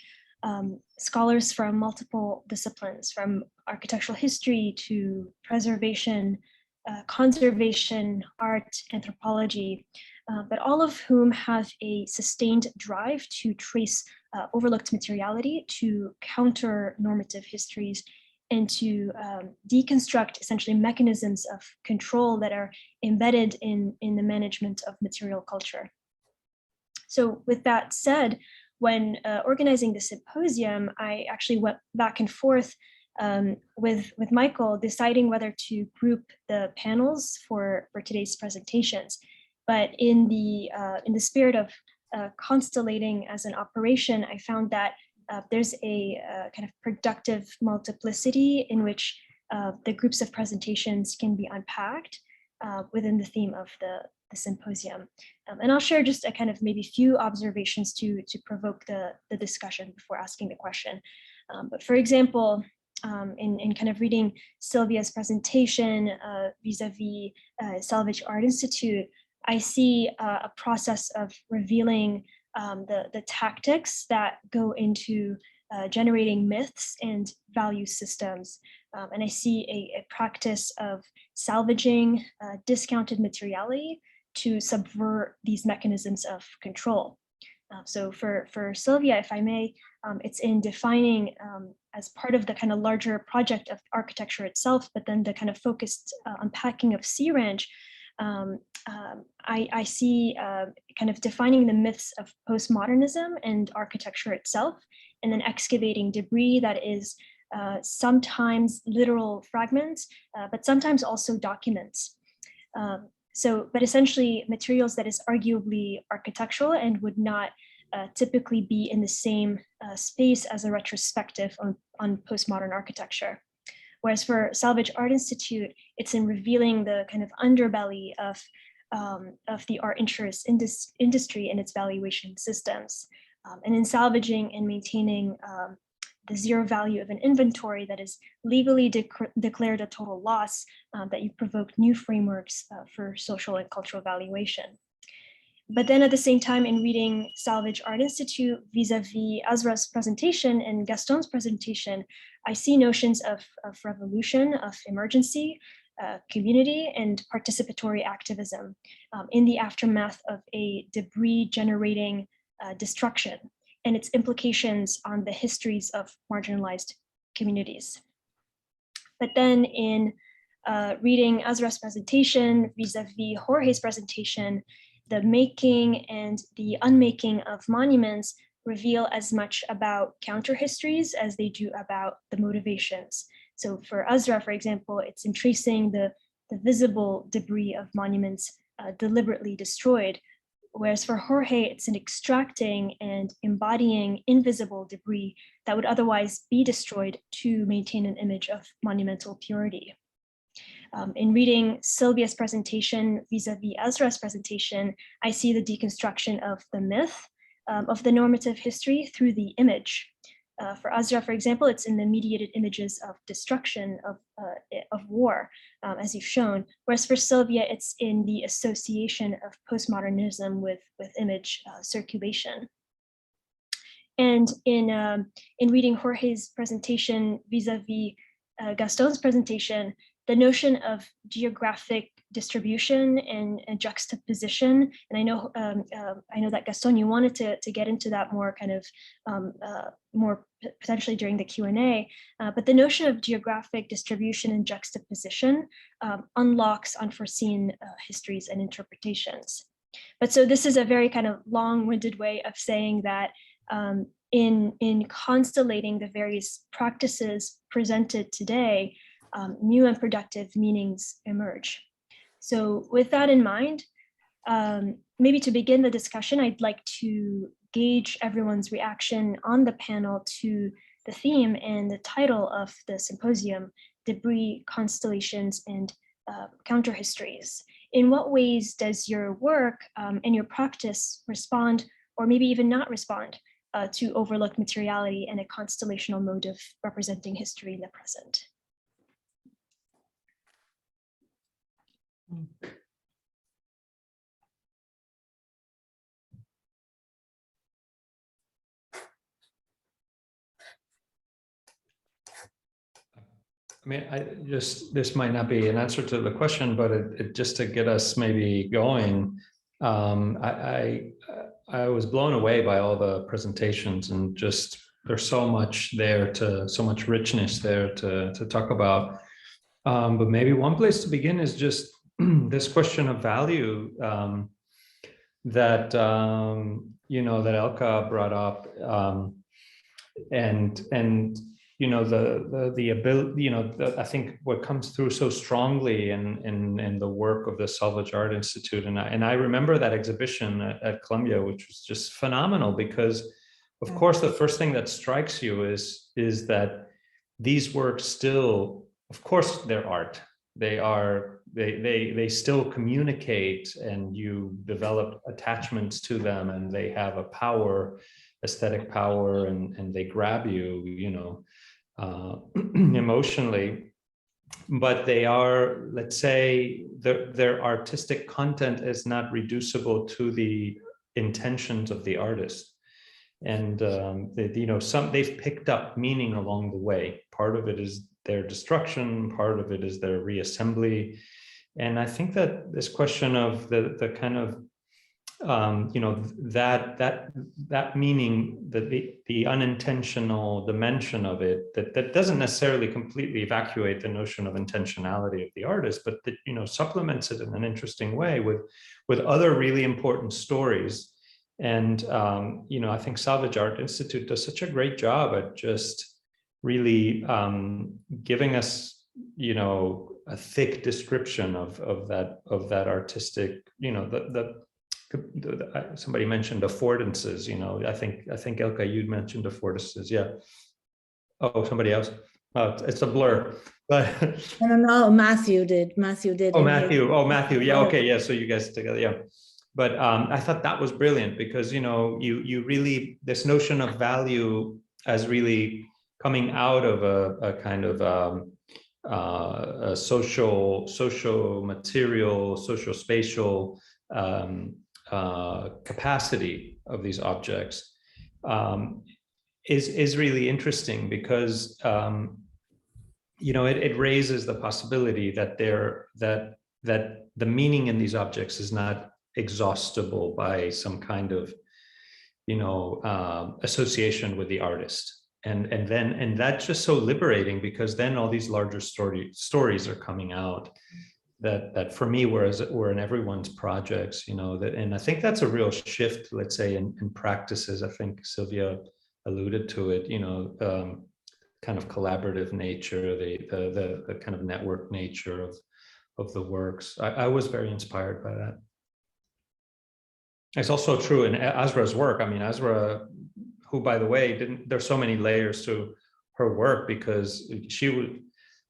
scholars from multiple disciplines, from architectural history to preservation, conservation, art, anthropology, but all of whom have a sustained drive to trace overlooked materiality, to counter normative histories, and to deconstruct essentially mechanisms of control that are embedded in the management of material culture. So with that said, when organizing the symposium, I actually went back and forth with Michael, deciding whether to group the panels for today's presentations. But in the spirit of constellating as an operation, I found that there's a kind of productive multiplicity in which the groups of presentations can be unpacked within the theme of the symposium. And I'll share just a kind of maybe few observations to provoke the discussion before asking the question. But for example, in kind of reading Sylvia's presentation vis-a-vis Salvage Art Institute, I see a process of revealing the tactics that go into generating myths and value systems. And I see a practice of salvaging discounted materiality to subvert these mechanisms of control. So for Sylvia, if I may, it's in defining as part of the kind of larger project of architecture itself, but then the kind of focused unpacking of Sea Ranch, I see kind of defining the myths of postmodernism and architecture itself, and then excavating debris that is sometimes literal fragments, but sometimes also documents. But essentially materials that is arguably architectural and would not typically be in the same space as a retrospective on postmodern architecture. Whereas for Salvage Art Institute, it's in revealing the kind of underbelly of the art interest in this industry and its valuation systems. And in salvaging and maintaining the zero value of an inventory that is legally declared a total loss, that you provoke new frameworks for social and cultural valuation. But then at the same time, in reading Salvage Art Institute vis-a-vis Azra's presentation and Gastón's presentation, I see notions of revolution, of emergency, community, and participatory activism in the aftermath of a debris-generating destruction and its implications on the histories of marginalized communities. But then in reading Azra's presentation vis-a-vis Jorge's presentation, the making and the unmaking of monuments reveal as much about counter-histories as they do about the motivations. So for Azra, for example, it's in tracing the visible debris of monuments deliberately destroyed, whereas for Jorge, it's in extracting and embodying invisible debris that would otherwise be destroyed to maintain an image of monumental purity. In reading Sylvia's presentation vis-a-vis Azra's presentation, I see the deconstruction of the myth of the normative history through the image. For Azra, for example, it's in the mediated images of destruction, of war, as you've shown, whereas for Sylvia, it's in the association of postmodernism with image circulation. And in reading Jorge's presentation vis-a-vis Gastón's presentation, the notion of geographic distribution and juxtaposition, and I know that Gastón, you wanted to get into that more kind of more potentially during the Q&A, but the notion of geographic distribution and juxtaposition unlocks unforeseen histories and interpretations. But so this is a very kind of long-winded way of saying that in constellating the various practices presented today, new and productive meanings emerge. So with that in mind, maybe to begin the discussion, I'd like to gauge everyone's reaction on the panel to the theme and the title of the symposium, Debris, Constellations, and Counter-Histories. In what ways does your work and your practice respond, or maybe even not respond, to overlooked materiality and a constellational mode of representing history in the present? I mean, this might not be an answer to the question, but just to get us maybe going, I was blown away by all the presentations, and just there's so much there so much richness there to talk about. But maybe one place to begin is just this question of value that that Elka brought up, and the ability, I think what comes through so strongly in the work of the Salvage Art Institute, and I remember that exhibition at Columbia, which was just phenomenal, because of course the first thing that strikes you is that these works still, of course, they're art. They still communicate, and you develop attachments to them, and they have a power, aesthetic power, and they grab you, emotionally. But they are, let's say, their artistic content is not reducible to the intentions of the artist. And they've picked up meaning along the way. Part of it is their destruction, part of it is their reassembly. And I think that this question of the kind of that meaning, the unintentional dimension of it, that doesn't necessarily completely evacuate the notion of intentionality of the artist, but that supplements it in an interesting way with other really important stories. And I think Salvage Art Institute does such a great job at just really giving us a thick description of that artistic, somebody mentioned affordances, I think Elka, you mentioned affordances. Yeah. Oh, somebody else. Oh, it's a blur. But I don't know. Matthew did. Oh, Matthew. Yeah. Okay. Yeah. So you guys together. Yeah. But I thought that was brilliant, because you really, this notion of value as really coming out of a kind of a social material, social spatial capacity of these objects is really interesting, because it raises the possibility that the meaning in these objects is not exhaustible by some kind of association with the artist. And that's just so liberating, because then all these larger stories are coming out that for me were in everyone's projects, and I think that's a real shift, let's say, in practices. I think Sylvia alluded to it, kind of collaborative nature, the kind of network nature of the works. I was very inspired by that. It's also true in Azra's work. I mean, Azra, who, by the way, there's so many layers to her work, because she would,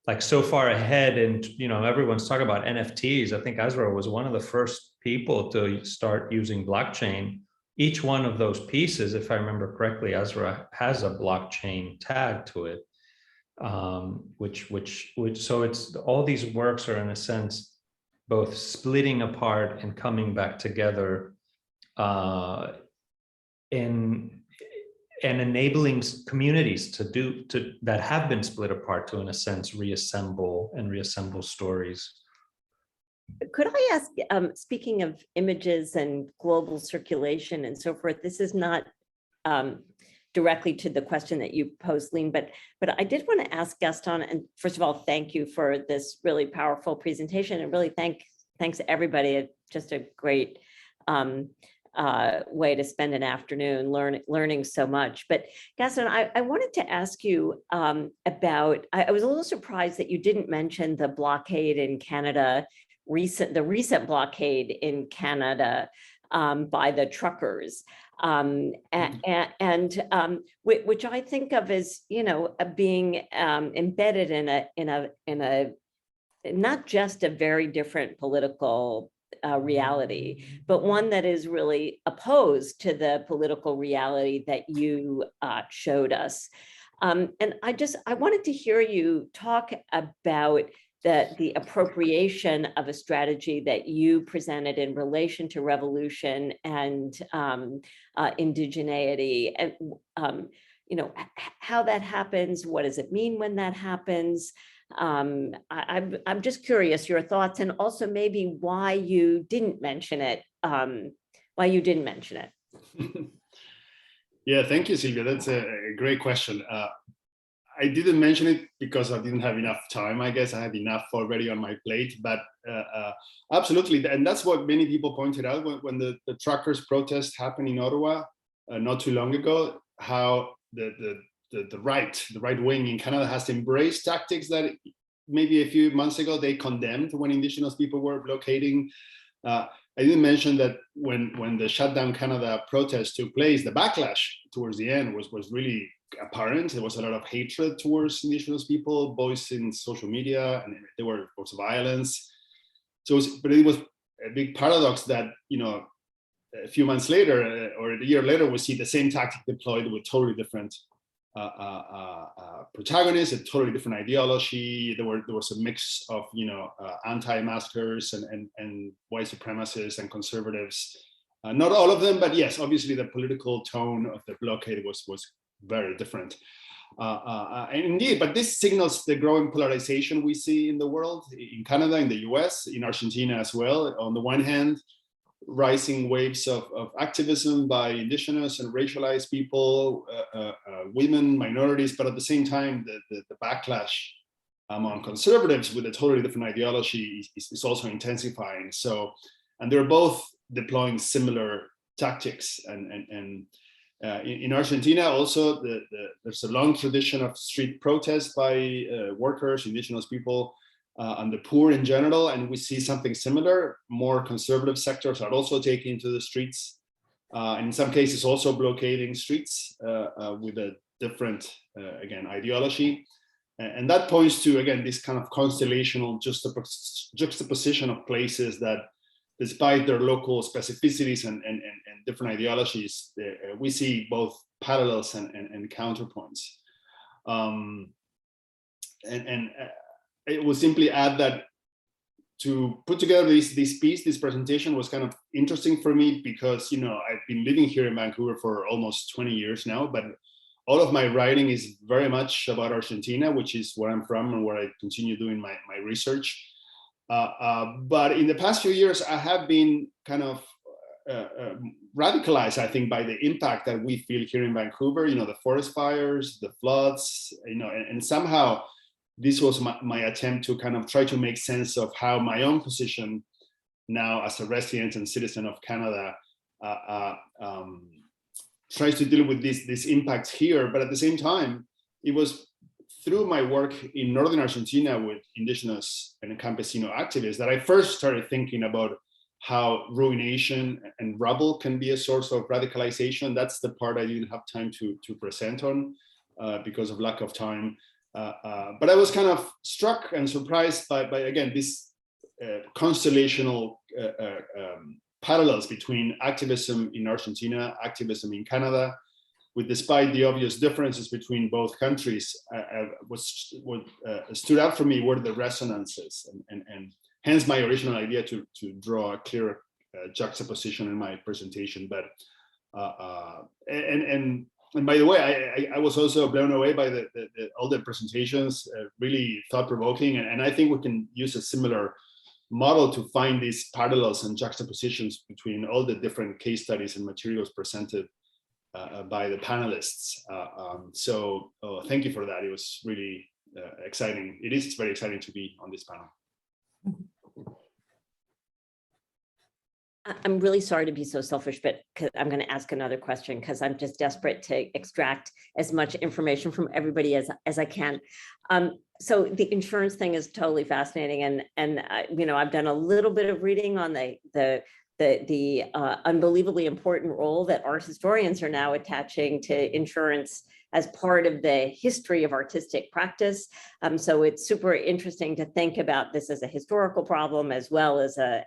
like, so far ahead, and everyone's talking about NFTs. I think Azra was one of the first people to start using blockchain. Each one of those pieces, if I remember correctly, Azra has a blockchain tag to it, which so it's all these works are in a sense both splitting apart and coming back together, and enabling communities that have been split apart to, in a sense, reassemble stories. Could I ask, speaking of images and global circulation and so forth, this is not directly to the question that you posed, Lynn, but I did want to ask Gastón, and first of all, thank you for this really powerful presentation, and really thanks everybody. It's just a great way to spend an afternoon learning so much. But Gastón, I wanted to ask you about, I was a little surprised that you didn't mention the blockade in Canada, the recent blockade in Canada by the truckers, which I think of as, being embedded in a not just a very different political reality, but one that is really opposed to the political reality that you showed us. And I wanted to hear you talk about the appropriation of a strategy that you presented in relation to revolution and indigeneity, and you know, how that happens. What does it mean when that happens? I'm just curious your thoughts, and also maybe why you didn't mention it. Yeah, thank you, Sylvia. That's a great question. I didn't mention it because I didn't have enough time. I guess I had enough already on my plate, but absolutely. And that's what many people pointed out when the truckers' protest happened in Ottawa not too long ago, how the right wing in Canada has embraced tactics that maybe a few months ago they condemned when Indigenous people were blockading. I didn't mention that when the Shutdown Canada protest took place, the backlash towards the end was really apparent. There was a lot of hatred towards Indigenous people, both in social media, and there were reports of violence. So, but it was a big paradox that, you know, a few months later or a year later, we see the same tactic deployed with totally different protagonists, a totally different ideology. There was a mix of, you know, anti-maskers and white supremacists and conservatives. Not all of them, but yes, obviously the political tone of the blockade was very different. And indeed, but this signals the growing polarization we see in the world, in Canada, in the US, in Argentina as well. On the one hand, rising waves of activism by Indigenous and racialized people, women, minorities, but at the same time, the backlash among conservatives with a totally different ideology is also intensifying. So, and they're both deploying similar tactics. And in Argentina also, there's a long tradition of street protests by workers, Indigenous people, and the poor in general, and we see something similar. More conservative sectors are also taking to the streets, and in some cases also blockading streets with a different, again, ideology. And that points to, again, this kind of constellational juxtaposition of places that, despite their local specificities and different ideologies, we see both parallels and counterpoints. It will simply add that to put together this presentation was kind of interesting for me because, you know, I've been living here in Vancouver for almost 20 years now, but all of my writing is very much about Argentina, which is where I'm from and where I continue doing my research. But in the past few years, I have been kind of radicalized, I think, by the impact that we feel here in Vancouver, you know, the forest fires, the floods, you know, and somehow this was my attempt to kind of try to make sense of how my own position now as a resident and citizen of Canada tries to deal with this impact here. But at the same time, it was through my work in Northern Argentina with Indigenous and Campesino activists that I first started thinking about how ruination and rubble can be a source of radicalization. That's the part I didn't have time to present on because of lack of time. But I was kind of struck and surprised by again, this constellational parallels between activism in Argentina, activism in Canada, with despite the obvious differences between both countries, what stood out for me were the resonances, and hence my original idea to draw a clear juxtaposition in my presentation. But and by the way, I was also blown away by all the presentations, really thought-provoking, and I think we can use a similar model to find these parallels and juxtapositions between all the different case studies and materials presented by the panelists. So thank you for that. It was really exciting. It is very exciting to be on this panel. I'm really sorry to be so selfish, but I'm going to ask another question because I'm just desperate to extract as much information from everybody as I can. So the insurance thing is totally fascinating, and you know, I've done a little bit of reading on the unbelievably important role that art historians are now attaching to insurance as part of the history of artistic practice. So it's super interesting to think about this as a historical problem as well as a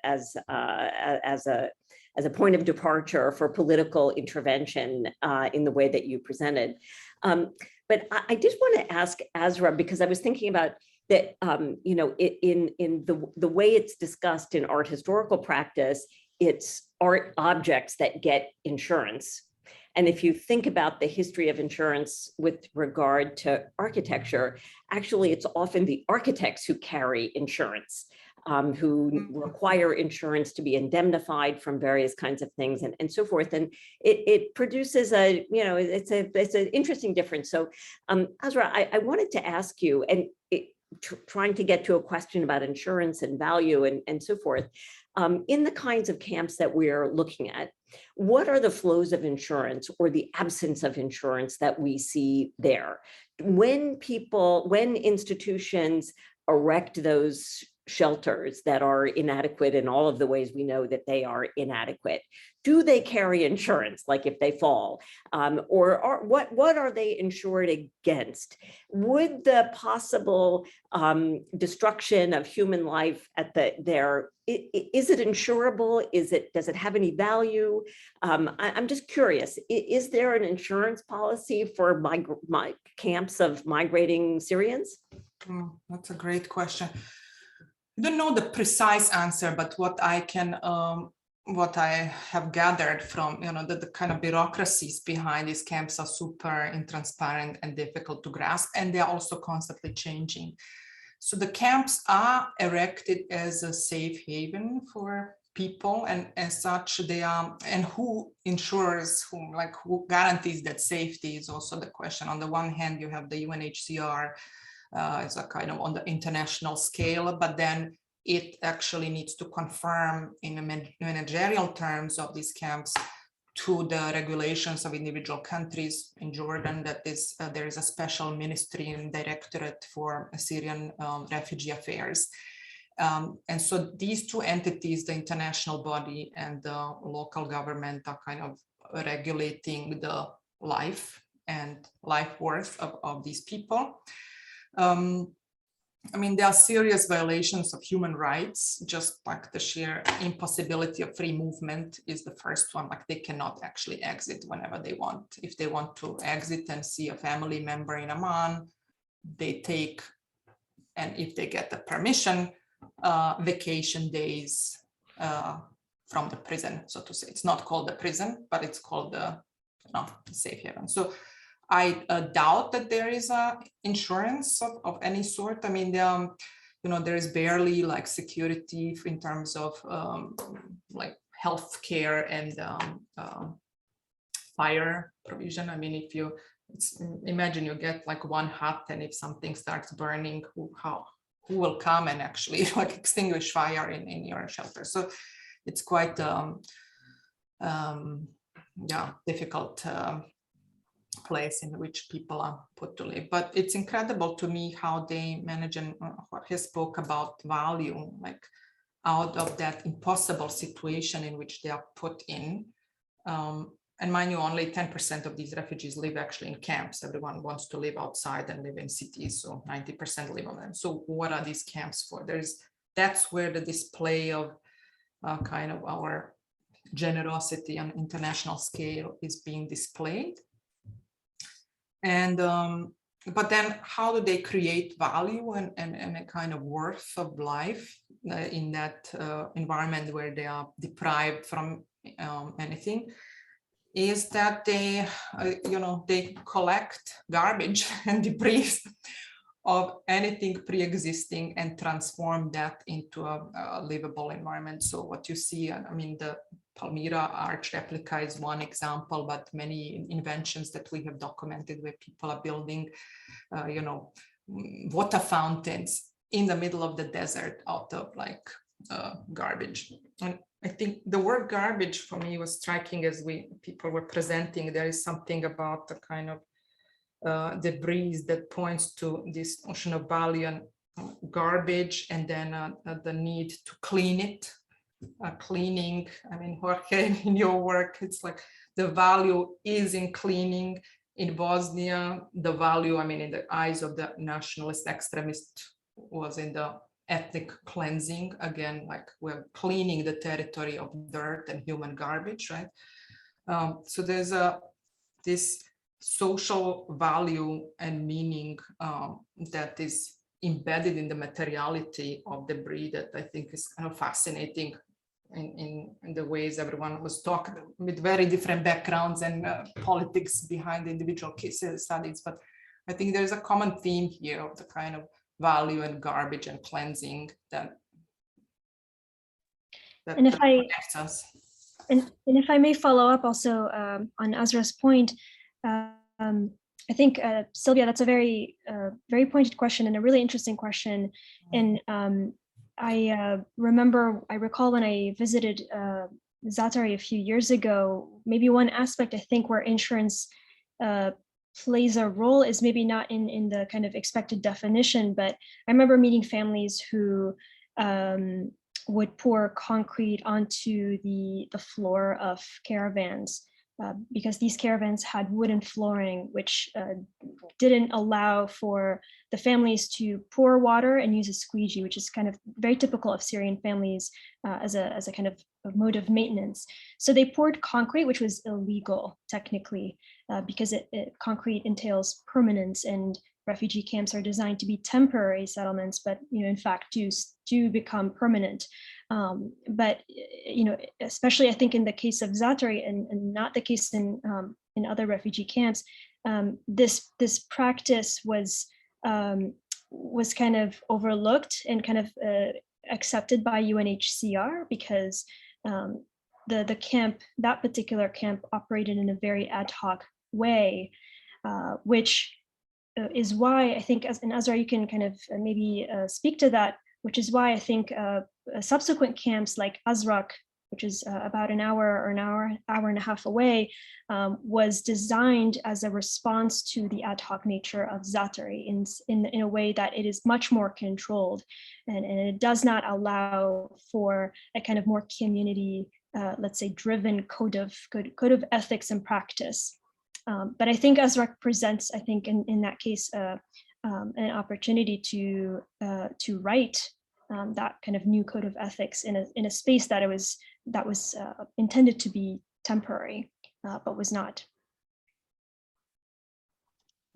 point of departure for political intervention in the way that you presented. But I did want to ask Azra, because I was thinking about, that, you know, in the way it's discussed in art historical practice, it's art objects that get insurance. And if you think about the history of insurance with regard to architecture, actually, it's often the architects who carry insurance, who require insurance to be indemnified from various kinds of things and so forth. And it produces a, you know, it's an interesting difference. So Azra, I wanted to ask you, and trying to get to a question about insurance and value and so forth, in the kinds of camps that we're looking at, what are the flows of insurance or the absence of insurance that we see there? When institutions erect those shelters that are inadequate in all of the ways we know that they are inadequate, do they carry insurance, like if they fall, or what are they insured against? Would the possible destruction of human life at is it insurable? Does it have any value? I'm just curious, is there an insurance policy for my camps of migrating Syrians? That's a great question. I don't know the precise answer, but what I have gathered from, you know, the kind of bureaucracies behind these camps are super intransparent and difficult to grasp, and they're also constantly changing. So the camps are erected as a safe haven for people, and as such they are, and who insures, who guarantees that safety is also the question. On the one hand, you have the UNHCR, it's a kind of on the international scale, but then it actually needs to confirm in managerial terms of these camps to the regulations of individual countries. In Jordan, that is, there is a special ministry and directorate for Syrian refugee affairs. And so these two entities, the international body and the local government, are kind of regulating the life and life worth of these people. I mean, there are serious violations of human rights, just like the sheer impossibility of free movement is the first one. Like, they cannot actually exit whenever they want. If they want to exit and see a family member in Amman, they take, and if they get the permission, vacation days from the prison, so to say. It's not called the prison, but it's called the safe haven. So I doubt that there is a insurance of any sort. I mean, there is barely like security in terms of like healthcare and fire provision. I mean, if you imagine you get like one hut, and if something starts burning, who will come and actually like extinguish fire in your shelter? So it's quite difficult place in which people are put to live. But it's incredible to me how they manage, and Jorge spoke about value, like out of that impossible situation in which they are put in. And mind you, only 10% of these refugees live actually in camps. Everyone wants to live outside and live in cities, so 90% live on them. So what are these camps for? That's where the display of kind of our generosity on international scale is being displayed. And but then how do they create value and a kind of worth of life in that environment where they are deprived from anything? Is that they collect garbage and debris of anything pre-existing and transform that into a livable environment. So what you see, I mean, the Palmyra arch replica is one example, but many inventions that we have documented where people are building, water fountains in the middle of the desert out of like garbage. And I think the word garbage for me was striking as people were presenting. There is something about the kind of debris that points to this notion of value and garbage, and then the need to clean it. Cleaning, I mean, Jorge, in your work, it's like the value is in cleaning. In Bosnia, the value, I mean, in the eyes of the nationalist extremist, was in the ethnic cleansing. Again, like we're cleaning the territory of dirt and human garbage, right? So there's this social value and meaning that is embedded in the materiality of debris that I think is kind of fascinating in the ways everyone was talking with very different backgrounds and politics behind the individual cases studies. But I think there's a common theme here of the kind of value and garbage and cleansing that and if protects us. And if I may follow up also on Azra's point, I think, Sylvia, that's a very pointed question and a really interesting question. And I recall when I visited Zaatari a few years ago, maybe one aspect I think where insurance plays a role is maybe not in the kind of expected definition, but I remember meeting families who would pour concrete onto the floor of caravans because these caravans had wooden flooring, which didn't allow for the families to pour water and use a squeegee, which is kind of very typical of Syrian families as a kind of a mode of maintenance. So they poured concrete, which was illegal technically, because concrete entails permanence, and refugee camps are designed to be temporary settlements, but in fact do become permanent. But especially I think in the case of Zaatari and not the case in other refugee camps, this practice was kind of overlooked and kind of accepted by UNHCR because the camp, that particular camp, operated in a very ad hoc way, which is why I think, and Azra, you can kind of maybe speak to that, which is why I think subsequent camps like Azrak, which is about an hour and a half away, was designed as a response to the ad hoc nature of Zaatari in a way that it is much more controlled, and it does not allow for a kind of more community, let's say, driven code of ethics and practice. But I think Azrak presents, I think in that case, an opportunity to write that kind of new code of ethics in a space that was intended to be temporary, but was not.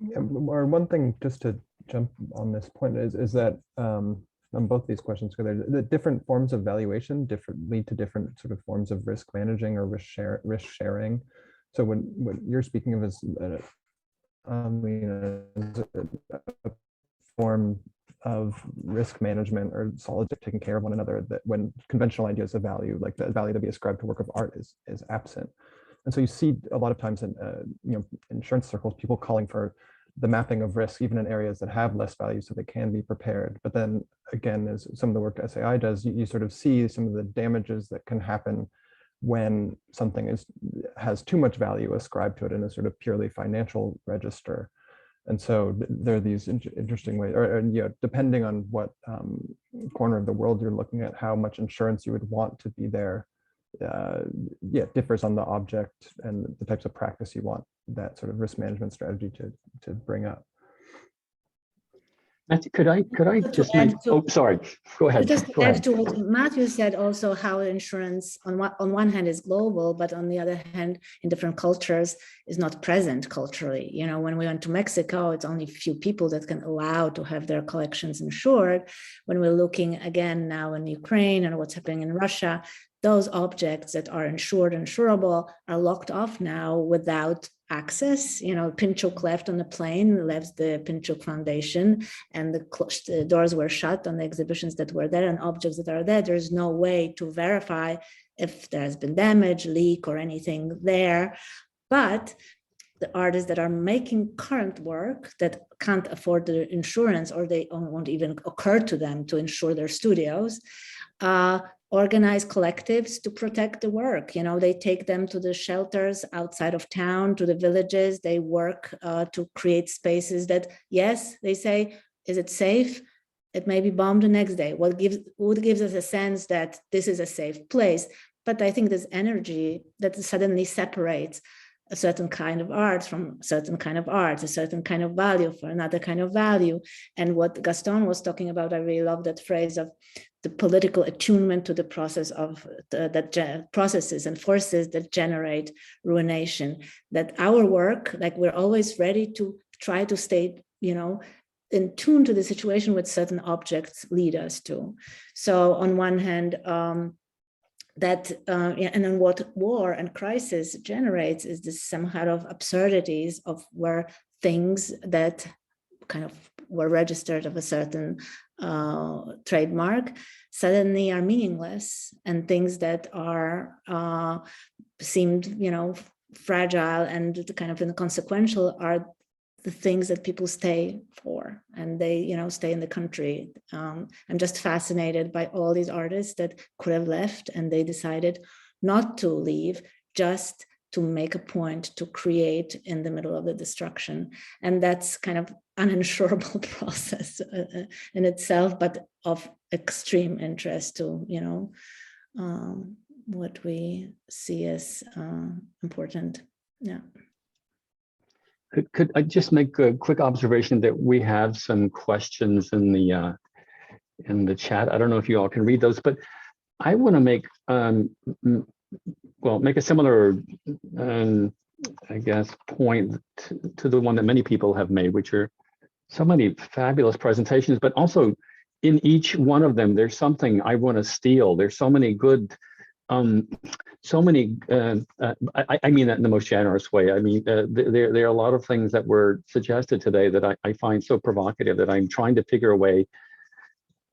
Yeah, or one thing, just to jump on this point, is that on both these questions, the different forms of valuation lead to different sort of forms of risk managing or risk sharing. So what you're speaking of is a form of risk management or solid taking care of one another, that when conventional ideas of value, like the value that we ascribe to work of art, is absent. And so you see a lot of times in insurance circles, people calling for the mapping of risk, even in areas that have less value, so they can be prepared. But then again, as some of the work SAI does, you sort of see some of the damages that can happen when something has too much value ascribed to it in a sort of purely financial register. And so there are these interesting ways, or depending on what corner of the world you're looking at, how much insurance you would want to be there, differs on the object and the types of practice you want that sort of risk management strategy to bring up. Matthew, could I just make, sorry, go ahead. Just to add to what Matthew said, also how insurance on one hand is global, but on the other hand, in different cultures is not present culturally. When we went to Mexico, it's only a few people that can allow to have their collections insured. When we're looking again now in Ukraine and what's happening in Russia, those objects that are insured, insurable, are locked off now without access. Pinault left on the plane, left the Pinault Foundation, and the doors were shut on the exhibitions that were there and objects that are there. There's no way to verify if there has been damage, leak, or anything there. But the artists that are making current work that can't afford the insurance, or they won't even occur to them to insure their studios, organize collectives to protect the work. They take them to the shelters outside of town, to the villages. They work to create spaces that, yes, they say, is it safe? It may be bombed the next day. What gives us a sense that this is a safe place? But I think this energy that suddenly separates a certain kind of art from a certain kind of art, a certain kind of value for another kind of value. And what Gastón was talking about, I really love that phrase of the political attunement to the process of processes and forces that generate ruination. That our work, like we're always ready to try to stay, in tune to the situation which certain objects lead us to. So on one hand, and then what war and crisis generates is this some kind of absurdities of where things that kind of were registered of a certain trademark suddenly are meaningless, and things that are seemed, fragile and kind of inconsequential are the things that people stay for, and they, stay in the country. I'm just fascinated by all these artists that could have left, and they decided not to leave, just to make a point to create in the middle of the destruction. And that's kind of an uninsurable process in itself, but of extreme interest to, what we see as important. Yeah. Could I just make a quick observation that we have some questions in the chat? I don't know if you all can read those, but I want to make make a similar, I guess, point to the one that many people have made, which are so many fabulous presentations, but also in each one of them, there's something I want to steal. There's so many good, I mean that in the most generous way. I mean, there are a lot of things that were suggested today that I find so provocative that I'm trying to figure a way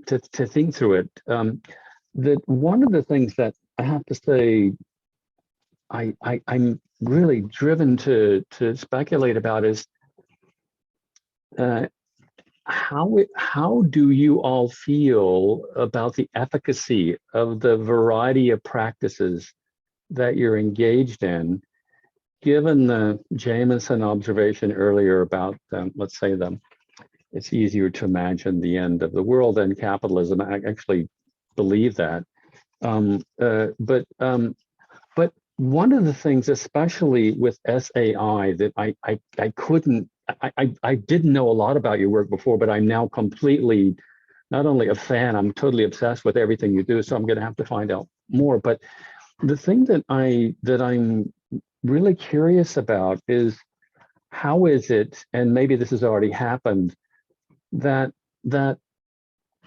to think through it. That one of the things that I have to say, I'm really driven to speculate about is how do you all feel about the efficacy of the variety of practices that you're engaged in, given the Jameson observation earlier about, let's say, it's easier to imagine the end of the world than capitalism. I actually believe that. But one of the things, especially with SAI, that I didn't know a lot about your work before, but I'm now completely, not only a fan, I'm totally obsessed with everything you do. So I'm going to have to find out more. But the thing that I'm really curious about is, how is it, and maybe this has already happened, that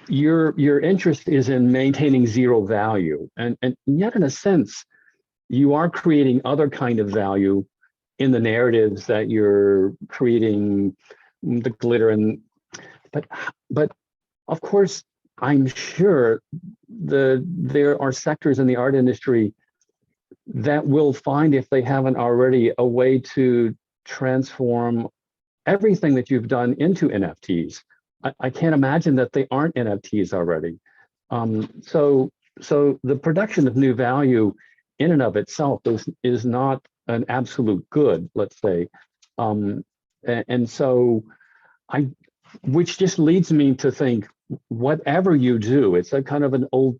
your interest is in maintaining zero value, and yet in a sense you are creating other kind of value in the narratives that you're creating, the glitter, and but of course I'm sure there are sectors in the art industry that will find, if they haven't already, a way to transform everything that you've done into NFTs. I can't imagine that they aren't NFTs already. So the production of new value in and of itself is not an absolute good, let's say. And so which just leads me to think, whatever you do, it's a kind of an old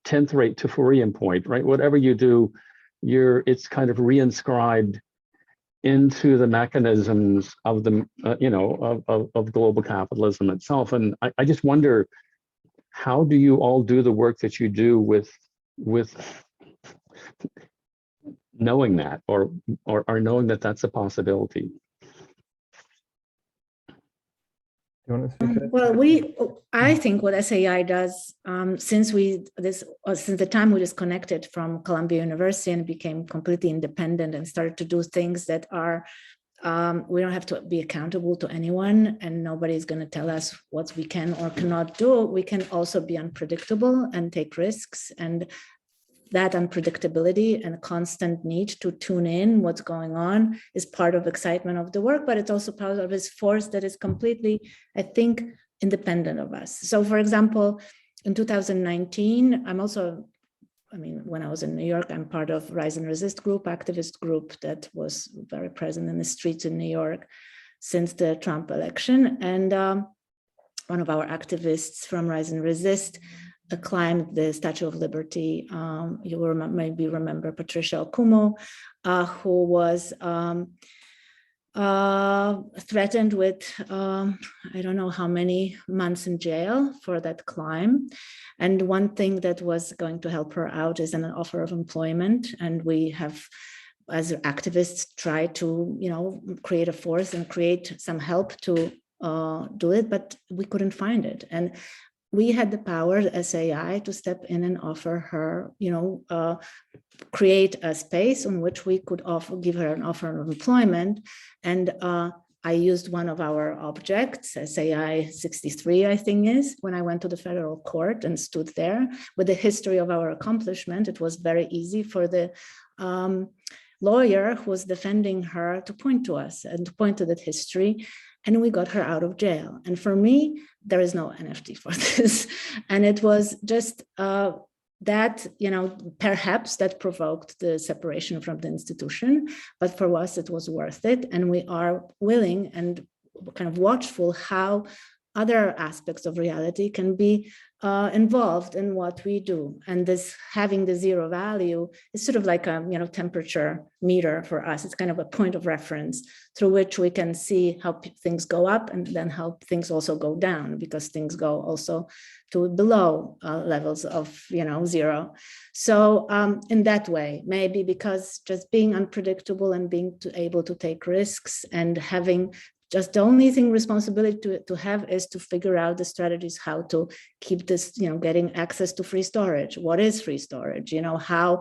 10th rate Tafurian point, right? Whatever you do, it's kind of reinscribed into the mechanisms of the of global capitalism itself. And I just wonder, how do you all do the work that you do with knowing that, or knowing that that's a possibility? You want to speak to that? Well, I think what SAI does, since the time we disconnected from Columbia University and became completely independent and started to do things that are, we don't have to be accountable to anyone, and nobody's going to tell us what we can or cannot do. We can also be unpredictable and take risks, and that unpredictability and constant need to tune in what's going on is part of excitement of the work, but it's also part of this force that is completely, I think, independent of us. So for example, in 2019, when I was in New York, I'm part of Rise and Resist group, activist group that was very present in the streets in New York since the Trump election. And one of our activists from Rise and Resist climbed the Statue of Liberty. You will maybe remember Patricia Okumo, who was threatened with, I don't know how many months in jail for that climb. And one thing that was going to help her out is an offer of employment. And we have, as activists, tried to, create a force and create some help to do it, but we couldn't find it. And we had the power as SAI to step in and offer her, create a space on which we could give her an offer of employment. And I used one of our objects, SAI 63, I think is, when I went to the federal court and stood there with the history of our accomplishment. It was very easy for the lawyer who was defending her to point to us and to point to that history. And we got her out of jail. And for me, there is no NFT for this. And it was just that, perhaps that provoked the separation from the institution, but for us, it was worth it. And we are willing and kind of watchful how other aspects of reality can be involved in what we do. And this having the zero value is sort of like a temperature meter for us. It's kind of a point of reference through which we can see how things go up and then how things also go down, because things go also to below levels of zero. So in that way, maybe because just being unpredictable and being able to take risks and having just the only thing responsibility to have is to figure out the strategies, how to keep this, getting access to free storage. What is free storage? How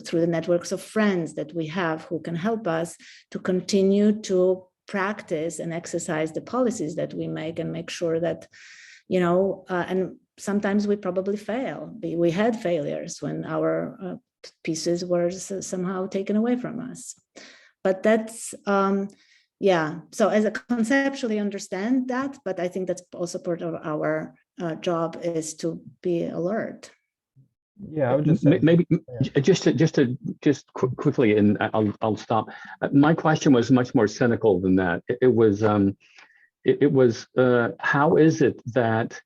through the networks of friends that we have who can help us to continue to practice and exercise the policies that we make and make sure that, and sometimes we probably fail. We had failures when our pieces were somehow taken away from us. But that's, so as a conceptually understand that, but I think that's also part of our job is to be alert. Yeah, I would just say, maybe just quickly, and I'll stop. My question was much more cynical than that. It was how is it that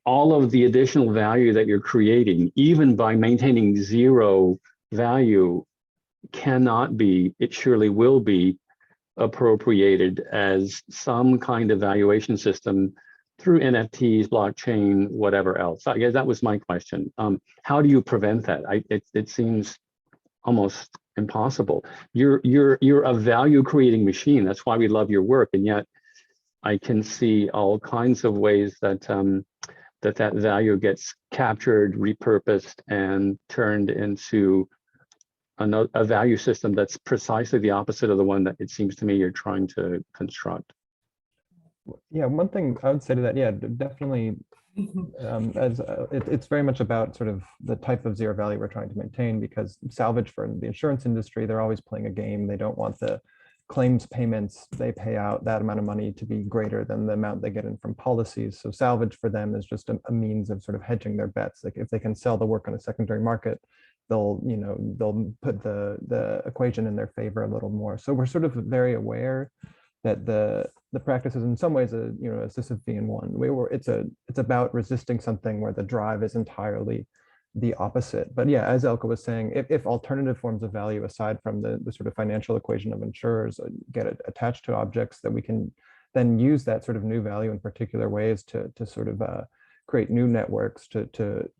all of the additional value that you're creating, even by maintaining zero value, cannot be, it surely will be, appropriated as some kind of valuation system through NFTs, blockchain, whatever else? I guess that was my question. How do you prevent that? It seems almost impossible. You're a value creating machine. That's why we love your work. And yet I can see all kinds of ways that that value gets captured, repurposed, and turned into a value system that's precisely the opposite of the one that it seems to me you're trying to construct. Yeah, one thing I would say to that, yeah, definitely, it's very much about sort of the type of zero value we're trying to maintain, because salvage for the insurance industry, they're always playing a game. They don't want the claims payments they pay out, that amount of money, to be greater than the amount they get in from policies. So salvage for them is just a means of sort of hedging their bets. Like if they can sell the work on a secondary market, they'll put the equation in their favor a little more. So we're sort of very aware that the practice is in some ways a Sisyphean one. It's about resisting something where the drive is entirely the opposite. But yeah, as Elka was saying, if alternative forms of value aside from the sort of financial equation of insurers get attached to objects, that we can then use that sort of new value in particular ways to sort of create new networks to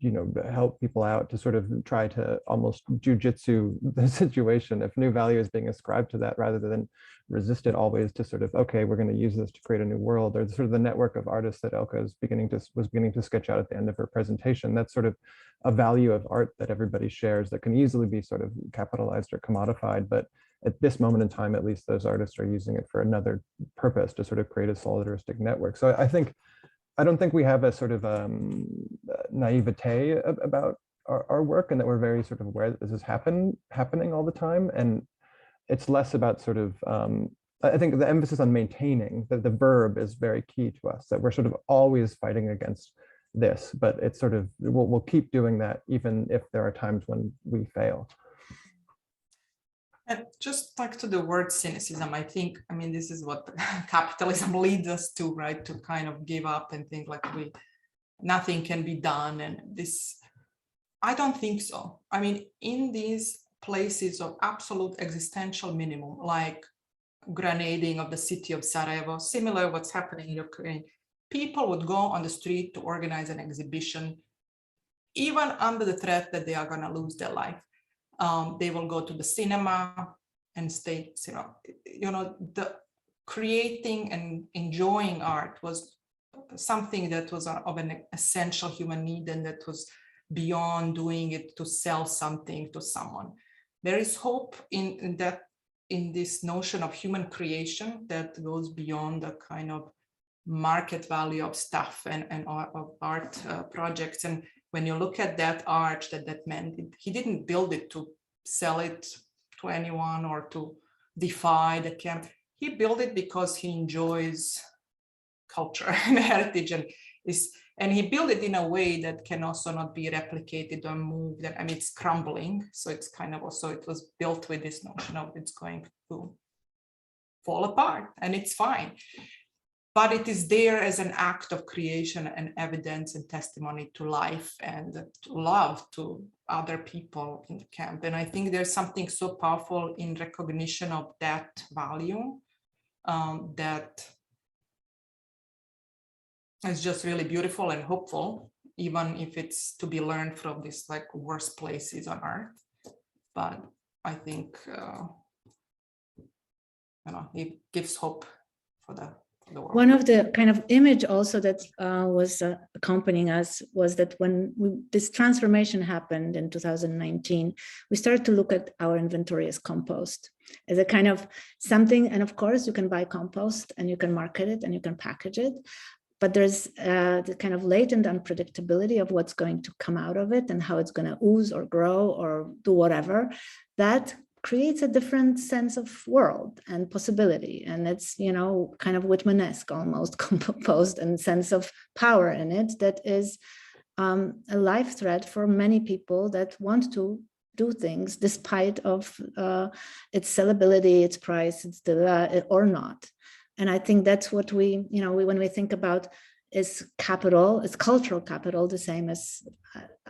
help people out, to sort of try to almost jujitsu the situation. If new value is being ascribed to that, rather than resist it always to sort of, okay, we're going to use this to create a new world, or sort of the network of artists that Elka was beginning to sketch out at the end of her presentation. That's sort of a value of art that everybody shares that can easily be sort of capitalized or commodified. But at this moment in time, at least, those artists are using it for another purpose, to sort of create a solidaristic network. So I don't think we have a sort of naivete about our work, and that we're very sort of aware that this is happening all the time. And it's less about sort of, I think the emphasis on maintaining, the verb is very key to us, that we're sort of always fighting against this, but it's sort of, we'll keep doing that even if there are times when we fail. And just back to the word cynicism, I mean, this is what capitalism leads us to, right? To kind of give up and think like nothing can be done. And this, I don't think so. I mean, in these places of absolute existential minimum, like grenading of the city of Sarajevo, similar what's happening in Ukraine, people would go on the street to organize an exhibition, even under the threat that they are going to lose their life. They will go to the cinema and stay, creating and enjoying art was something that was of an essential human need, and that was beyond doing it to sell something to someone. There is hope in this notion of human creation that goes beyond the kind of market value of stuff and of art projects. And when you look at that art, that meant he didn't build it to sell it to anyone or to defy the camp. He built it because he enjoys culture and heritage, and he built it in a way that can also not be replicated or moved. I mean, it's crumbling, so it's kind of also, it was built with this notion of it's going to fall apart, and it's fine. But it is there as an act of creation and evidence and testimony to life and to love to other people in the camp. And I think there's something so powerful in recognition of that value that is just really beautiful and hopeful, even if it's to be learned from these like worst places on earth. But I think, it gives hope for the world. One of the kind of image also that was accompanying us was that when this transformation happened in 2019, we started to look at our inventory as compost, as a kind of something. And of course, you can buy compost and you can market it and you can package it. But there's the kind of latent unpredictability of what's going to come out of it and how it's going to ooze or grow or do whatever. That creates a different sense of world and possibility. And it's, kind of Whitmanesque almost, composed and sense of power in it that is a life thread for many people that want to do things despite of its sellability, its price, or not. And I think that's what when we think about is capital, is cultural capital the same as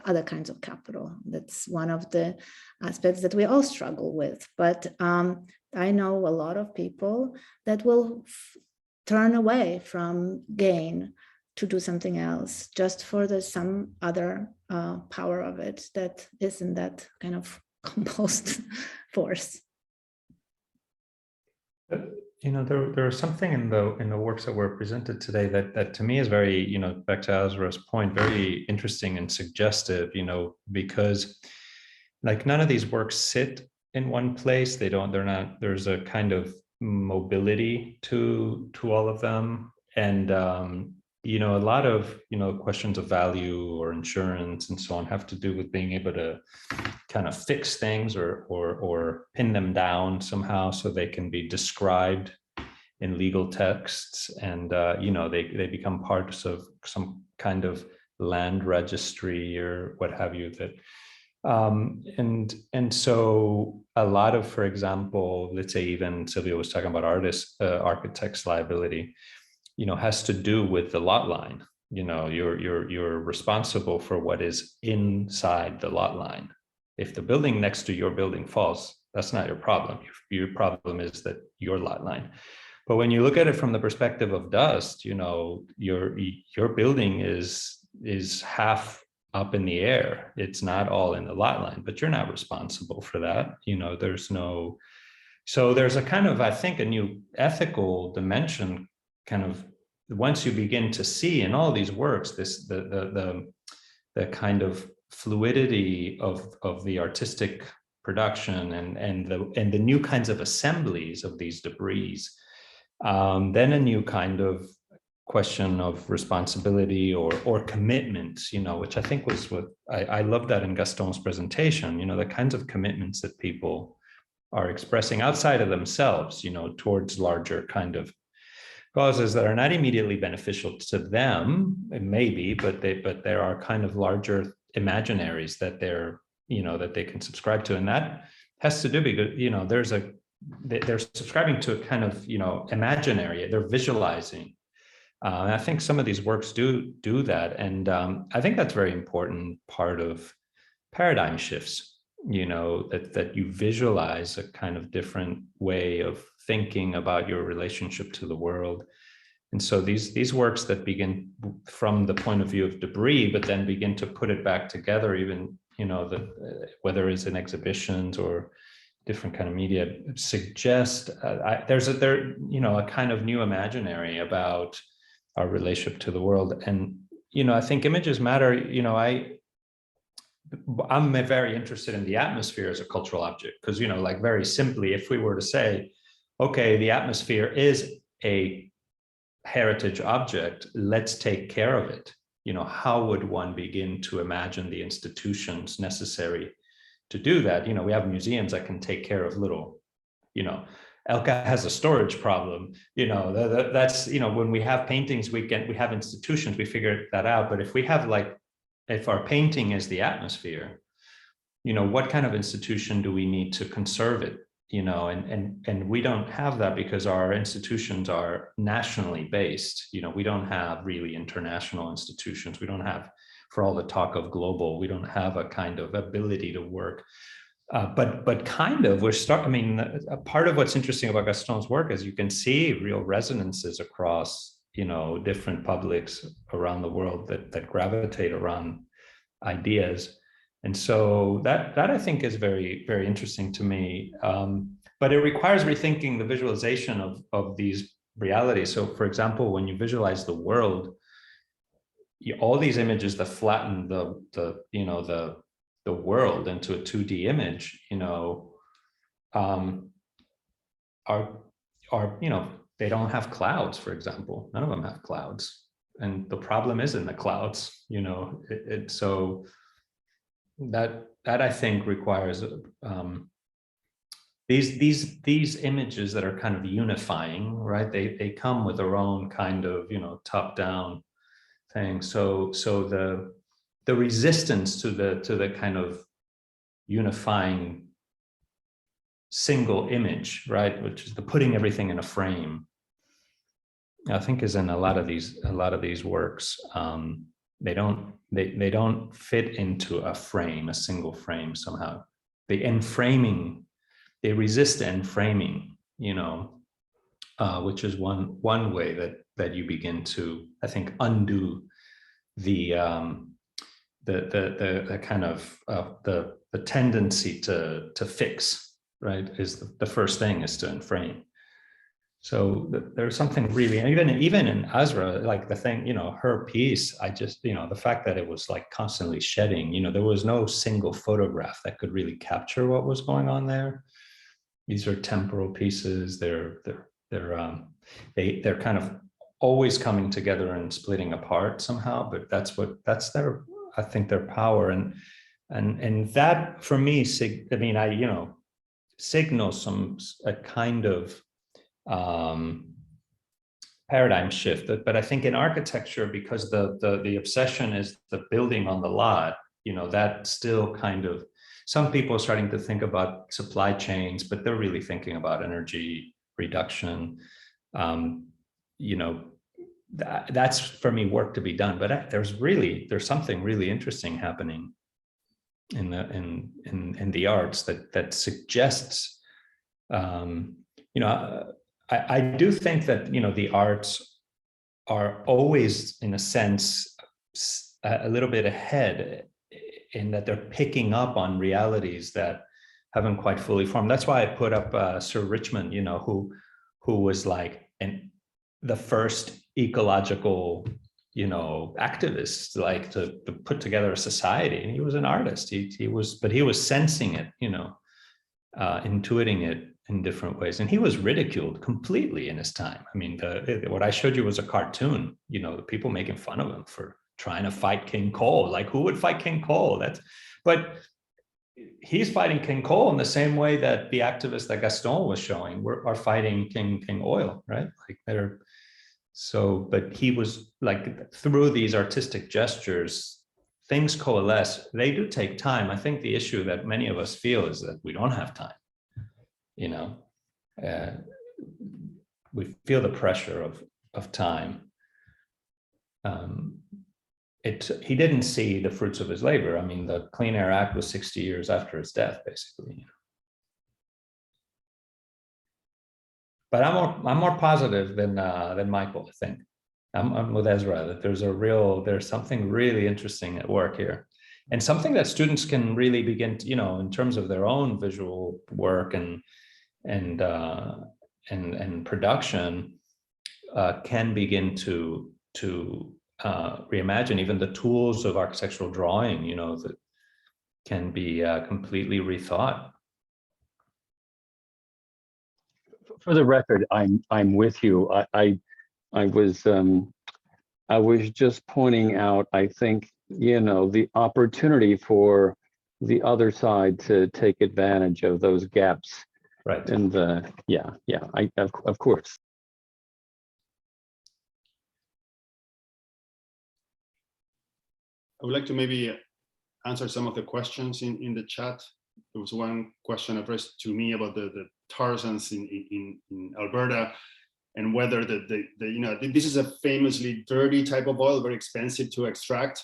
other kinds of capital? That's one of the aspects that we all struggle with. But I know a lot of people that will turn away from gain to do something else just for some other power of it that isn't that kind of compost force. There was something in the works that were presented today that to me is very, back to Azra's point, very interesting and suggestive, because like none of these works sit in one place. There's a kind of mobility to all of them. And, a lot of, questions of value or insurance and so on have to do with being able to kind of fix things or pin them down somehow so they can be described in legal texts, and they become parts of some kind of land registry or what have you. That and so a lot of, for example, let's say even Sylvia was talking about architects' liability, has to do with the lot line. You're responsible for what is inside the lot line. If the building next to your building falls, that's not your problem. Your problem is that your lot line. But when you look at it from the perspective of dust, your building is half up in the air. It's not all in the lot line, but you're not responsible for that. So there's a kind of, I think, a new ethical dimension kind of once you begin to see in all these works the kind of fluidity of the artistic production and the new kinds of assemblies of these debris. Then a new kind of question of responsibility or commitment, which I think was what I love that in Gastón's presentation, the kinds of commitments that people are expressing outside of themselves, towards larger kind of causes that are not immediately beneficial to them, maybe, but there are kind of larger imaginaries that that they can subscribe to, and that has to do because they're subscribing to a kind of imaginary. They're visualizing. And I think some of these works do that, and I think that's a very important part of paradigm shifts. That you visualize a kind of different way of thinking about your relationship to the world. And so these works that begin from the point of view of debris, but then begin to put it back together, even whether it's in exhibitions or different kind of media suggest there's a kind of new imaginary about our relationship to the world. And I think images matter. I'm very interested in the atmosphere as a cultural object, because like very simply, if we were to say, okay, the atmosphere is a heritage object, let's take care of it. How would one begin to imagine the institutions necessary to do that? We have museums that can take care of little, Elka has a storage problem, that's, when we have paintings, we have institutions, we figure that out. But if we have if our painting is the atmosphere, what kind of institution do we need to conserve it? And we don't have that because our institutions are nationally based. We don't have really international institutions. We don't have, for all the talk of global, we don't have a kind of ability to work. But kind of, a part of what's interesting about Gastón's work is you can see real resonances across, different publics around the world that gravitate around ideas. And so that I think is very, very interesting to me. But it requires rethinking the visualization of these realities. So for example, when you visualize the world, all these images that flatten the world into a 2D image, they don't have clouds, for example. None of them have clouds. And the problem is in the clouds, so that I think requires these images that are kind of unifying, right? They come with their own kind of, top-down thing. So the resistance to the kind of unifying single image, right, which is the putting everything in a frame, I think is in a lot of these works. They don't fit into a frame, a single frame somehow. They resist enframing, which is one way that you begin to, I think, undo the kind of the tendency to fix, right? Is the first thing is to enframe. So there's something really, even in Azra, like the thing, her piece, I just, the fact that it was like constantly shedding, there was no single photograph that could really capture what was going on there. These are temporal pieces. They're kind of always coming together and splitting apart somehow, but that's their, I think, their power. And that for me, signals a kind of paradigm shift. But I think in architecture, because the obsession is the building on the lot, that still kind of, some people are starting to think about supply chains, but they're really thinking about energy reduction. That's for me work to be done. But there's something really interesting happening in the arts that suggests, I do think that, the arts are always, in a sense, a little bit ahead in that they're picking up on realities that haven't quite fully formed. That's why I put up Sir Richmond, who was like the first ecological, activist, like to put together a society. And he was an artist. He was sensing it, intuiting it in different ways. And he was ridiculed completely in his time. I mean, what I showed you was a cartoon, the people making fun of him for trying to fight King Cole. Like, who would fight King Cole? But he's fighting King Cole in the same way that the activists that Gastón was showing are fighting King Oil, right? Like but he was like, through these artistic gestures, things coalesce. They do take time. I think the issue that many of us feel is that we don't have time. We feel the pressure of time. He didn't see the fruits of his labor. I mean, the Clean Air Act was 60 years after his death, basically. But I'm more positive than Michael. I think I'm with Ezra that there's something really interesting at work here. And something that students can really begin to, in terms of their own visual work and production, can begin to reimagine even the tools of architectural drawing, that can be completely rethought. For the record, I'm with you. I was just pointing out, I think, the opportunity for the other side to take advantage of those gaps. Right. And of course. I would like to maybe answer some of the questions in the chat. There was one question addressed to me about the tar sands in Alberta, and whether this is a famously dirty type of oil, very expensive to extract.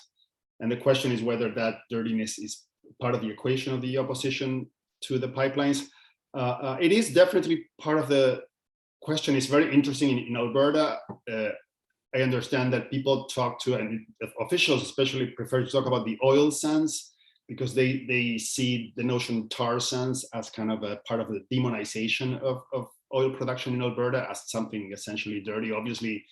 And the question is whether that dirtiness is part of the equation of the opposition to the pipelines. It is definitely part of the question. It's very interesting in Alberta. I understand that people talk to, and officials especially prefer to talk about the oil sands, because they see the notion tar sands as kind of a part of the demonization of oil production in Alberta as something essentially dirty. Obviously,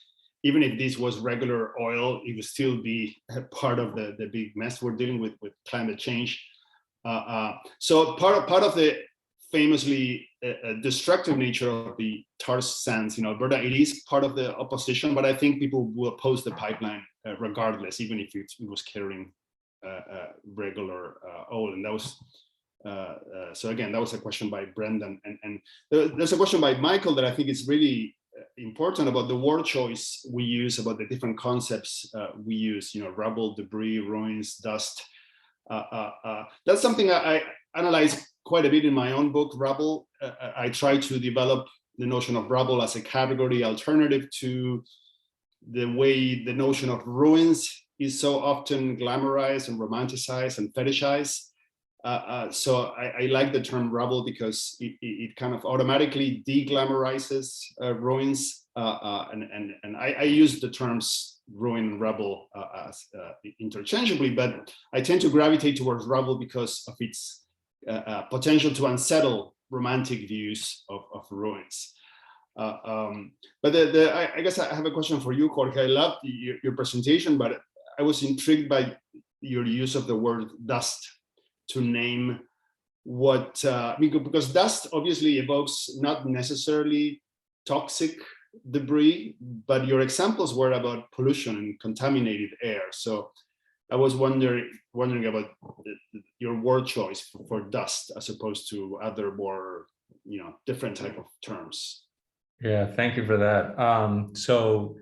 even if this was regular oil, it would still be a part of the big mess we're dealing with climate change. So part of the famously destructive nature of the tar sands in Alberta, it is part of the opposition, but I think people will oppose the pipeline regardless, even if it was carrying regular oil. And that was, so again, that was a question by Brendan. And there's a question by Michael that I think is really important about the word choice we use, about the different concepts we use, rubble, debris, ruins, dust. That's something I analyze quite a bit in my own book, Rubble. I try to develop the notion of rubble as a category alternative to the way the notion of ruins is so often glamorized and romanticized and fetishized. So I like the term rubble because it kind of automatically de-glamorizes ruins. And I use the terms ruin and rubble as interchangeably, but I tend to gravitate towards rubble because of its potential to unsettle romantic views of ruins. But I guess I have a question for you, Jorge. I loved your presentation, but I was intrigued by your use of the word dust to name what, because dust obviously evokes not necessarily toxic debris, but your examples were about pollution and contaminated air. So I was wondering about your word choice for dust as opposed to other more, different type of terms. Yeah, thank you for that. So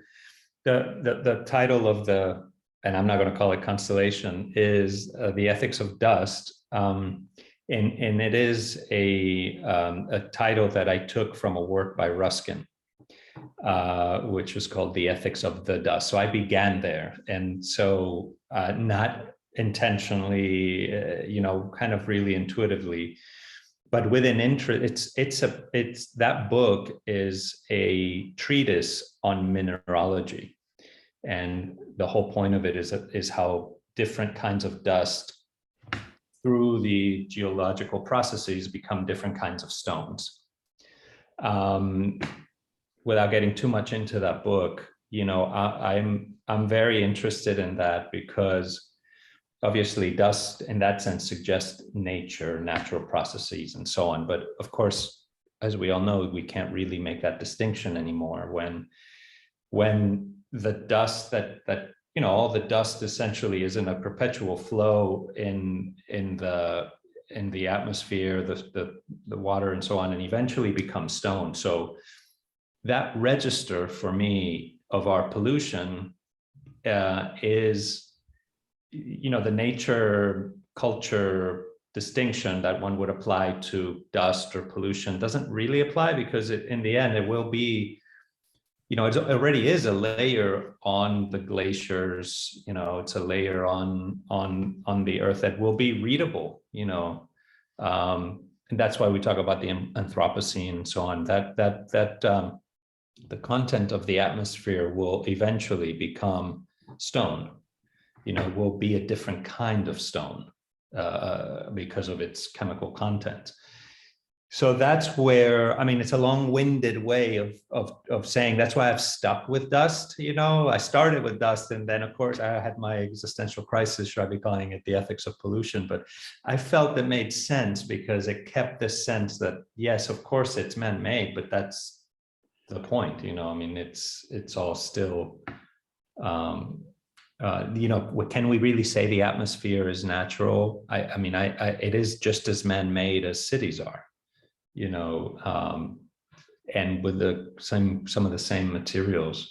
the title of the, and I'm not going to call it Constellation, is The Ethics of Dust. And it is a title that I took from a work by Ruskin, which was called The Ethics of the Dust. So I began there. And so not intentionally, kind of really intuitively, but with an interest, it's that book is a treatise on mineralogy. And the whole point of it is how different kinds of dust through the geological processes become different kinds of stones. Without getting too much into that book, I'm very interested in that because obviously dust in that sense suggests nature, natural processes and so on. But of course, as we all know, we can't really make that distinction anymore when the dust that all the dust essentially is in a perpetual flow in the atmosphere, the water and so on, and eventually becomes stone. So that register for me of our pollution is, the nature culture distinction that one would apply to dust or pollution doesn't really apply, because in the end it will be, it already is a layer on the glaciers, it's a layer on the earth that will be readable, and that's why we talk about the Anthropocene and so on, that the content of the atmosphere will eventually become stone. will be a different kind of stone because of its chemical content. So that's where, I mean, it's a long-winded way of saying, that's why I've stuck with dust. I started with dust, and then of course I had my existential crisis, should I be calling it the ethics of pollution? But I felt it made sense because it kept this sense that, yes, of course it's man-made, but that's the point, I mean, it's all still, can we really say the atmosphere is natural? I mean, it is just as man-made as cities are. And with some of the same materials.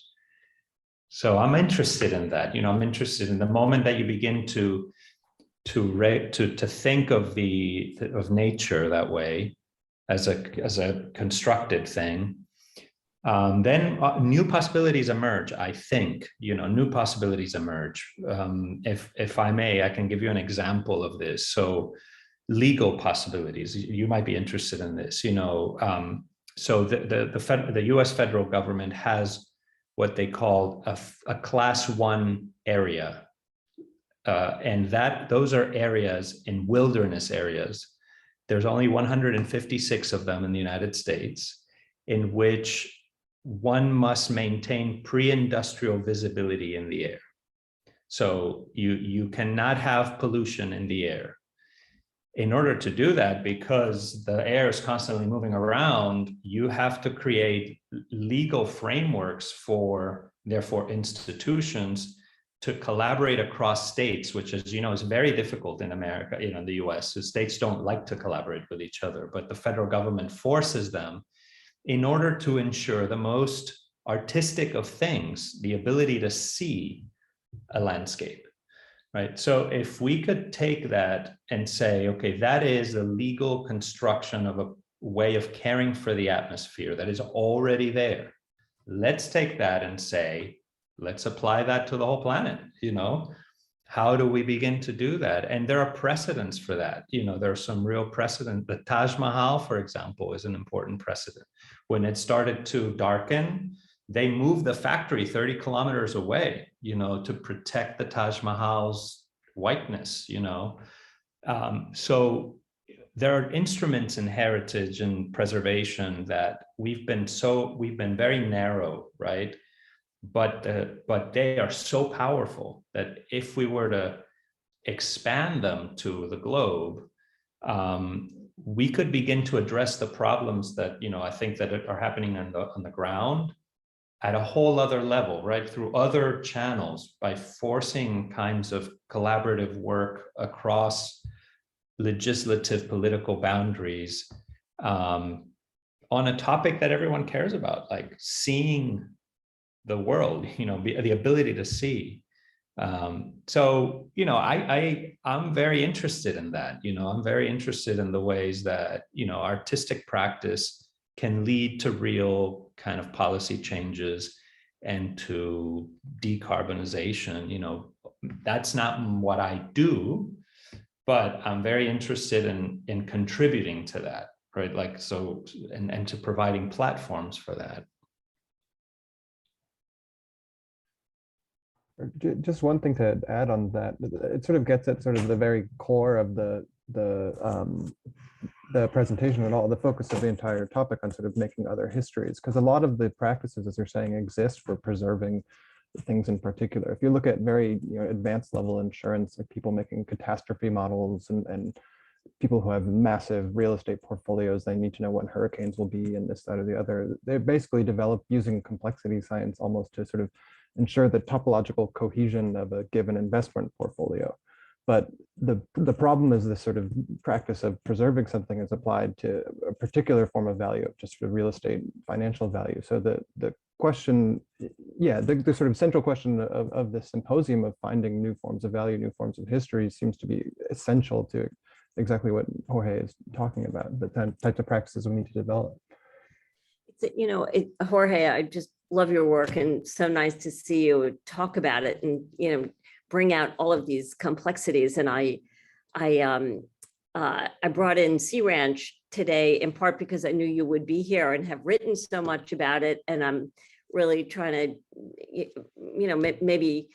So I'm interested in that. I'm interested in the moment that you begin to think of nature that way, as a constructed thing. Then new possibilities emerge. I think new possibilities emerge. If I may, I can give you an example of this. So, legal possibilities. You might be interested in this. So the U.S. federal government has what they call a class 1 area, and those are areas in wilderness areas. There's only 156 of them in the United States, in which one must maintain pre-industrial visibility in the air. So you cannot have pollution in the air. In order to do that, because the air is constantly moving around, you have to create legal frameworks for, therefore, institutions to collaborate across states, which, as you know, is very difficult in America, in the US. So states don't like to collaborate with each other, but the federal government forces them in order to ensure the most artistic of things, the ability to see a landscape. Right. So if we could take that and say, okay, that is the legal construction of a way of caring for the atmosphere that is already there. Let's take that and say, let's apply that to the whole planet. How do we begin to do that? And there are precedents for that. There are some real precedent. The Taj Mahal, for example, is an important precedent. When it started to darken, they moved the factory 30 kilometers away, to protect the Taj Mahal's whiteness, So there are instruments in heritage and preservation that we've been very narrow, right? But they are so powerful that if we were to expand them to the globe, we could begin to address the problems that, I think that are happening on the ground at a whole other level, right? Through other channels, by forcing kinds of collaborative work across legislative political boundaries on a topic that everyone cares about, like seeing the world, the ability to see. So, I'm very interested in that. I'm very interested in the ways that, artistic practice can lead to real kind of policy changes and to decarbonization. That's not what I do, but I'm very interested in contributing to that, right? Like, so, and to providing platforms for that. Just one thing to add on that, it sort of gets at sort of the very core of the presentation and all the focus of the entire topic on sort of making other histories, because a lot of the practices, as you're saying, exist for preserving things in particular. If you look at very advanced level insurance, like people making catastrophe models and people who have massive real estate portfolios, they need to know when hurricanes will be and this, that, or the other. They basically develop using complexity science almost to sort of ensure the topological cohesion of a given investment portfolio. But the problem is this sort of practice of preserving something is applied to a particular form of value, of just sort of real estate financial value. So the question, the sort of central question of the symposium of finding new forms of value, new forms of history seems to be essential to exactly what Jorge is talking about, the types of practices we need to develop. Jorge, I just love your work, and so nice to see you talk about it and bring out all of these complexities. And I brought in Sea Ranch today in part because I knew you would be here and have written so much about it, and I'm really trying to maybe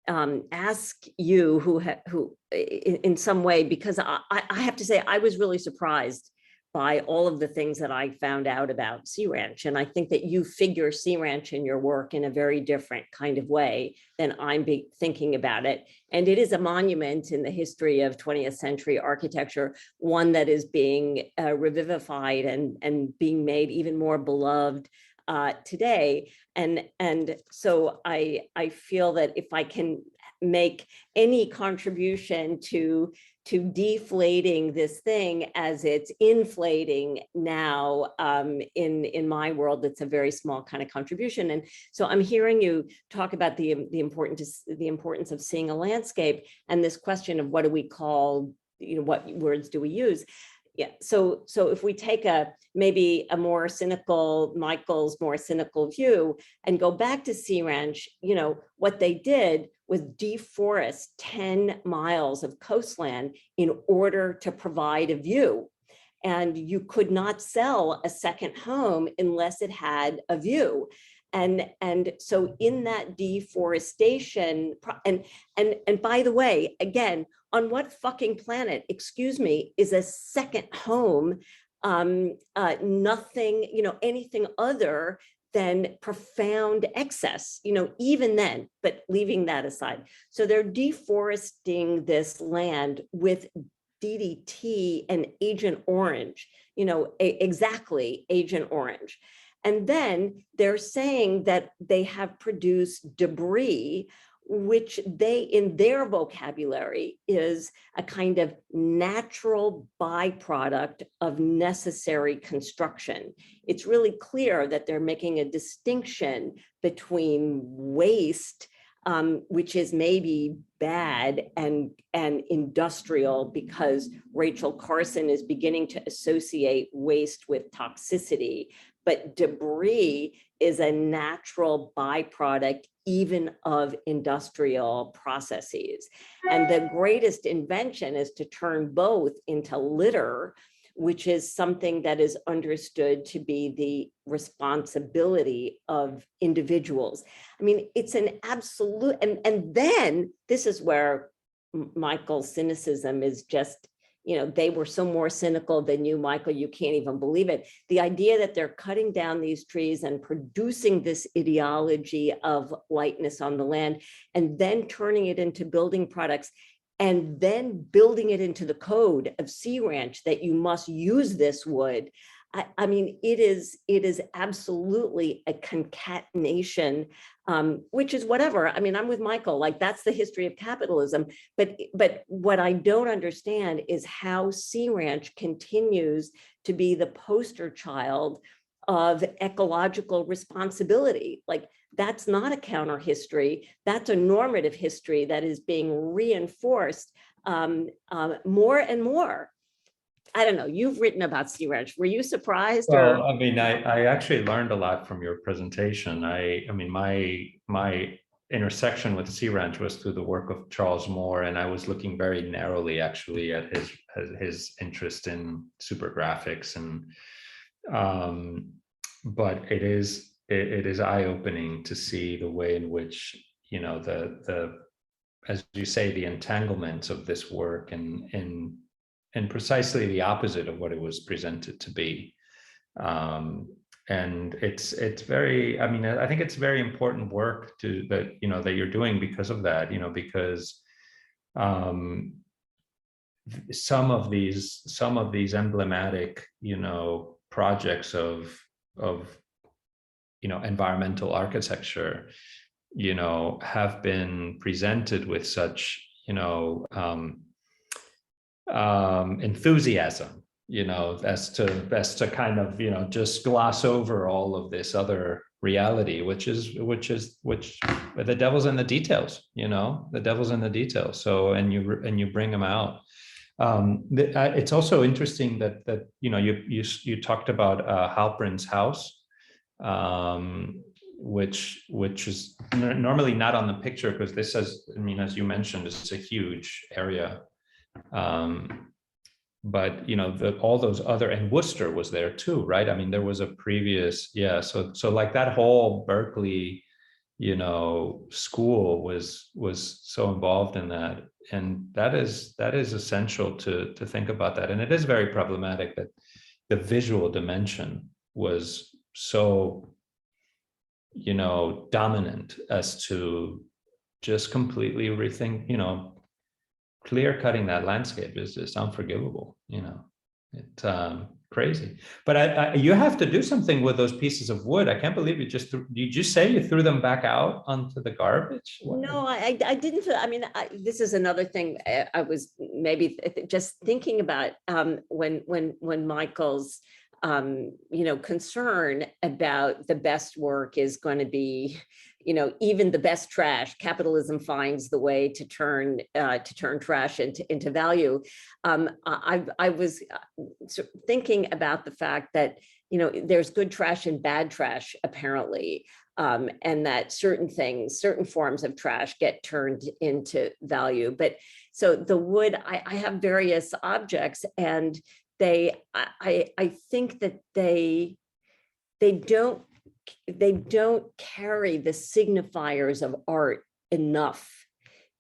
ask you, who in some way, because I have to say I was really surprised by all of the things that I found out about Sea Ranch. And I think that you figure Sea Ranch in your work in a very different kind of way than I'm thinking about it. And it is a monument in the history of 20th century architecture, one that is being revivified and being made even more beloved today. And so I feel that if I can make any contribution to deflating this thing as it's inflating now, in my world, it's a very small kind of contribution. And so I'm hearing you talk about the importance of seeing a landscape, and this question of what do we call, what words do we use? Yeah, so if we take maybe a more cynical, Michael's more cynical view, and go back to Sea Ranch, what they did was deforest 10 miles of coastland in order to provide a view. And you could not sell a second home unless it had a view. And so in that deforestation, and by the way, again, on what fucking planet, excuse me, is a second home nothing, anything other than profound excess, even then, but leaving that aside. So they're deforesting this land with DDT and Agent Orange, exactly Agent Orange. And then they're saying that they have produced debris, which in their vocabulary is a kind of natural byproduct of necessary construction. It's really clear that they're making a distinction between waste, which is maybe bad, and industrial, because Rachel Carson is beginning to associate waste with toxicity. But debris is a natural byproduct even of industrial processes. And the greatest invention is to turn both into litter, which is something that is understood to be the responsibility of individuals. I mean, it's an absolute, and then this is where Michael's cynicism is just, they were so more cynical than you, Michael, you can't even believe it. The idea that they're cutting down these trees and producing this ideology of lightness on the land, and then turning it into building products, and then building it into the code of Sea Ranch that you must use this wood. I mean, it is absolutely a concatenation, which is whatever. I mean, I'm with Michael, like that's the history of capitalism. But what I don't understand is how Sea Ranch continues to be the poster child of ecological responsibility. Like, that's not a counter history. That's a normative history that is being reinforced more and more. I don't know, you've written about Sea Ranch. Were you surprised? Well, I mean, I actually learned a lot from your presentation. I mean, my intersection with Sea Ranch was through the work of Charles Moore, and I was looking very narrowly actually at his interest in supergraphics, and but it is eye-opening to see the way in which, the as you say, the entanglements of this work and precisely the opposite of what it was presented to be. And it's very, I mean, I think it's very important work that you're doing because of that, because some of these emblematic, projects of environmental architecture, have been presented with such, enthusiasm, as to kind of, just gloss over all of this other reality, which the devil's in the details, the devil's in the details. So, and you bring them out. It's also interesting that you talked about Halprin's house, which is normally not on the picture, because this has, I mean, as you mentioned, it's a huge area. But all those other, and Worcester was there too, right? I mean, there was a previous, so like that whole Berkeley, school was so involved in that. And that is essential to think about that. And it is very problematic that the visual dimension was so, dominant as to just completely rethink, clear cutting that landscape is just unforgivable, it's crazy. But you have to do something with those pieces of wood. I can't believe did you just say you threw them back out onto the garbage? No, I didn't. I mean, this is another thing I was maybe just thinking about when Michael's concern about the best work is going to be, even the best trash. Capitalism finds the way to turn trash into value. I was thinking about the fact that there's good trash and bad trash apparently, and that certain forms of trash get turned into value. But so the wood, I have various objects, and I think that they don't carry the signifiers of art enough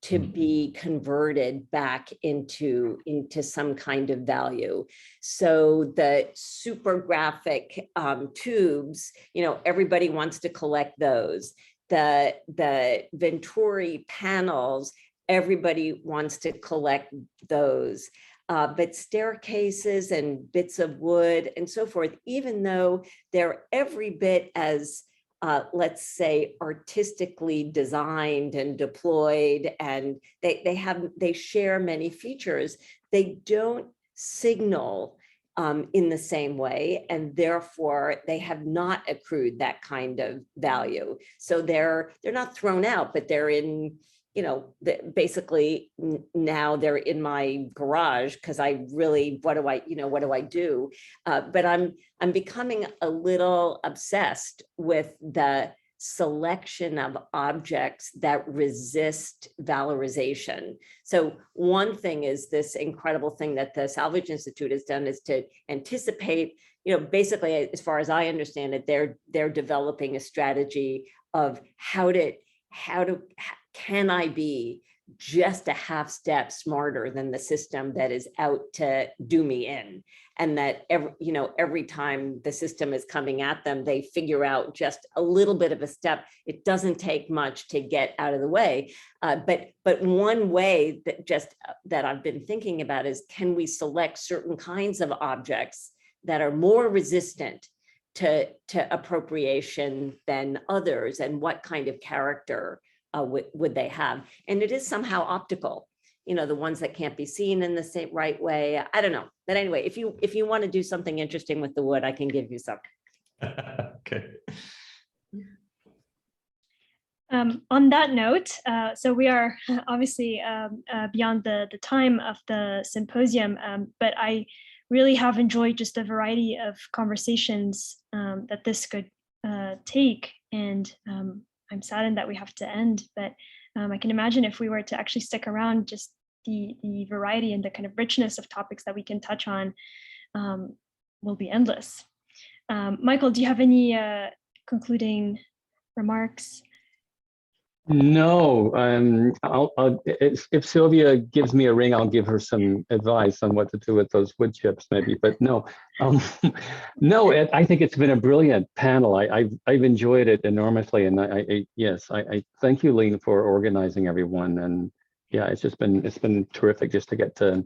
to be converted back into some kind of value. So the super graphic tubes, everybody wants to collect those. The Venturi panels, everybody wants to collect those. But staircases and bits of wood and so forth, even though they're every bit as, let's say, artistically designed and deployed, and they share many features, they don't signal in the same way, and therefore they have not accrued that kind of value. So they're not thrown out, but they're in, basically now they're in my garage because I really, what do I do? But I'm becoming a little obsessed with the selection of objects that resist valorization. So one thing is this incredible thing that the Salvage Institute has done is to anticipate, basically, as far as I understand it, they're developing a strategy of can I be just a half step smarter than the system that is out to do me in? And that every time the system is coming at them, they figure out just a little bit of a step. It doesn't take much to get out of the way. But one way that I've been thinking about is, can we select certain kinds of objects that are more resistant to appropriation than others, and what kind of character would they have? And it is somehow optical, the ones that can't be seen in the same right way. I don't know. But anyway, if you want to do something interesting with the wood, I can give you some. Okay. On that note, so we are obviously beyond the time of the symposium, but I really have enjoyed just the variety of conversations that this could take, and I'm saddened that we have to end, but I can imagine if we were to actually stick around, just the variety and the kind of richness of topics that we can touch on will be endless. Michael, do you have any concluding remarks? No, if Sylvia gives me a ring, I'll give her some advice on what to do with those wood chips, maybe. But no, no. I think it's been a brilliant panel. I've enjoyed it enormously, and I thank you, Lean, for organizing everyone. And yeah, it's been terrific just to get to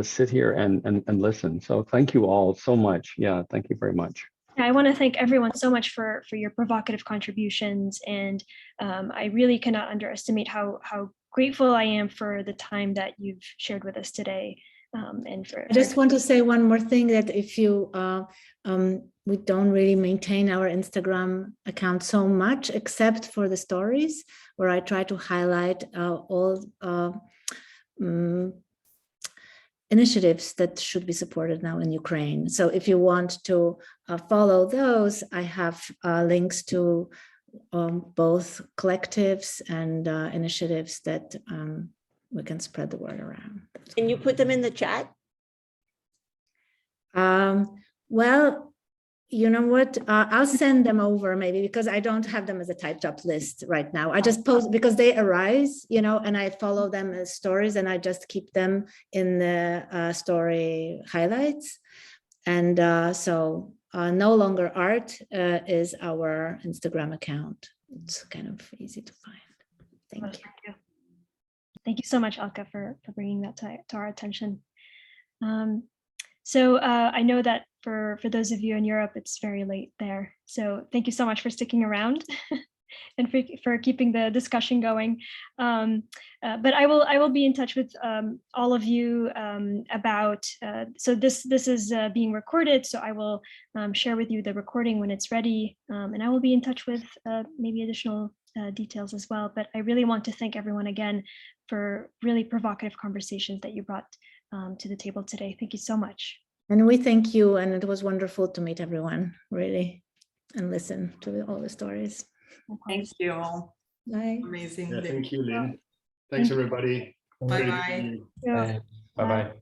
sit here and listen. So thank you all so much. Yeah, thank you very much. I want to thank everyone so much for your provocative contributions, and I really cannot underestimate how grateful I am for the time that you've shared with us today. I just want to say one more thing, that if you we don't really maintain our Instagram account so much, except for the stories where I try to highlight all initiatives that should be supported now in Ukraine. So if you want to follow those, I have links to both collectives and initiatives that we can spread the word around. Can you put them in the chat? Well, You know what? I'll send them over maybe because I don't have them as a typed up list right now. I just post because they arise, and I follow them as stories and I just keep them in the story highlights. And so No Longer Art is our Instagram account. It's kind of easy to find. Thank you. Thank you so much, Elka, for bringing that to our attention. So I know that for those of you in Europe, it's very late there. So thank you so much for sticking around and for keeping the discussion going. But I will be in touch with all of you about, so this is being recorded, so I will share with you the recording when it's ready. And I will be in touch with maybe additional details as well. But I really want to thank everyone again for really provocative conversations that you brought to the table today. Thank you so much. And we thank you. And it was wonderful to meet everyone, really, and listen to all the stories. Thank you all. Bye. Amazing. Yeah, thank you, Lynn. Thanks, everybody. Bye-bye. Bye-bye.